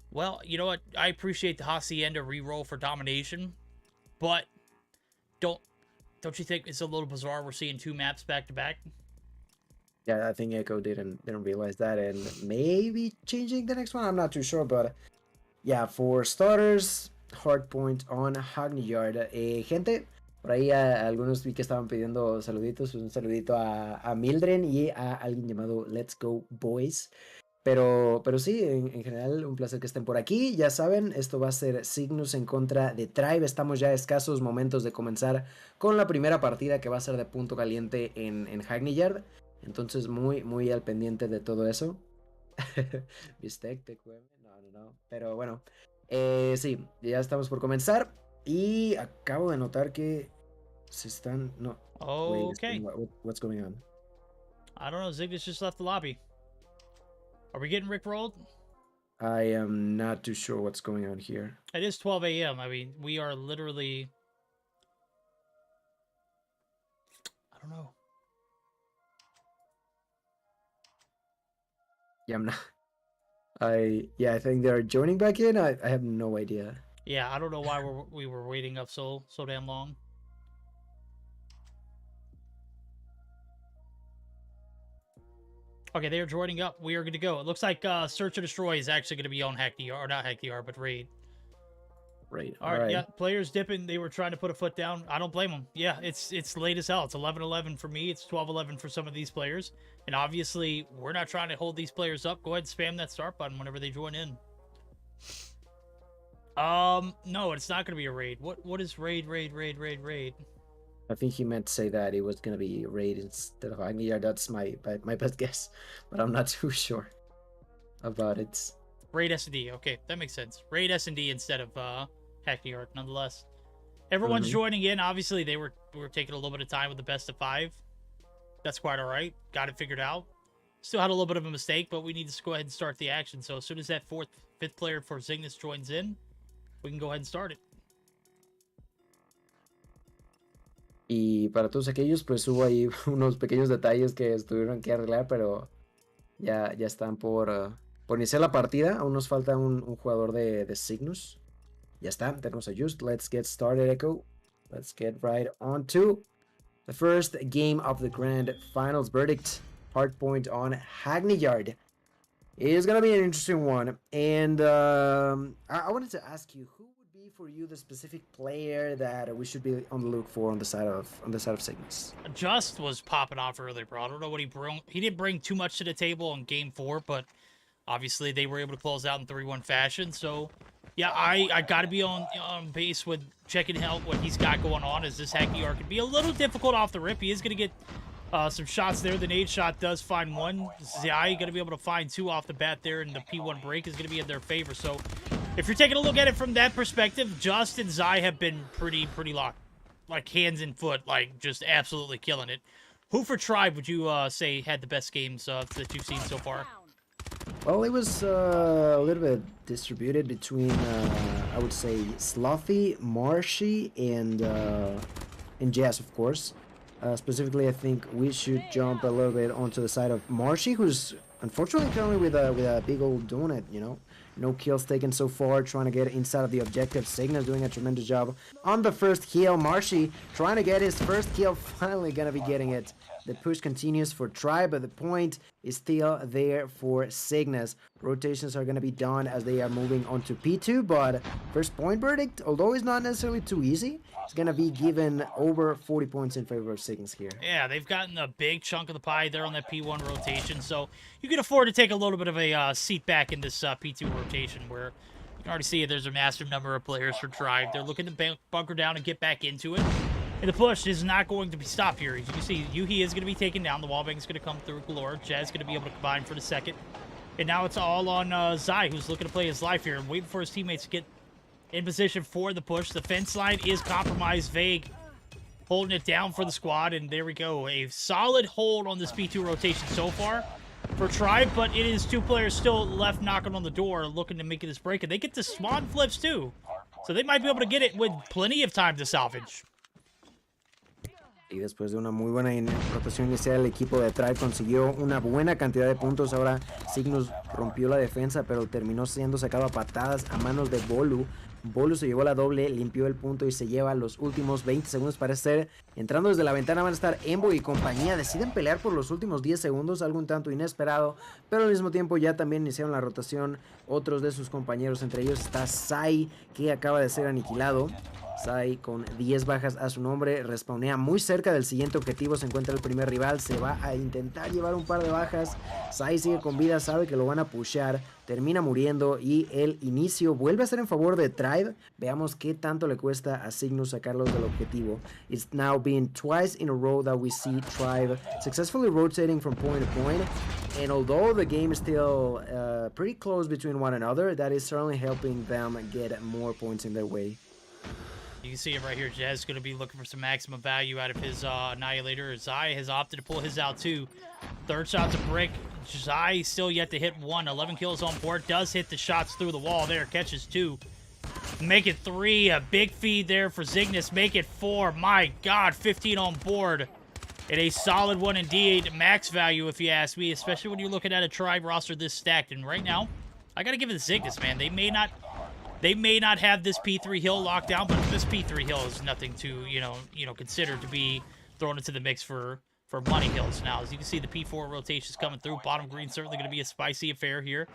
Well, you know what? I appreciate the Hacienda reroll for domination, but don't you think it's a little bizarre we're seeing 2 maps back-to-back? Yeah, I think Echo didn't realize that, and maybe changing the next one. I'm not too sure, but yeah, for starters, Hardpoint on Hackney Yard. Gente, por ahí algunos vi que estaban pidiendo saluditos. Un saludito a Mildren y a alguien llamado Let's Go Boys. Pero sí, en general, un placer que estén por aquí. Ya saben, esto va a ser Cygnus en contra de Tribe. Estamos ya a escasos momentos de comenzar con la primera partida, que va a ser de punto caliente en Hackney Yard. Entonces, muy al pendiente de todo eso. Bistec, no. Pero bueno, sí, ya estamos por comenzar. Y acabo de notar que se están... No. Okay. Wait, what's going on? I don't know. Zygnus just left the lobby. Are we getting rickrolled? I am not too sure what's going on here. It is 12 a.m. I mean, we are literally... I don't know. Yeah, I'm not... I think they're joining back in. I have no idea. Yeah, I don't know why we were waiting up so damn long. Okay, they are joining up. We are good to go. It looks like Search and Destroy is actually going to be on Hack DR, or not Hack DR, but Raid. Right. All right, yeah. Players dipping. They were trying to put a foot down. I don't blame them. Yeah, it's late as hell. It's 11:11 for me. It's 12:11 for some of these players. And obviously, we're not trying to hold these players up. Go ahead and spam that start button whenever they join in. No, it's not going to be a raid. What is raid? I think he meant to say that it was going to be raid instead of Agniar. That's my best guess, but I'm not too sure about it. Raid S&D. Okay, that makes sense. Raid S&D instead of Hack New York, nonetheless. Everyone's joining in. Obviously, we were taking a little bit of time with the best of 5. That's quite all right. Got it figured out. Still had a little bit of a mistake, but we need to go ahead and start the action. So as soon as that 5th player for Zygnus joins in, we can go ahead and start it. Y para todos aquellos, pues hubo ahí unos pequeños detalles que estuvieron que arreglar, pero ya están por iniciar la partida. Aún nos falta un jugador de Cygnus. Ya está, tenemos a Just. Let's get started, Echo. Let's get right on to the first game of the Grand Finals verdict. Hardpoint on Hackney Yard. It's going to be an interesting one. And I wanted to ask you, who would be for you the specific player that we should be on the look for on the side of Cygnus? Just was popping off earlier, bro. I don't know what he brought. He didn't bring too much to the table in Game 4, but obviously they were able to close out in 3-1 fashion. So, yeah, I got to be on base with checking out what he's got going on, as this Hackney Yard could be a little difficult off the rip. He is going to get some shots there. The nade shot does find 1. Zai going to be able to find 2 off the bat there, and the P1 break is going to be in their favor. So if you're taking a look at it from that perspective, Just and Zai have been pretty locked. Like hands and foot, like just absolutely killing it. Who for Tribe would you say had the best games that you've seen so far? Well, it was a little bit distributed between, I would say, Sloughy, Marshy, and Jazz, of course. Specifically, I think we should jump a little bit onto the side of Marshy, who's unfortunately currently with a big old donut, you know. No kills taken so far, trying to get inside of the objective. Cygnus doing a tremendous job on the first kill. Marshy trying to get his first kill, finally gonna be getting it. The push continues for Tribe, but the point is still there for Cygnus. Rotations are going to be done as they are moving on to P2, but first point verdict, although it's not necessarily too easy, it's going to be given over 40 points in favor of Cygnus here. Yeah, they've gotten a big chunk of the pie there on that P1 rotation, so you can afford to take a little bit of a seat back in this P2 rotation, where you can already see there's a massive number of players for Tribe. They're looking to bunker down and get back into it. And the push is not going to be stopped here. As you can see, Yuhi is going to be taken down. The wallbang is going to come through galore. Jazz is going to be able to combine for the second. And now it's all on Zai, who's looking to play his life here and waiting for his teammates to get in position for the push. The fence line is compromised. Vague holding it down for the squad. And there we go. A solid hold on this P2 rotation so far for Tribe. But it is 2 players still left knocking on the door looking to make this break. And they get the spawn flips too. So they might be able to get it with plenty of time to salvage. Y después de una muy buena rotación inicial, el equipo de Tribe consiguió una buena cantidad de puntos. Ahora Cygnus rompió la defensa, pero terminó siendo sacado a patadas a manos de Bolu. Bolu se llevó la doble, limpió el punto y se lleva los últimos 20 segundos. Parece ser, entrando desde la ventana van a estar Embo y compañía. Deciden pelear por los últimos 10 segundos, algo un tanto inesperado, pero al mismo tiempo ya también iniciaron la rotación otros de sus compañeros. Entre ellos está Sai, que acaba de ser aniquilado. Sai con 10 bajas a su nombre, respawnea muy cerca del siguiente objetivo, se encuentra el primer rival, se va a intentar llevar un par de bajas. Sai sigue con vida, sabe que lo van a pushear, termina muriendo y el inicio vuelve a ser en favor de Tribe. Veamos qué tanto le cuesta a Cygnus sacarlos del objetivo. It's now been twice in a row that we see Tribe successfully rotating from point to point, and although the game is still pretty close between one another, that is certainly helping them get more points in their way. You can see it right here. Jazz is going to be looking for some maximum value out of his Annihilator. Zai has opted to pull his out too. Third shot's a brick. Zai still yet to hit 1. 11 kills on board. Does hit the shots through the wall there. Catches 2. Make it 3. A big feed there for Zygnus. Make it 4. My God, 15 on board. And a solid one indeed. Max value, if you ask me, especially when you're looking at a Tribe roster this stacked. And right now, I got to give it to Zygnus, man. They may not have this P3 hill locked down, but this P3 hill is nothing to, you know, consider to be thrown into the mix for for Money Hills. Now, as you can see, the P4 rotations coming through. Bottom green certainly going to be a spicy affair here.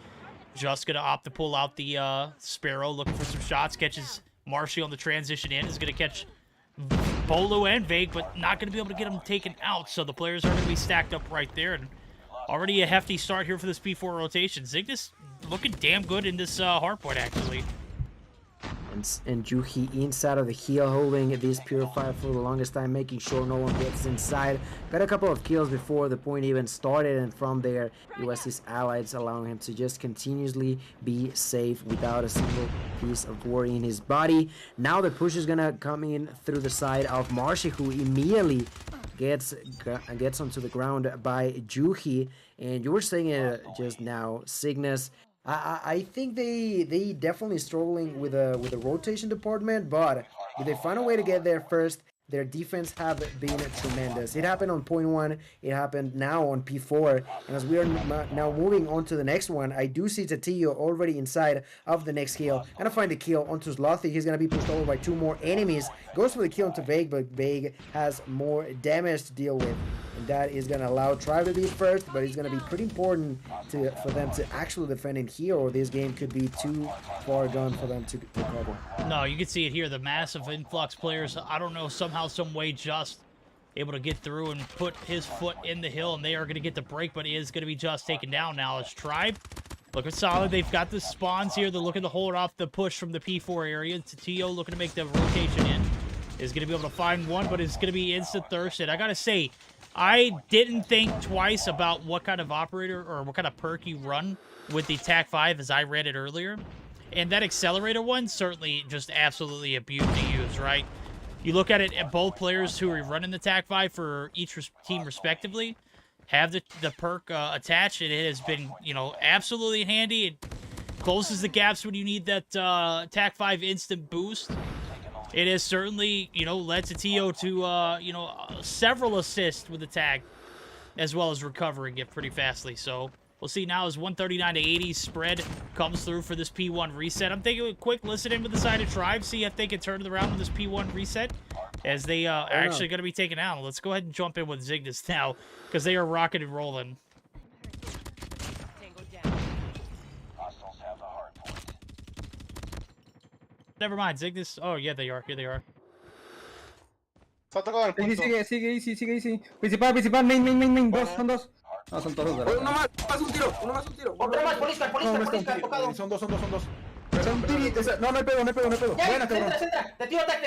Just going to opt to pull out the Sparrow, looking for some shots. Catches Marshy on the transition in. Is going to catch Bolo and Vague, but not going to be able to get them taken out. So the players are going to be stacked up right there. And already a hefty start here for this P4 rotation. Zygnus looking damn good in this hardpoint, actually. And Juhi inside of the heel, holding this Purifier for the longest time, making sure no one gets inside. Got a couple of kills before the point even started, and from there it was his allies allowing him to just continuously be safe without a single piece of worry in his body. Now the push is gonna come in through the side of Marshy, who immediately gets onto the ground by Juhi. And you were saying it just now, Zygnus. I think they definitely struggling with the rotation department, but if they find a way to get there first, their defense have been tremendous. It happened on point 1, it happened now on P4, and as we are now moving on to the next one, I do see Tatillo already inside of the next kill. Gonna find the kill onto Slothy. He's gonna be pushed over by 2 more enemies. Goes for the kill onto Vague, but Vague has more damage to deal with. And that is going to allow Tribe to be first, but it's going to be pretty important for them to actually defend in here, or this game could be too far gone for them to recover. No, you can see it here. The massive influx players, I don't know, somehow, some way, just able to get through and put his foot in the hill, and they are going to get the break, but it is going to be just taken down now as Tribe. Looking solid. They've got the spawns here. They're looking to hold off the push from the P4 area. Tatillo looking to make the rotation in. Is going to be able to find one, but it's going to be instant thirsted. I got to say, I didn't think twice about what kind of operator or what kind of perk you run with the TAC-5 as I read it earlier. And that accelerator one, certainly just absolutely a beauty to use, right? You look at it, at both players who are running the TAC-5 for each team respectively have the perk attached, and it has been, you know, absolutely handy. It closes the gaps when you need that TAC-5 instant boost. It has certainly, you know, led Tatillo to, you know, several assists with the tag, as well as recovering it pretty fastly. So we'll see now as 139 to 80 spread comes through for this P1 reset. I'm taking a quick listen in with the side of Tribe, see if they can turn it around with this P1 reset, as they are actually going to be taken out. Let's go ahead and jump in with Zygnus now, because they are rocking and rolling. Never mind, Zygnus. Oh, yeah, they are. Here they are. Sigue easy. Principal, main. Son dos. No, son todos. Uno más un tiro. Otro más, Poliscar, tocado. Son dos. Son tiri, no hay pedo. Buena, cabrón. Centra. Te tiro tag.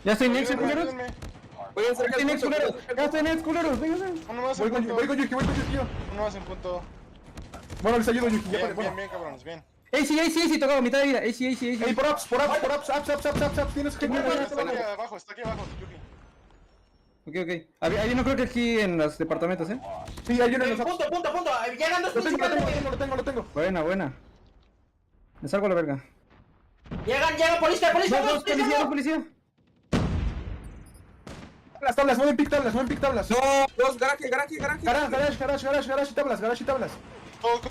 Ya estoy next, culeros. Voy a hacer Ya estoy next, culeros. Uno más en punto. Voy con Yuki. Uno más en punto. Bueno, les ayudo, Yuki. Bien, cabrones, bien. AC, tocado, mitad de vida. AC. Ey, por ups. Ups. Tienes que... Está aquí abajo, Yuki. Ok. Ahí no creo que aquí en los departamentos, ¿eh? Sí, hay uno en los ups. Punto. Llegan dos principales. Lo tengo. Buena. Me salgo a la verga. Llegan, Poliscar. Dos, policía. Las tablas, mueven pick tablas. No, dos, garaje. Garage y tablas.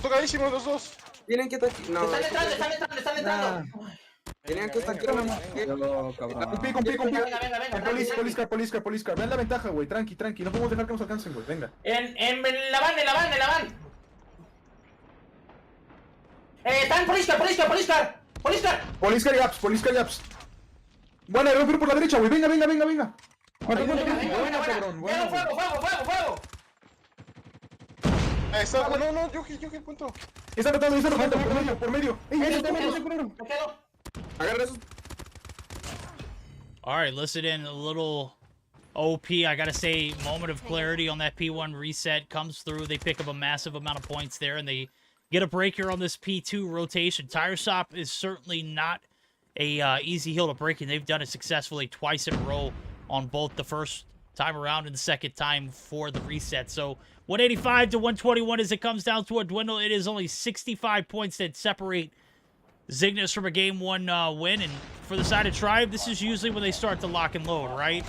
Tocadísimos los dos. Tienen que estar aquí. No, Están entrando. tenían que estar aquí. No, cabrón. Un pico. Poliscar. Vean la ventaja, güey. Tranqui. No podemos dejar que nos alcancen, güey. Venga. En la van. Están Poliscar. Poliscar y ups. Bueno, voy a ir por la derecha, güey. Venga. Venga. Cabrón. Bueno. Fuego. Está, no, Yuki, punto. Está rotando, por medio. Me quedo. Agarra esos. All right, listen in a little OP. I got to say, moment of clarity on that P1 reset comes through. They pick up a massive amount of points there, and they get a break here on this P2 rotation. Tire Shop is certainly not a easy hill to break, and they've done it successfully twice in a row on both the first time around and the second time for the reset. So 185 to 121 as it comes down to a dwindle. It is only 65 points that separate Zygnus from a Game 1 win. And for the side of Tribe, this is usually when they start to lock and load, right?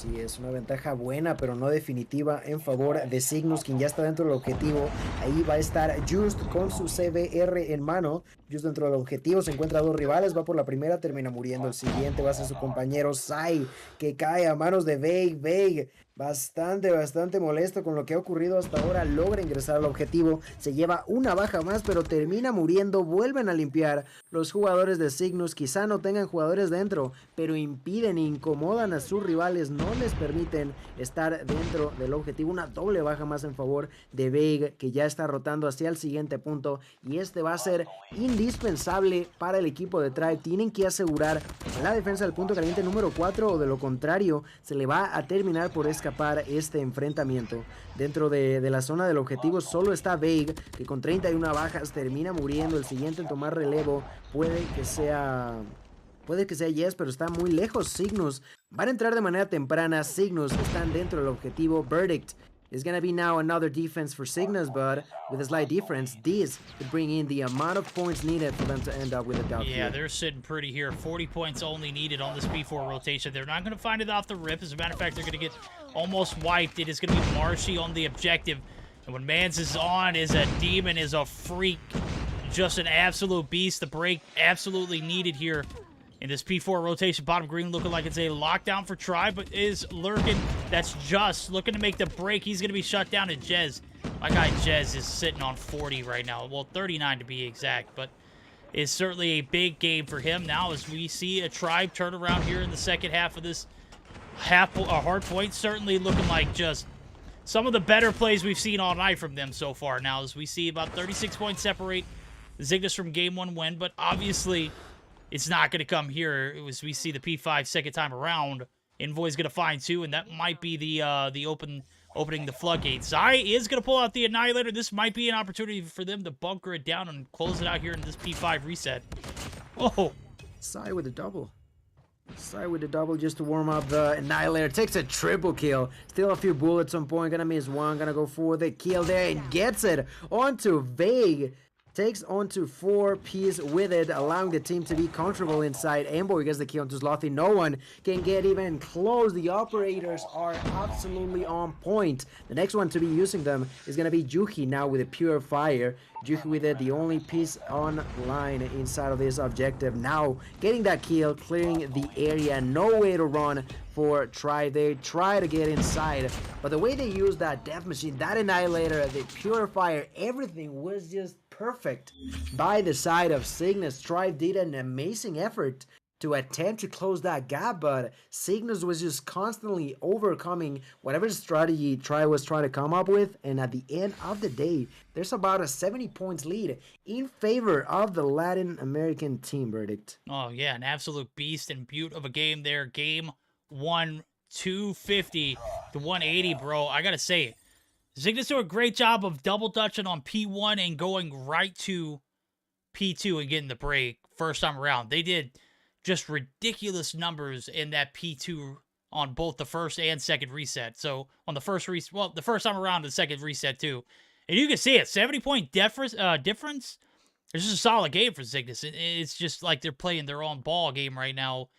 Sí, es una ventaja buena, pero no definitiva en favor de Cygnus, quien ya está dentro del objetivo. Ahí va a estar Just con su CBR en mano. Just dentro del objetivo, se encuentra a dos rivales, va por la primera, termina muriendo. El siguiente va a ser su compañero Sai, que cae a manos de Veig. Veig, bastante molesto con lo que ha ocurrido hasta ahora, logra ingresar al objetivo, se lleva una baja más, pero termina muriendo. Vuelven a limpiar los jugadores de Cygnus, quizá no tengan jugadores dentro, pero impiden, incomodan a sus rivales, no les permiten estar dentro del objetivo. Una doble baja más en favor de Veig, que ya está rotando hacia el siguiente punto, y este va a ser indispensable para el equipo de Tribe. Tienen que asegurar la defensa del punto caliente número 4, o de lo contrario se le va a terminar por escapar este enfrentamiento. Dentro de la zona del objetivo solo está Veig, que con 31 bajas termina muriendo. El siguiente en tomar relevo puede que sea Yes, pero está muy lejos. Cygnus van a entrar de manera temprana. Cygnus están dentro del objetivo. Verdict is going to be now another defense for Cygnus, but with a slight difference. This could bring in the amount of points needed for them to end up with a dub. Yeah, they're sitting pretty here. 40 points only needed on this P4 rotation. They're not going to find it off the rip. As a matter of fact, they're going to get almost wiped. It is going to be Marshy on the objective. And when Mans is on, is a demon, is a freak. Just an absolute beast. The break absolutely needed here in this P4 rotation. Bottom green looking like it's a lockdown for Tribe, but is lurking. That's Just looking to make the break. He's going to be shut down at Jez. My guy Jez is sitting on 40 right now. Well, 39 to be exact, but it's certainly a big game for him now as we see a Tribe turn around here in the second half of this Hardpoint. Certainly looking like just some of the better plays we've seen all night from them so far now, as we see about 36 points separate Cygnus from game 1 win, but obviously it's not going to come here as we see the P5 second time around. Envoy's going to find 2, and that might be the opening the floodgates. Zai is going to pull out the Annihilator. This might be an opportunity for them to bunker it down and close it out here in this P5 reset. Oh, Zai with a double. Zai with a double just to warm up the Annihilator. Takes a triple kill. Still a few bullets on point. Gonna miss one. Gonna go for the kill there and gets it onto Veig. Takes onto 4-piece with it, allowing the team to be comfortable inside. Envoy gets the kill onto Slothy. No one can get even close. The operators are absolutely on point. The next one to be using them is going to be Juhi now with a pure fire. Juhi with it, the only piece online inside of this objective. Now getting that kill, clearing the area. No way to run for Try. They try to get inside, but the way they use that death machine, that Annihilator, the purifier, everything was just perfect by the side of Cygnus. Tribe did an amazing effort to attempt to close that gap, but Cygnus was just constantly overcoming whatever strategy Tribe was trying to come up with, and at the end of the day, there's about a 70 points lead in favor of the Latin American team. Verdict. Oh yeah, an absolute beast and beaut of a game there. Game 1, 250 to 180, bro. I gotta say it. Cygnus do a great job of double dutching on P1 and going right to P2 and getting the break first time around. They did just ridiculous numbers in that P2 on both the first and second reset. So on the first reset, well, the first time around, the second reset too. And you can see it, 70-point difference. It's just a solid game for Cygnus. It's just like they're playing their own ball game right now.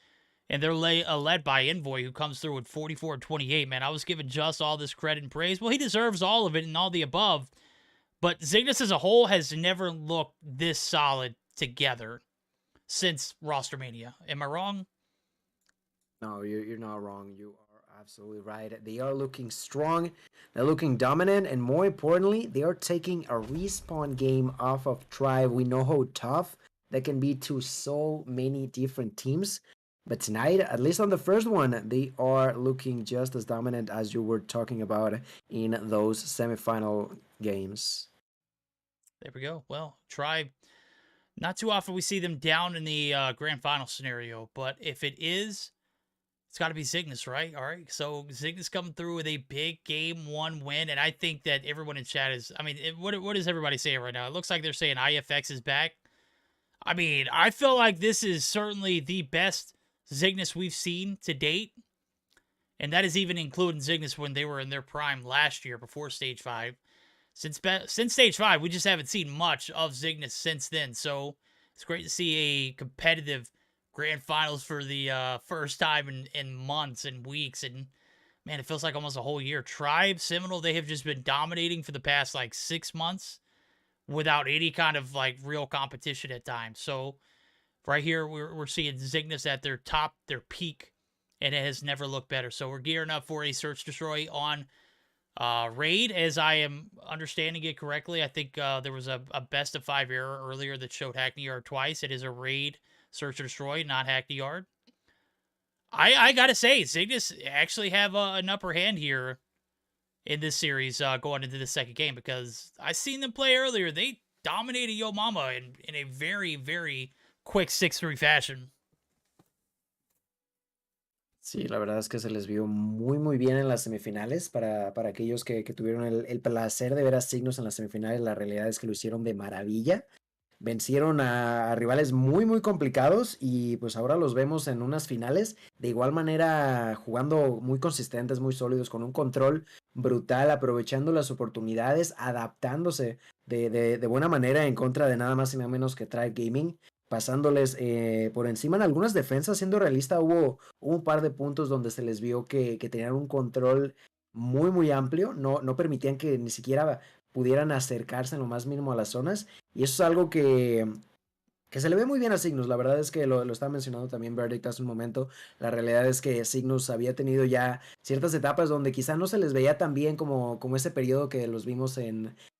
And they're led by Envoy, who comes through with 44 and 28, man. I was giving Just all this credit and praise. Well, he deserves all of it and all the above. But Cygnus as a whole has never looked this solid together since Rostermania. Am I wrong? No, you're not wrong. You are absolutely right. They are looking strong. They're looking dominant. And more importantly, they are taking a respawn game off of Tribe. We know how tough that can be to so many different teams. But tonight, at least on the first one, they are looking just as dominant as you were talking about in those semifinal games. There we go. Well, Tribe, not too often we see them down in the grand final scenario, but if it is, it's got to be Cygnus, right? All right, so Cygnus coming through with a big game 1 win, and I think that everyone in chat is, I mean, what is everybody saying right now? It looks like they're saying IFX is back. I mean, I feel like this is certainly the best Cygnus we've seen to date, and that is even including Cygnus when they were in their prime last year before Stage 5. Since Stage 5, we just haven't seen much of Cygnus since then, so it's great to see a competitive grand finals for the first time in months and weeks, and man, it feels like almost a whole year. Tribe, Seminole, they have just been dominating for the past like 6 months without any kind of like real competition at times. So right here, we're seeing Zygnus at their top, their peak, and it has never looked better. So we're gearing up for a Search Destroy on Raid, as I am understanding it correctly. I think there was a best of 5 error earlier that showed Hackney Yard twice. It is a Raid Search or Destroy, not Hackney Yard. I gotta say, Zygnus actually have an upper hand here in this series going into the second game, because I seen them play earlier. They dominated Yo Mama in a very, very quick 6-3 fashion. Sí, la verdad es que se les vio muy bien en las semifinales. Para aquellos que tuvieron el placer de ver a Cygnus en las semifinales, la realidad es que lo hicieron de maravilla. Vencieron a rivales muy complicados y pues ahora los vemos en unas finales de igual manera jugando muy consistentes, muy sólidos, con un control brutal, aprovechando las oportunidades, adaptándose de buena manera en contra de nada más y nada menos que Tribe Gaming, pasándoles por encima en algunas defensas. Siendo realista, hubo un par de puntos donde se les vio que tenían un control muy amplio, no permitían que ni siquiera pudieran acercarse en lo más mínimo a las zonas, y eso es algo que se le ve muy bien a Cygnus. La verdad es que lo estaba mencionando también Verdict hace un momento. La realidad es que Cygnus había tenido ya ciertas etapas donde quizá no se les veía tan bien como ese periodo que los vimos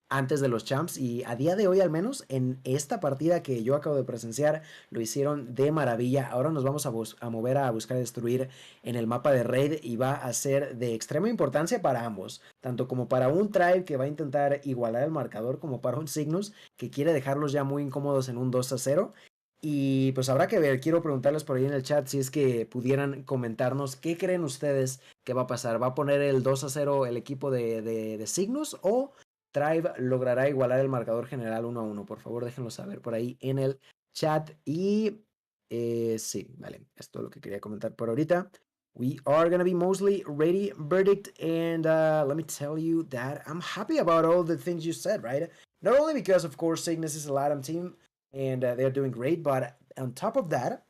antes de los champs, y a día de hoy, al menos en esta partida que yo acabo de presenciar, lo hicieron de maravilla. Ahora nos vamos a mover a buscar destruir en el mapa de Raid, y va a ser de extrema importancia para ambos, tanto como para un Tribe que va a intentar igualar el marcador, como para un Cygnus que quiere dejarlos ya muy incómodos en un 2-0. Y pues habrá que ver. Quiero preguntarles por ahí en el chat si es que pudieran comentarnos qué creen ustedes que va a pasar. ¿Va a poner el 2-0 el equipo de Cygnus, o Tribe logrará igualar el marcador general 1-1? Por favor, déjenlo saber por ahí en el chat. Y sí, vale, esto es lo que quería comentar por ahorita. We are going to be mostly ready, Verdict, and let me tell you that I'm happy about all the things you said, right? Not only because, of course, Cygnus is a LATAM team, and they're doing great, but on top of that,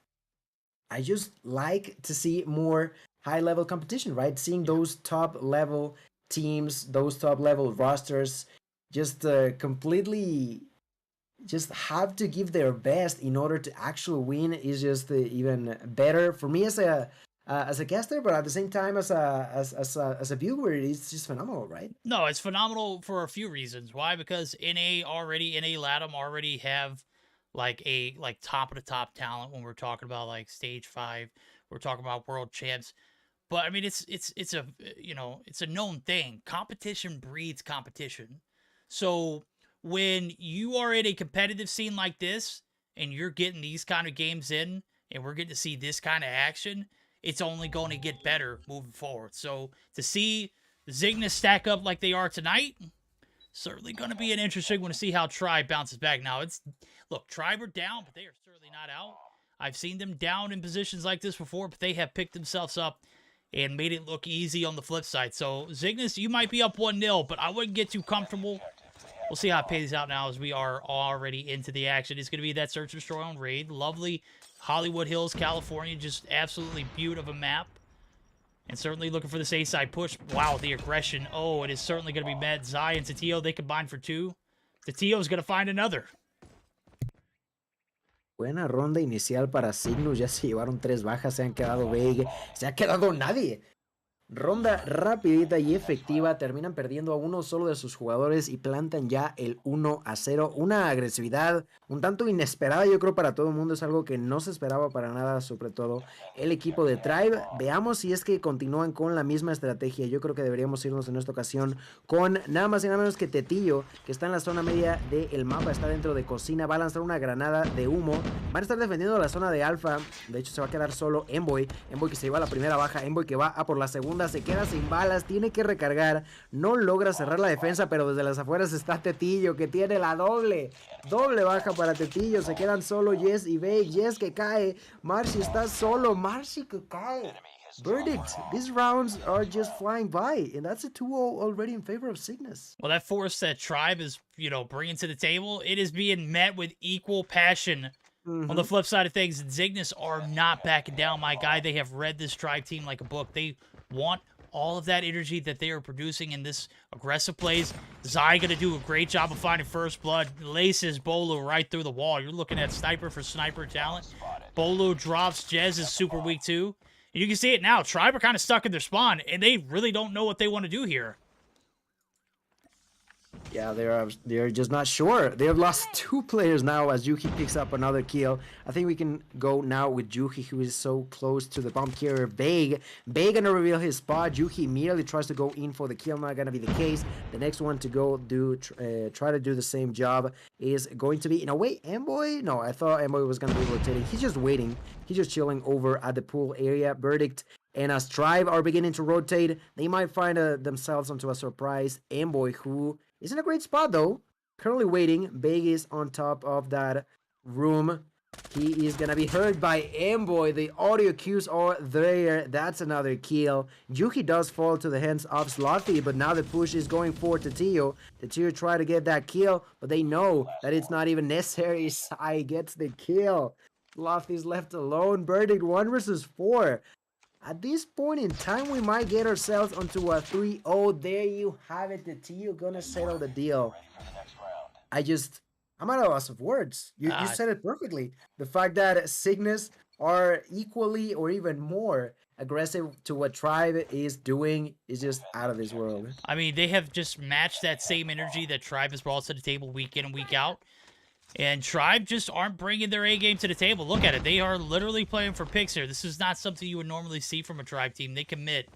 I just like to see more high-level competition, right? Seeing those top-level teams, those top-level rosters just completely just have to give their best in order to actually win is just even better for me as a caster, but at the same time as a viewer, it's just phenomenal, right? No, it's phenomenal for a few reasons. Why? Because NA LATAM already have like top of the top talent when we're talking about like stage 5, we're talking about world champs. But I mean, it's a, you know, it's a known thing. Competition breeds competition. So when you are in a competitive scene like this and you're getting these kind of games in, and we're getting to see this kind of action, it's only going to get better moving forward. So to see Zygnus stack up like they are tonight, certainly going to be an interesting one to see how Tribe bounces back. Now, look, Tribe are down, but they are certainly not out. I've seen them down in positions like this before, but they have picked themselves up and made it look easy on the flip side. So, Zygnus, you might be up 1-0, but I wouldn't get too comfortable. We'll see how it pays out now as we are already into the action. It's going to be that Search and Destroy on Raid. Lovely Hollywood Hills, California. Just absolutely beautiful of a map. And certainly looking for this A-side push. Wow, the aggression. Oh, it is certainly going to be met. Zai and Tatio, they combine for 2. Tatio is going to find another. Buena ronda inicial para Cygnus. Ya se llevaron 3 bajas. Se han quedado Veig. Se ha quedado nadie. Ronda rapidita y efectiva. Terminan perdiendo a uno solo de sus jugadores y plantan ya el 1-0. Una agresividad un tanto inesperada, yo creo, para todo el mundo. Es algo que no se esperaba para nada, sobre todo el equipo de Tribe. Veamos si es que continúan con la misma estrategia. Yo creo que deberíamos irnos en esta ocasión con nada más y nada menos que Tetillo, que está en la zona media del mapa, está dentro de cocina. Va a lanzar una granada de humo. Van a estar defendiendo la zona de Alfa. De hecho, se va a quedar solo Envoy. Envoy que se lleva la primera baja. Envoy que va a por la segunda. Se queda sin balas, tiene que recargar, no logra cerrar la defensa, pero desde las afueras está Tetillo, que tiene la doble baja para Tetillo. Se quedan solo Jess y Veig. Jess que cae, Marcy está solo, Marcy que cae. Verdict, these rounds are just flying by, and that's a 2-0 already in favor of Cygnus. Well, that force that Tribe is, you know, bringing to the table, it is being met with equal passion. On the flip side of things, Zygnus are not backing down, my guy. They have read this Tribe team like a book. They want all of that energy that they are producing in this aggressive plays. Zai going to do a great job of finding first blood. Laces Bolo right through the wall. You're looking at sniper for sniper talent. Bolo drops. Jez is super weak too. And you can see it now. Tribe are kind of stuck in their spawn, and they really don't know what they want to do here. Yeah, they're just not sure. They have lost 2 players now as Yuhi picks up another kill. I think we can go now with Yuhi, who is so close to the bomb carrier. Bae gonna reveal his spot. Yuhi immediately tries to go in for the kill. Not gonna be the case. The next one to go try to do the same job is going to be, in a way, Amboy. No, I thought Amboy was gonna be rotating. He's just waiting. He's just chilling over at the pool area. Verdict and as Tribe are beginning to rotate, they might find themselves onto a surprise Amboy, who is in a great spot though. Currently waiting. Big is on top of that room. He is gonna be heard by Amboy. The audio cues are there. That's another kill. Yuki does fall to the hands of Slothy, but now the push is going for Tatio. Tatio try to get that kill, but they know that it's not even necessary. Sai gets the kill. Slothy's left alone. Verdict 1 versus 4. At this point in time, we might get ourselves onto a 3-0. There you have it. The T.U. gonna settle the deal. I'm at a loss of words. You said it perfectly. The fact that Cygnus are equally or even more aggressive to what Tribe is doing is just out of this world. I mean, they have just matched that same energy that Tribe has brought to the table week in and week out. And Tribe just aren't bringing their A game to the table. Look at it. They are literally playing for picks here. This is not something you would normally see from a Tribe team. They commit.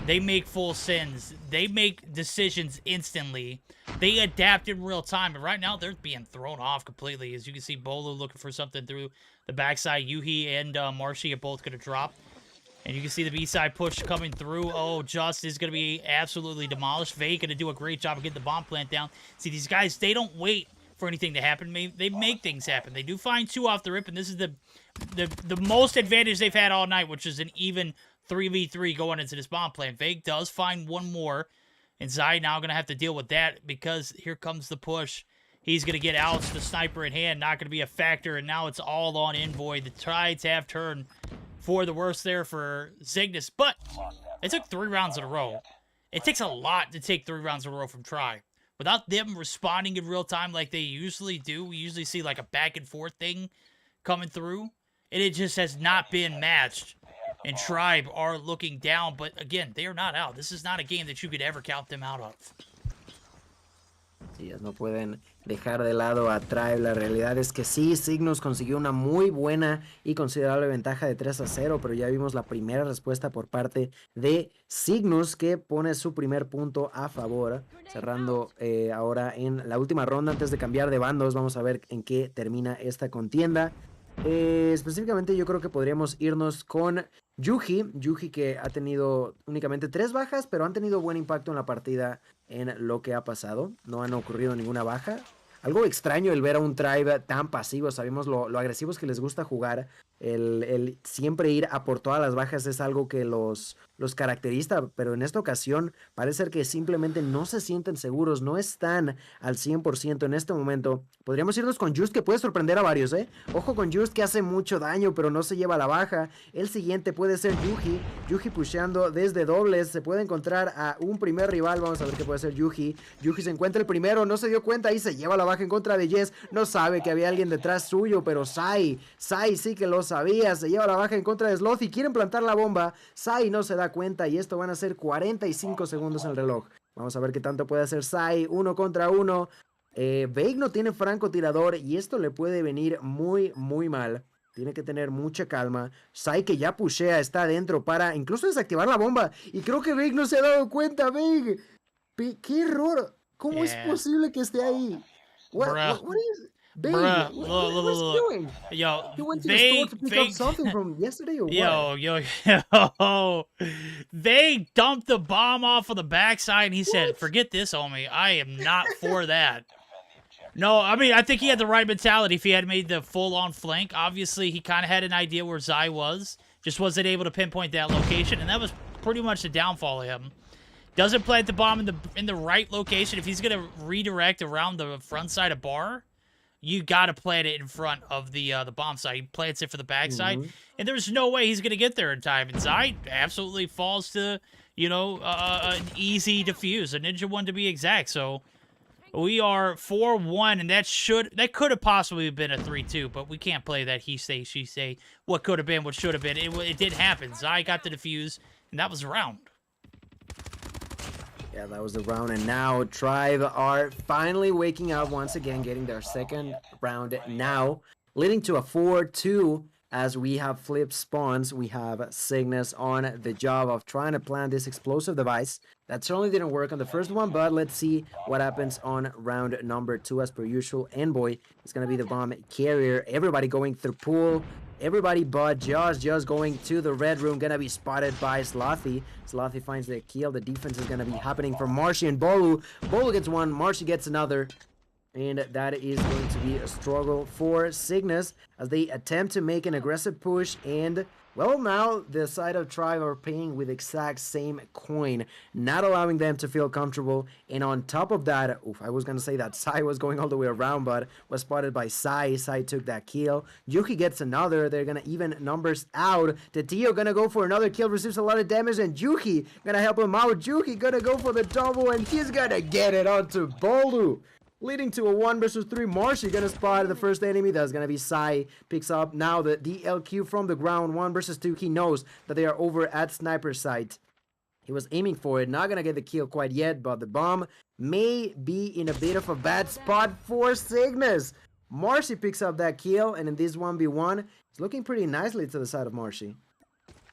They make full sends. They make decisions instantly. They adapt in real time. And right now, they're being thrown off completely. As you can see, Bolo looking for something through the backside. Yuhi and Marshy are both going to drop. And you can see the B-side push coming through. Oh, Just is going to be absolutely demolished. Vay going to do a great job of getting the bomb plant down. See, these guys, they don't wait for anything to happen. They make things happen. They do find 2 off the rip, and this is the most advantage they've had all night, which is an even 3v3 going into this bomb plant. Vague does find 1 more, and Zai now going to have to deal with that because here comes the push. He's going to get out, the sniper in hand, not going to be a factor, and now it's all on Envoy. The tides have turned for the worst there for Cygnus, but it took 3 rounds in a row. It takes a lot to take 3 rounds in a row from Tri. Without them responding in real time like they usually do, we usually see like a back and forth thing coming through, and it just has not been matched. And Tribe are looking down, but again, they are not out. This is not a game that you could ever count them out of. Sí, no pueden dejar de lado a Tribe. La realidad es que sí, Cygnus consiguió una muy buena y considerable ventaja de 3-0, pero ya vimos la primera respuesta por parte de Cygnus, que pone su primer punto a favor, cerrando ahora en la última ronda. Antes de cambiar de bandos, vamos a ver en qué termina esta contienda. Específicamente yo creo que podríamos irnos con Yuji que ha tenido únicamente 3 bajas, pero han tenido buen impacto en la partida en lo que ha pasado. No han ocurrido ninguna baja. Algo extraño el ver a un Tribe tan pasivo. Sabemos lo agresivos que les gusta jugar. El siempre ir a por todas las bajas es algo que los caracteriza, pero en esta ocasión parece ser que simplemente no se sienten seguros, no están al 100% en este momento. Podríamos irnos con Just, que puede sorprender a varios, Ojo con Just, que hace mucho daño, pero no se lleva la baja. El siguiente puede ser Yuji pusheando desde dobles. Se puede encontrar a un primer rival. Vamos a ver qué puede ser Yuji. Yuji se encuentra el primero, no se dio cuenta y se lleva la baja en contra de Jess. No sabe que había alguien detrás suyo, pero Sai sí que lo sabía. Se lleva la baja en contra de Sloth y quieren plantar la bomba. Sai no se da cuenta y esto van a ser 45 segundos en el reloj. Vamos a ver qué tanto puede hacer Sai. 1 contra 1. Veig no tiene francotirador y esto le puede venir muy mal. Tiene que tener mucha calma. Sai, que ya pushea, está adentro para incluso desactivar la bomba. Y creo que Veig no se ha dado cuenta. Veig, qué error. ¿Cómo es posible que esté ahí? What is... Babe, Bruh, what is he doing? Yo, he went to the store to pick up something from yesterday or what? Yo. They dumped the bomb off of the backside, and he said, forget this, homie. I am not for that. No, I mean, I think he had the right mentality if he had made the full-on flank. Obviously, he kind of had an idea where Zai was. Just wasn't able to pinpoint that location, and that was pretty much the downfall of him. Doesn't plant the bomb in the right location. If he's going to redirect around the front side of bar, you got to plant it in front of the bomb site. He plants it for the backside, and there's no way he's going to get there in time. And Zai absolutely falls to, you know, an easy defuse, a ninja one to be exact. So we are 4-1, and that could have possibly been a 3-2, but we can't play that he say, she say, what could have been, what should have been. It did happen. Zai got the defuse, and that was the round. Yeah, that was the round, and now Tribe are finally waking up once again, getting their second round now, leading to a 4-2 as we have flipped spawns. We have Cygnus on the job of trying to plant this explosive device. That certainly didn't work on the first one, but let's see what happens on round number 2. As per usual, Envoy is going to be the bomb carrier. Everybody going through pool. Everybody but just going to the red room. Gonna be spotted by Slothy. Slothy finds the kill. The defense is gonna be happening from Marshy and Bolu. Bolu gets one, Marshy gets another. And that is going to be a struggle for Cygnus as they attempt to make an aggressive push. And, well, now the side of Tribe are paying with exact same coin, not allowing them to feel comfortable. And on top of that, I was going to say that Sai was going all the way around, but was spotted by Sai. Sai took that kill. Yuki gets another. They're going to even numbers out. Tio going to go for another kill, receives a lot of damage, and Yuki going to help him out. Yuki going to go for the double, and he's going to get it onto Bolu, leading to a 1 versus 3. Marshy gonna spot the first enemy. That's gonna be Sai. Picks up now the DLQ from the ground. 1 versus 2. He knows that they are over at sniper site. He was aiming for it. Not gonna get the kill quite yet, but the bomb may be in a bit of a bad spot for Cygnus. Marshy picks up that kill, and in this 1v1, it's looking pretty nicely to the side of Marshy.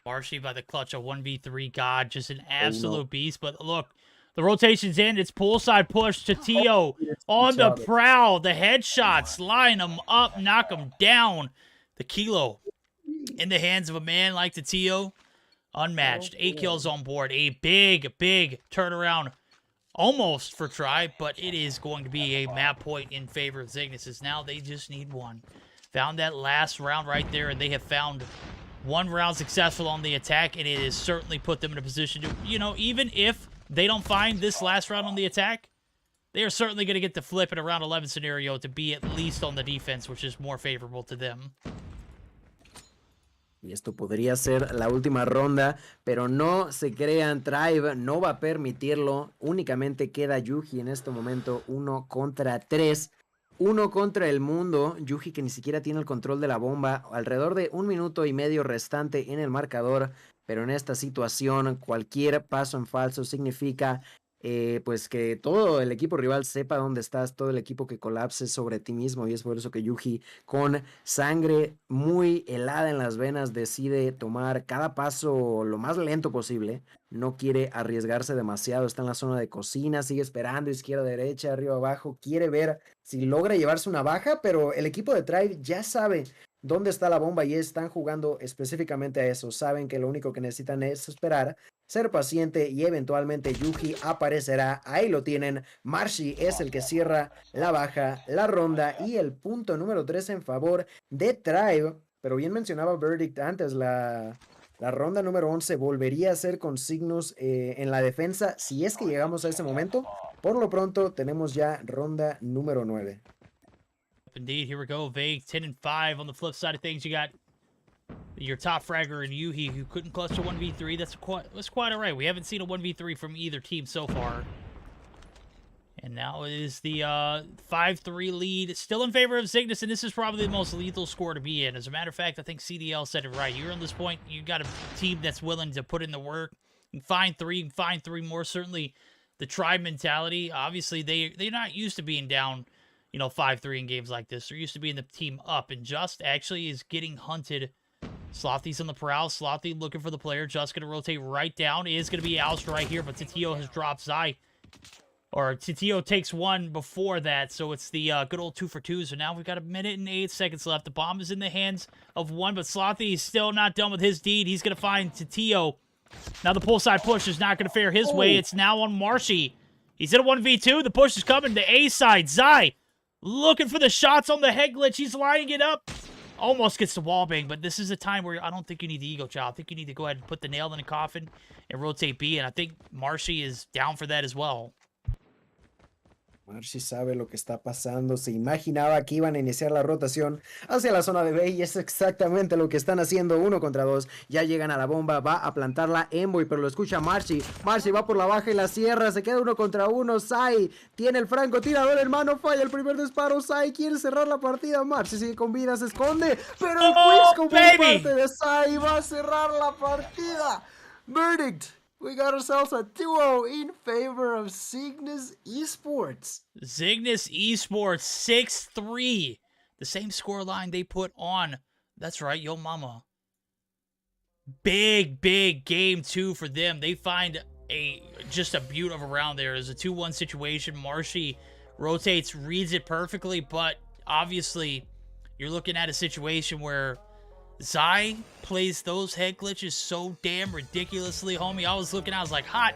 Marshy by the clutch, a 1v3 god, just an absolute beast. But look, the rotation's in. It's poolside push to Tio on the prowl. The headshots, line him up, knock him down. The kilo in the hands of a man like the Tio. Unmatched. 8 kills on board. A big turnaround almost for Tribe, but it is going to be a map point in favor of Cygnus. As now they just need one. Found that last round right there, and they have found 1 round successful on the attack, and it has certainly put them in a position to, you know, even if they don't find this last round on the attack, they are certainly going to get the flip in a round 11 scenario to be at least on the defense, which is more favorable to them. Y esto podría ser la última ronda, pero no se crean, Tribe no va a permitirlo. Únicamente queda Yuji en este momento, 1 contra 3. 1 contra el mundo. Yuji, que ni siquiera tiene el control de la bomba. Alrededor de 1 minuto y medio restante en el marcador. Pero en esta situación, cualquier paso en falso significa pues que todo el equipo rival sepa dónde estás, todo el equipo que colapse sobre ti mismo. Y es por eso que Yuji, con sangre muy helada en las venas, decide tomar cada paso lo más lento posible. No quiere arriesgarse demasiado. Está en la zona de cocina, sigue esperando izquierda, derecha, arriba, abajo. Quiere ver si logra llevarse una baja, pero el equipo de Tribe ya sabe dónde está la bomba y están jugando específicamente a eso. Saben que lo único que necesitan es esperar, ser paciente y eventualmente Yuji aparecerá. Ahí lo tienen. Marshy es el que cierra la baja, la ronda y el punto número 3 en favor de Tribe. Pero bien mencionaba Verdict antes, la ronda número 11 volvería a ser con Cygnus en la defensa si es que llegamos a ese momento. Por lo pronto tenemos ya ronda número 9. Indeed, here we go. Vague 10-5. On the flip side of things, you got your top fragger and Yuhi, who couldn't clutch a 1v3. That's quite all right. We haven't seen a 1v3 from either team so far. And now it is the 5-3 lead, still in favor of Cygnus, and this is probably the most lethal score to be in. As a matter of fact, I think CDL said it right. You're on this point, you got a team that's willing to put in the work and find 3 more. Certainly, the Tribe mentality. Obviously, they're not used to being down, you know, 5-3 in games like this. They're used to being the team up, and Just actually is getting hunted. Slothy's on the prowl. Slothy looking for the player. Just going to rotate right down. It is going to be oust right here, but Titio has dropped Zai. Or Titio takes 1 before that, so it's the good old 2 for 2. So now we've got 1 minute and 8 seconds left. The bomb is in the hands of 1, but Slothy is still not done with his deed. He's going to find Titio. Now the pull side push is not going to fare his way. It's now on Marshy. He's in a 1v2. The push is coming. The A side. Zai looking for the shots on the head glitch. He's lining it up. Almost gets the wall bang, but this is a time where I don't think you need the ego job. I think you need to go ahead and put the nail in the coffin and rotate B, and I think Marshy is down for that as well. Marcy sabe lo que está pasando, se imaginaba que iban a iniciar la rotación hacia la zona de B y es exactamente lo que están haciendo, 1 contra 2, ya llegan a la bomba, va a plantarla Envoy, pero lo escucha Marcy, Marcy va por la baja y la cierra, se queda 1 contra 1, Sai tiene el francotirador en mano, falla el primer disparo, Sai quiere cerrar la partida, Marcy sigue con vida, se esconde, pero el Quisco por parte de Sai va a cerrar la partida. Verdict. We got ourselves a 2-0 in favor of Cygnus Esports. Cygnus Esports 6-3. The same scoreline they put on. That's right, yo mama. Big game 2 for them. They find just a beaut of a round there. It's a 2-1 situation. Marshy rotates, reads it perfectly, but obviously you're looking at a situation where Zai plays those head glitches so damn ridiculously, homie. I was looking, I was like, hot.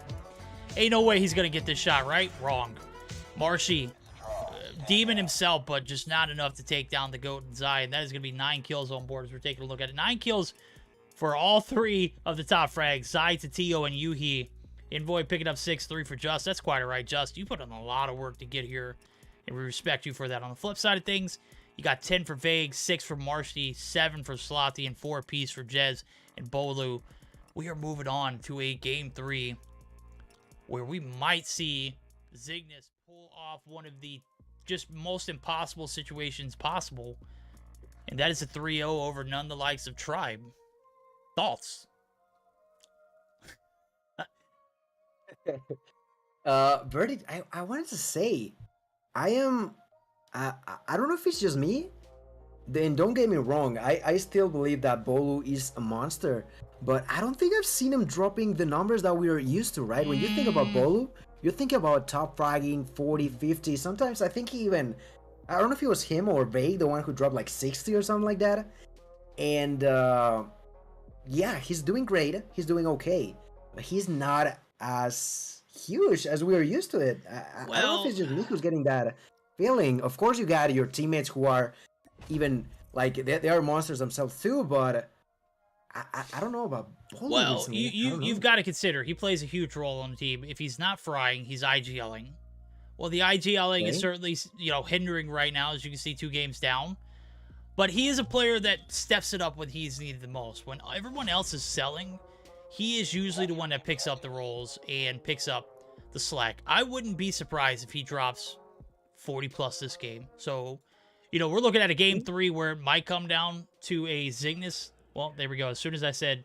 Ain't no way he's going to get this shot, right? Wrong. Marshy, demon himself, but just not enough to take down the GOAT and Zai. And that is going to be 9 kills on board as we're taking a look at it. 9 kills for all 3 of the top frags. Zai, Tatio, and Yuhi. Envoy picking up 6-3 for Just. That's quite all right, Just. You put in a lot of work to get here, and we respect you for that. On the flip side of things, you got 10 for Vague, 6 for Marshy, 7 for Slothy, and 4 apiece for Jez and Bolu. We are moving on to a Game 3 where we might see Cygnus pull off one of the just most impossible situations possible, and that is a 3-0 over none the likes of Tribe. Thoughts? Verdict, I wanted to say, I don't know if it's just me, then don't get me wrong, I still believe that Bolu is a monster, but I don't think I've seen him dropping the numbers that we are used to, right? When you think about Bolu, you think about top fragging 40, 50, sometimes I think he even, I don't know if it was him or Vague, the one who dropped like 60 or something like that, and yeah, he's doing great, he's doing okay, but he's not as huge as we are used to it. I don't know if it's just me who's getting that feeling. Of course you got your teammates who are even like they are monsters themselves too, but I don't know about Bolu. Well, you've got to consider he plays a huge role on the team. If he's not frying, he's IGLing. Well, the IGLing is certainly, you know, hindering right now, as you can see, 2 games down. But he is a player that steps it up when he's needed the most. When everyone else is selling, he is usually the one that picks up the rolls and picks up the slack. I wouldn't be surprised if he drops 40 plus this game. So, you know, we're looking at a Game 3 where it might come down to a Cygnus. Well, there we go. As soon as I said,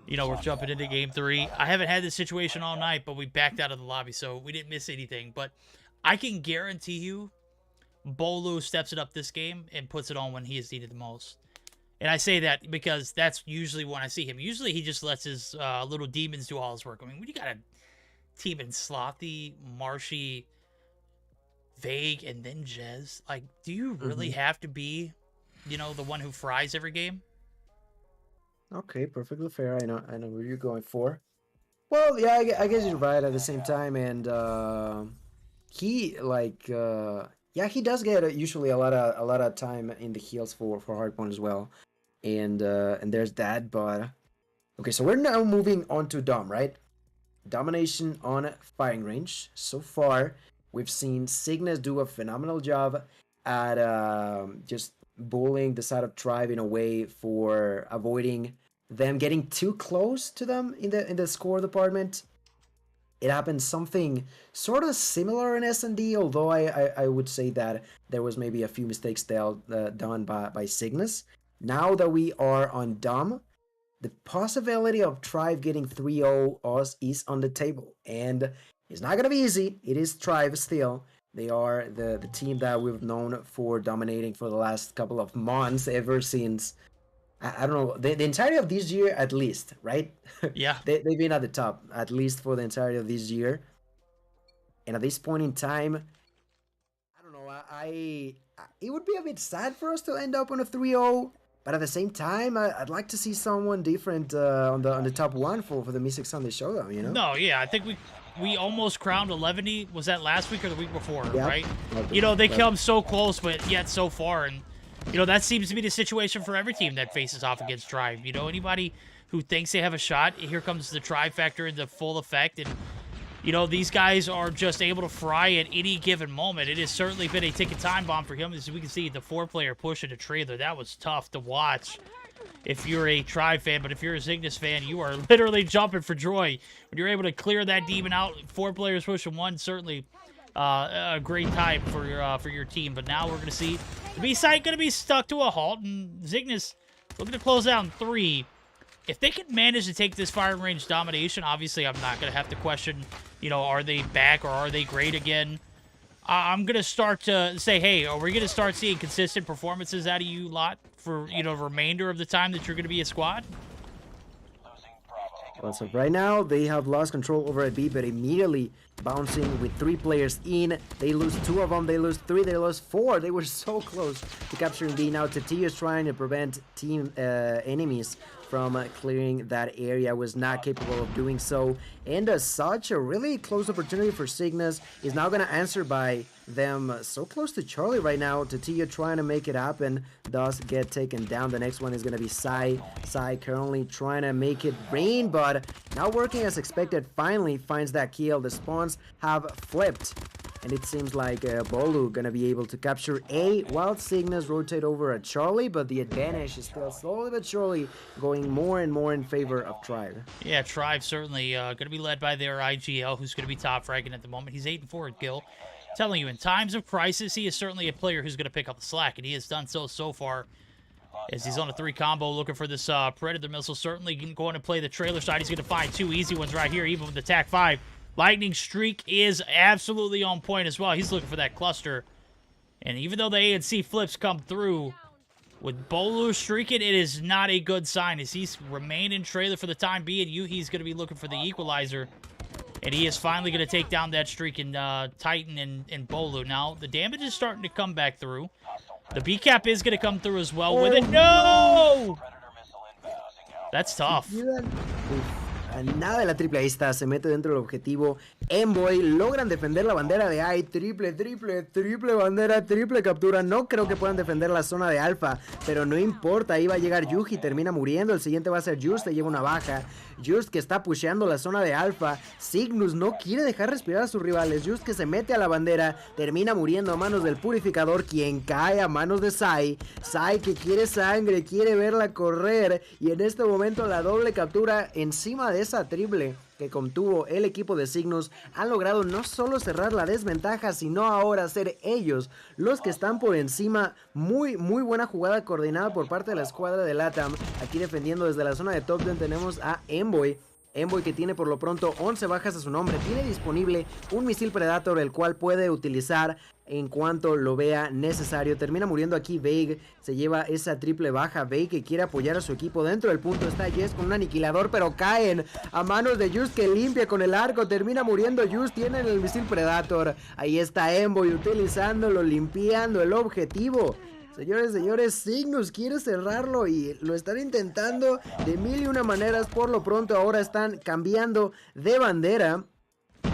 you know, we're jumping into Game 3. I haven't had this situation all night, but we backed out of the lobby, so we didn't miss anything. But I can guarantee you Bolu steps it up this game and puts it on when he is needed the most. And I say that because that's usually when I see him. Usually he just lets his little demons do all his work. I mean, when you got a team in Slothy, Marshy, Vague, and then Jez, like, do you really have to be, you know, the one who fries every game? Okay, perfectly fair. I know where you're going for. Well, yeah, I guess you're right at the same time, and he like yeah, he does get usually a lot of time in the heals for Hardpoint as well, and there's that. But okay, so we're now moving on to Dom, right? Domination on firing range. So far, we've seen Cygnus do a phenomenal job at just bullying the side of Tribe in a way for avoiding them getting too close to them in the score department. It happened something sort of similar in S&D, although I would say that there was maybe a few mistakes done by Cygnus. Now that we are on Dom, the possibility of Tribe getting 3-0 us is on the table, and it's not gonna be easy. It is Tribe still. They are the team that we've known for dominating for the last couple of months, ever since, I don't know, the entirety of this year at least, right? Yeah. They've been at the top, at least for the entirety of this year. And at this point in time, I don't know, it would be a bit sad for us to end up on a 3-0, but at the same time, I'd like to see someone different on the top 1 for the Meseeks Sunday Showdown, you know? No, yeah, I think we almost crowned 11. Was that last week or the week before, right? Okay. You know, they come so close, but yet so far. And, you know, that seems to be the situation for every team that faces off against Tribe. You know, anybody who thinks they have a shot, here comes the Tribe factor into full effect. And you know, these guys are just able to fry at any given moment. It has certainly been a ticking time bomb for him. As we can see, the 4-player push into trailer, that was tough to watch if you're a Tribe fan. But if you're a Cygnus fan, you are literally jumping for joy. When you're able to clear that demon out, 4 players pushing 1, certainly a great time for your team. But now we're going to see the B-side going to be stuck to a halt, and Cygnus looking to close out in 3. If they can manage to take this firing range domination, obviously I'm not going to have to question, you know, are they back or are they great again? I'm going to start to say, hey, are we going to start seeing consistent performances out of you lot for, you know, the remainder of the time that you're going to be a squad? Well, so right now, they have lost control over a B, but immediately bouncing with 3 players in. They lose 2 of them, they lose 3, they lost 4. They were so close to capturing B. Now Tati is trying to prevent team enemies from clearing that area, was not capable of doing so. And as such, a really close opportunity for Cygnus is now going to answer by them so close to Charlie right now. Tatia trying to make it happen, does get taken down. The next one is going to be Sai. Sai currently trying to make it rain, but not working as expected. Finally finds that kill. The spawns have flipped, and it seems like Bolu gonna be able to capture A while Cygnus rotate over at Charlie, but the advantage is still slowly but surely going more and more in favor of Tribe. Yeah, Tribe certainly gonna be led by their IGL, who's gonna be top fragging at the moment. He's 8-4 at Gil. Telling you, in times of crisis, he is certainly a player who's gonna pick up the slack, and he has done so far. As he's on a 3 combo looking for this Predator missile, certainly going to play the trailer side. He's gonna find 2 easy ones right here, even with the TAC 5. Lightning Streak is absolutely on point as well. He's looking for that cluster. And even though the A and C flips come through, with Bolu streaking, it is not a good sign. As he's remained in trailer for the time being, Yuhi's going to be looking for the equalizer. And he is finally going to take down that streak in Titan and Bolu. Now, the damage is starting to come back through. The B-cap is going to come through as well with it. No! That's tough. Nada de la triple, ahí está, se mete dentro del objetivo. Envoy, logran defender la bandera de A, triple bandera, triple captura. No creo que puedan defender la zona de Alfa, pero no importa, ahí va a llegar Yuji, termina muriendo. El siguiente va a ser Just, se lleva una baja. Just que está pusheando la zona de Alfa. Cygnus no quiere dejar respirar a sus rivales. Just que se mete a la bandera, termina muriendo a manos del purificador, quien cae a manos de Sai. Sai que quiere sangre, quiere verla correr, y en este momento la doble captura encima de esa triple que contuvo el equipo de Cygnus. Han logrado no solo cerrar la desventaja, sino ahora ser ellos los que están por encima. Muy buena jugada coordinada por parte de la escuadra de LATAM. Aquí defendiendo desde la zona de top 10 tenemos a Envoy. Envoy que tiene por lo pronto 11 bajas a su nombre. Tiene disponible un misil Predator, el cual puede utilizar en cuanto lo vea necesario. Termina muriendo aquí Veig. Se lleva esa triple baja. Veig que quiere apoyar a su equipo dentro del punto. Está Jess con un aniquilador, pero caen a manos de Just, que limpia con el arco. Termina muriendo Just. Tienen el misil Predator. Ahí está Envoy utilizándolo, limpiando el objetivo. Señores, Cygnus quiere cerrarlo y lo están intentando de mil y una maneras. Por lo pronto ahora están cambiando de bandera.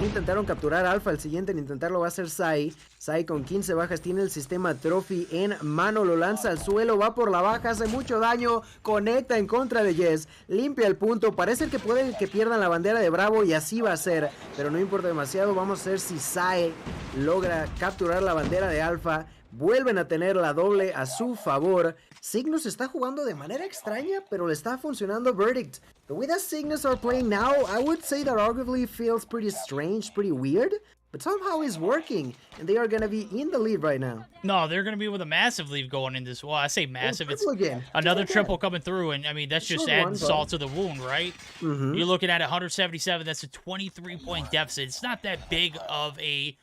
Intentaron capturar Alpha, el siguiente en intentarlo va a ser Sai. Sai con 15 bajas tiene el sistema Trophy en mano, lo lanza al suelo, va por la baja, hace mucho daño, conecta en contra de Jess, limpia el punto, parece que pueden que pierdan la bandera de Bravo y así va a ser, pero no importa demasiado. Vamos a ver si Sai logra capturar la bandera de Alpha. Vuelven a tener la doble a su favor. Cygnus está jugando de manera extraña, pero le está funcionando Verdict. The way that Cygnus are playing now, I would say that arguably feels pretty strange, pretty weird, but somehow it's working, and they are going to be in the lead right now. No, they're going to be with a massive lead going in this. Well, I say massive. It's again. Another triple coming through, and I mean, that's just adding salt to the wound, right? You're looking at 177. That's a 23-point deficit. It's not that big of a...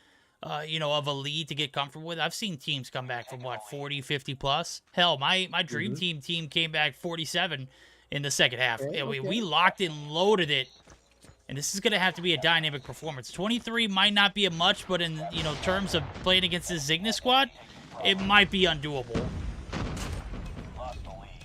of a lead to get comfortable with. I've seen teams come back from, 40, 50 plus? Hell, my Dream Team came back 47 in the second half. Okay, We locked and loaded it, and this is going to have to be a dynamic performance. 23 might not be a much, but in, terms of playing against this Cygnus squad, it might be undoable.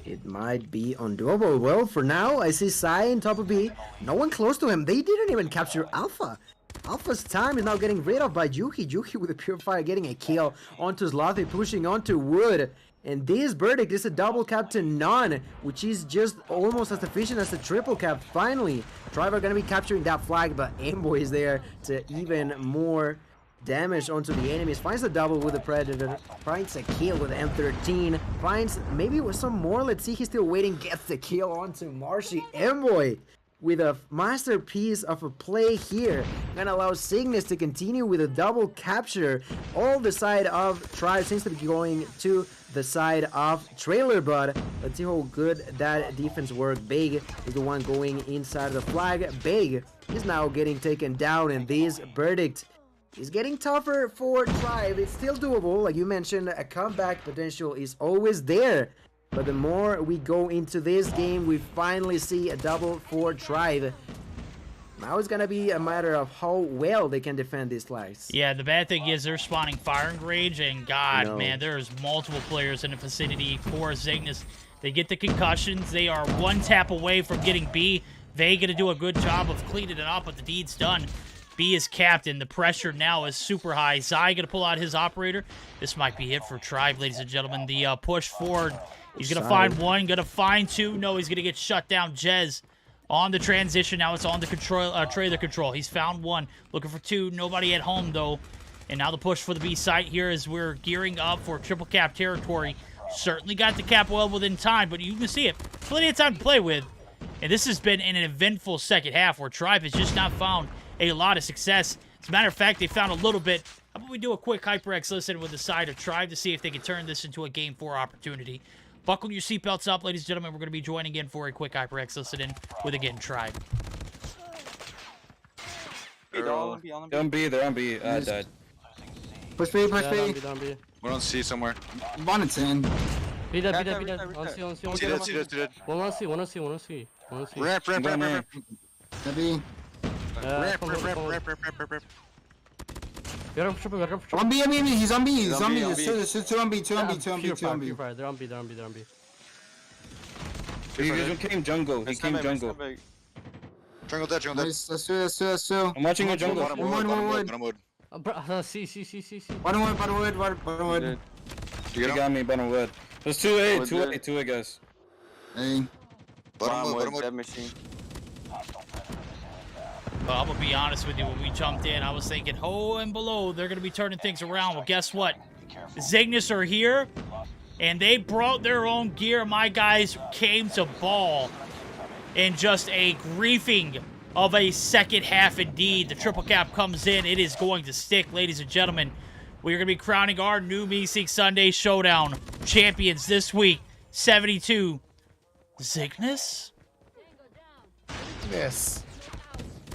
It might be undoable. Well, for now, I see Sai on top of B. No one close to him. They didn't even capture Alpha. Alpha's time is now getting rid of by Yuhi. Yuhi with the Purifier getting a kill onto Slothy, pushing onto Wood. And this verdict is a double cap to none, which is just almost as efficient as a triple cap. Finally, Tribe are going to be capturing that flag, but Envoy is there to even more damage onto the enemies. Finds a double with the Predator, finds a kill with the M13, finds maybe with some more. Let's see, he's still waiting, gets the kill onto Marshy. Envoy with a masterpiece of a play here, gonna allow Cygnus to continue with a double capture. All the side of Tribe seems to be going to the side of Trailer, but let's see how good that defense worked. Big is the one going inside the flag. Big is now getting taken down, and this verdict is getting tougher for Tribe. It's still doable, like you mentioned, a comeback potential is always there. But the more we go into this game, we finally see a double for Tribe. Now it's gonna be a matter of how well they can defend these flags. Yeah, the bad thing is they're spawning firing range, and God, man, there's multiple players in the vicinity for Cygnus. They get the concussions. They are one tap away from getting B. They gonna do a good job of cleaning it up, but the deed's done. B is captain. The pressure now is super high. Zai gonna pull out his operator. This might be it for Tribe, ladies and gentlemen. The push forward. He's gonna find one, gonna find two. No, he's gonna get shut down. Jez on the transition. Now it's on the control, trailer control. He's found one, looking for two. Nobody at home though. And now the push for the B site here as we're gearing up for triple cap territory. Certainly got the cap well within time, but you can see it. Plenty of time to play with. And this has been an eventful second half where Tribe has just not found a lot of success. As a matter of fact, they found a little bit. How about we do a quick HyperX listen with the side of Tribe to see if they can turn this into a Game 4 opportunity. Buckle your seatbelts up, ladies and gentlemen. We're going to be joining in for a quick HyperX listen with, again, Tribe. They're on B, they're on B. I died. Push B, push B. We're on C somewhere. One and 10. Be dead. On C. See that. One on C. Ramp. B. Ramp. On B, he's on B. There's two on B. They're on B. He came jungle. Jungle dead. Let's do. I'm watching a jungle. Bottom wood. C. Bottom wood. You got me, bottom wood. There's 2A, guys. Hey. Bottom wood. Well, I'm going to be honest with you. When we jumped in, I was thinking, oh, and below, they're going to be turning things around. Well, guess what? Cygnus are here, and they brought their own gear. My guys came to ball in just a griefing of a second half indeed. The triple cap comes in. It is going to stick, ladies and gentlemen. We are going to be crowning our new Meseeks Sunday Showdown champions this week. 72. Cygnus? Yes.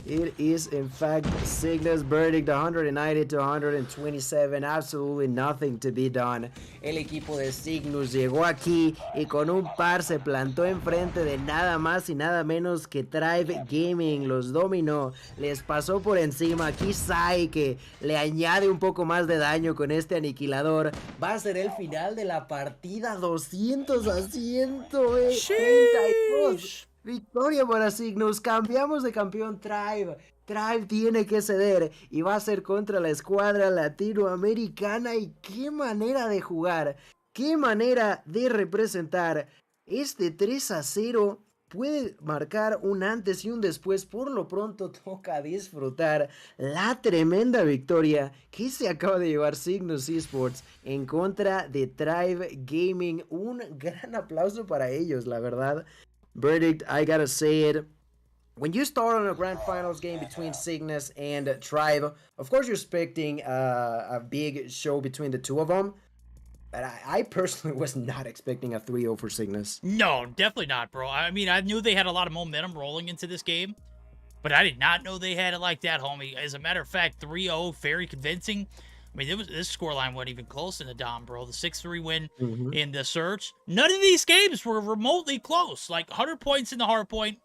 It is, in fact, Cygnus verdict 190 to 127. Absolutely nothing to be done. El equipo de Cygnus llegó aquí y con un par se plantó enfrente de nada más y nada menos que Tribe Gaming. Los dominó, les pasó por encima. Aquí Sai, que le añade un poco más de daño con este aniquilador. Va a ser el final de la partida. 200 a 132. Victoria para Cygnus, cambiamos de campeón Tribe. Tribe tiene que ceder y va a ser contra la escuadra latinoamericana. Y qué manera de jugar, qué manera de representar. Este 3-0 puede marcar un antes y un después. Por lo pronto toca disfrutar la tremenda victoria que se acaba de llevar Cygnus Esports en contra de Tribe Gaming. Un gran aplauso para ellos, la verdad. Verdict, I gotta say it. When you start on a grand finals game between Cygnus and Tribe, of course you're expecting a big show between the two of them. But I personally was not expecting a 3-0 for Cygnus. No, definitely not, bro. I mean, I knew they had a lot of momentum rolling into this game, but I did not know they had it like that, homie. As a matter of fact, 3-0, very convincing. I mean, this scoreline wasn't even close in the Dom, bro. The 6-3 win in the Search. None of these games were remotely close. Like, 100 points in the Hardpoint,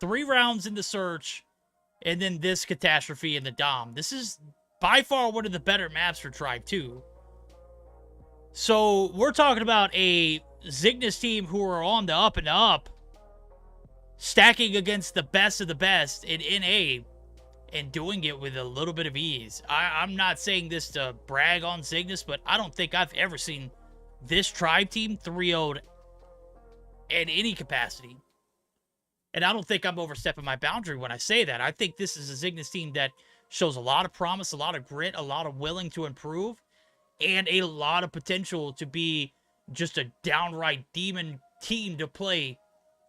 3 rounds in the Search, and then this catastrophe in the Dom. This is by far one of the better maps for Tribe 2. So, we're talking about a Cygnus team who are on the up and up, stacking against the best of the best in NA, and doing it with a little bit of ease. I'm not saying this to brag on Cygnus, but I don't think I've ever seen this Tribe team 3-0'd in any capacity. And I don't think I'm overstepping my boundary when I say that. I think this is a Cygnus team that shows a lot of promise, a lot of grit, a lot of willing to improve, and a lot of potential to be just a downright demon team to play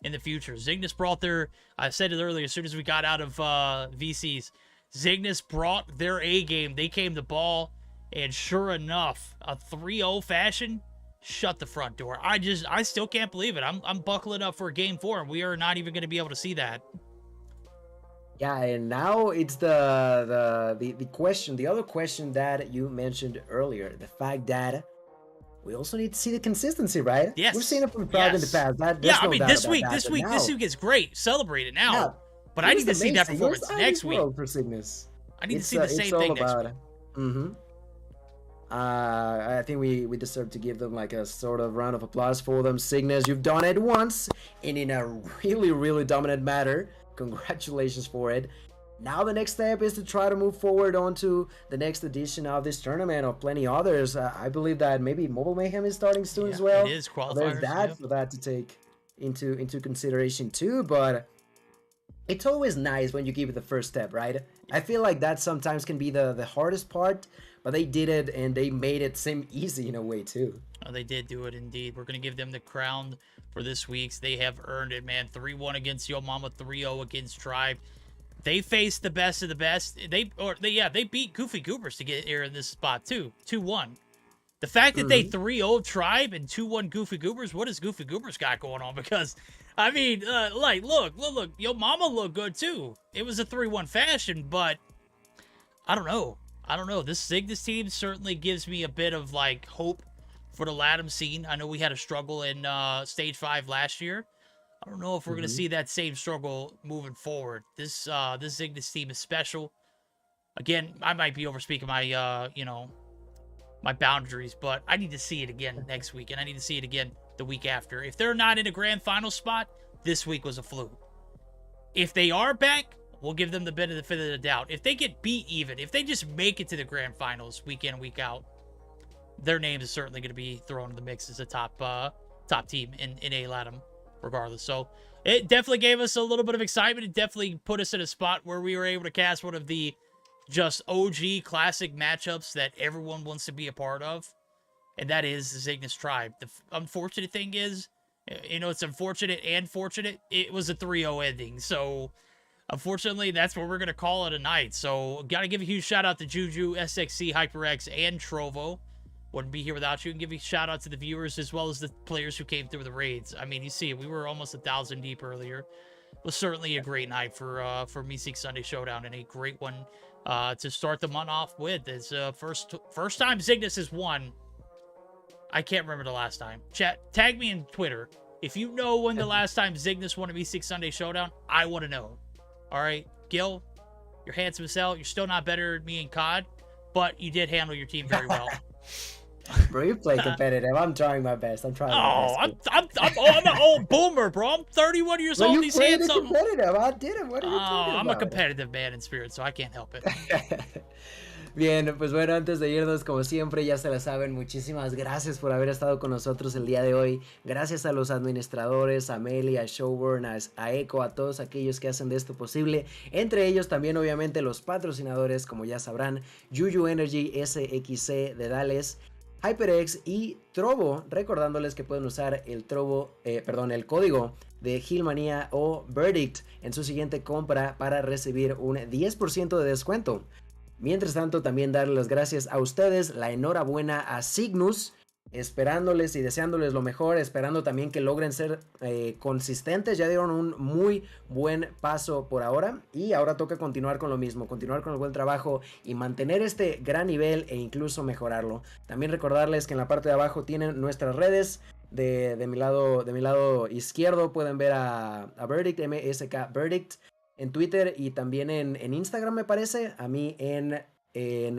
in the future. Cygnus brought their, I said it earlier, as soon as we got out of VCs, Cygnus brought their A game. They came to ball, and sure enough, a 3-0 fashion shut the front door. I still can't believe it. I'm buckling up for game 4, and we are not even going to be able to see that. Yeah, and now it's the question, the other question that you mentioned earlier, the fact that we also need to see the consistency, right? Yes. We've seen it from Tribe in the past. I mean, this week is great. Celebrate it now. Yeah, but I need to see that performance next week. For Cygnus. I need to see the same thing next week. Mm-hmm. I think we deserve to give them like a sort of round of applause for them. Cygnus, you've done it once and in a really, really dominant manner. Congratulations for it. Now the next step is to try to move forward onto the next edition of this tournament or plenty others. I believe that maybe Mobile Mayhem is starting soon as well. It is qualifiers. There's that for that to take into consideration too, but it's always nice when you give it the first step, right? I feel like that sometimes can be the hardest part, but they did it and they made it seem easy in a way too. Oh, they did do it indeed. We're going to give them the crown for this week's. They have earned it, man. 3-1 against Yo Mama, 3-0 against Tribe. They faced the best of the best. They beat Goofy Goobers to get here in this spot too. 2-1. The fact that they 3-0 Tribe and 2-1 Goofy Goobers, what does Goofy Goobers got going on? Because I mean, look, Yo Mama looked good too. It was a 3-1 fashion, but I don't know. This Cygnus team certainly gives me a bit of like hope for the LATAM scene. I know we had a struggle in Stage 5 last year. I don't know if we're going to see that same struggle moving forward. This Cygnus team is special. Again, I might be overspeaking my, my boundaries, but I need to see it again next week, and I need to see it again the week after. If they're not in a grand final spot, this week was a fluke. If they are back, we'll give them the benefit of the doubt. If they get beat even, if they just make it to the grand finals week in, week out, their name is certainly going to be thrown in the mix as a top team in A LATAM. Regardless, so it definitely gave us a little bit of excitement. It definitely put us in a spot where we were able to cast one of the just OG classic matchups that everyone wants to be a part of, and that is the Cygnus Tribe. The unfortunate thing is, it's unfortunate and fortunate. It was a 3-0 ending, so unfortunately, that's what we're gonna call it a night. So, gotta give a huge shout out to JuJu, SXC, HyperX, and Trovo. Wouldn't be here without you. And give a shout out to the viewers as well as the players who came through the raids. I mean, you see it. We were almost 1,000 deep earlier. It was certainly a great night for Meseeks Sunday Showdown, and a great one to start the month off with. It's first time Cygnus has won. I can't remember the last time. Chat, tag me in Twitter if you know when the last time Cygnus won a Meseeks Sunday Showdown. I want to know. All right, Gil, you're handsome as hell. You're still not better than me and COD, but you did handle your team very well. Bro, you play competitive. I'm trying my best. I'm trying my best. I'm an old boomer, bro. I'm 31 years old. You played competitive. I didn't. What are you talking about? I'm a competitive man in spirit, so I can't help it. Bien, pues bueno, antes de irnos, como siempre, ya se la saben, muchísimas gracias por haber estado con nosotros el día de hoy. Gracias a los administradores, a Meli, a Showburn, a Echo, a todos aquellos que hacen de esto posible. Entre ellos también, obviamente, los patrocinadores, como ya sabrán, JuJu Energy, SXC de Dallas, HyperX y Trovo, recordándoles que pueden usar el código de Gilmanía o Verdict en su siguiente compra para recibir un 10% de descuento. Mientras tanto, también darles las gracias a ustedes, la enhorabuena a Cygnus, esperándoles y deseándoles lo mejor, esperando también que logren ser consistentes. Ya dieron un muy buen paso por ahora y ahora toca continuar con lo mismo, continuar con el buen trabajo y mantener este gran nivel e incluso mejorarlo. También recordarles que en la parte de abajo tienen nuestras redes. De mi lado izquierdo pueden ver a Verdict, MSK Verdict, en Twitter y también en Instagram, me parece. A mí en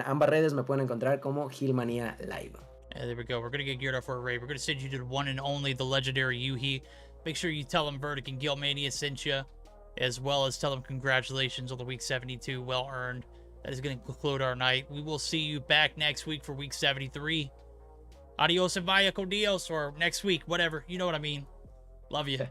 ambas redes me pueden encontrar como Gilmanía Live. Yeah, there we go. We're going to get geared up for a raid. We're going to send you to the one and only, the legendary Yuhi. Make sure you tell him Verdict and Gilmania sent you, as well as tell him congratulations on the week 72. Well earned. That is going to conclude our night. We will see you back next week for week 73. Adios and vaya con Dios, or next week, whatever. You know what I mean. Love you.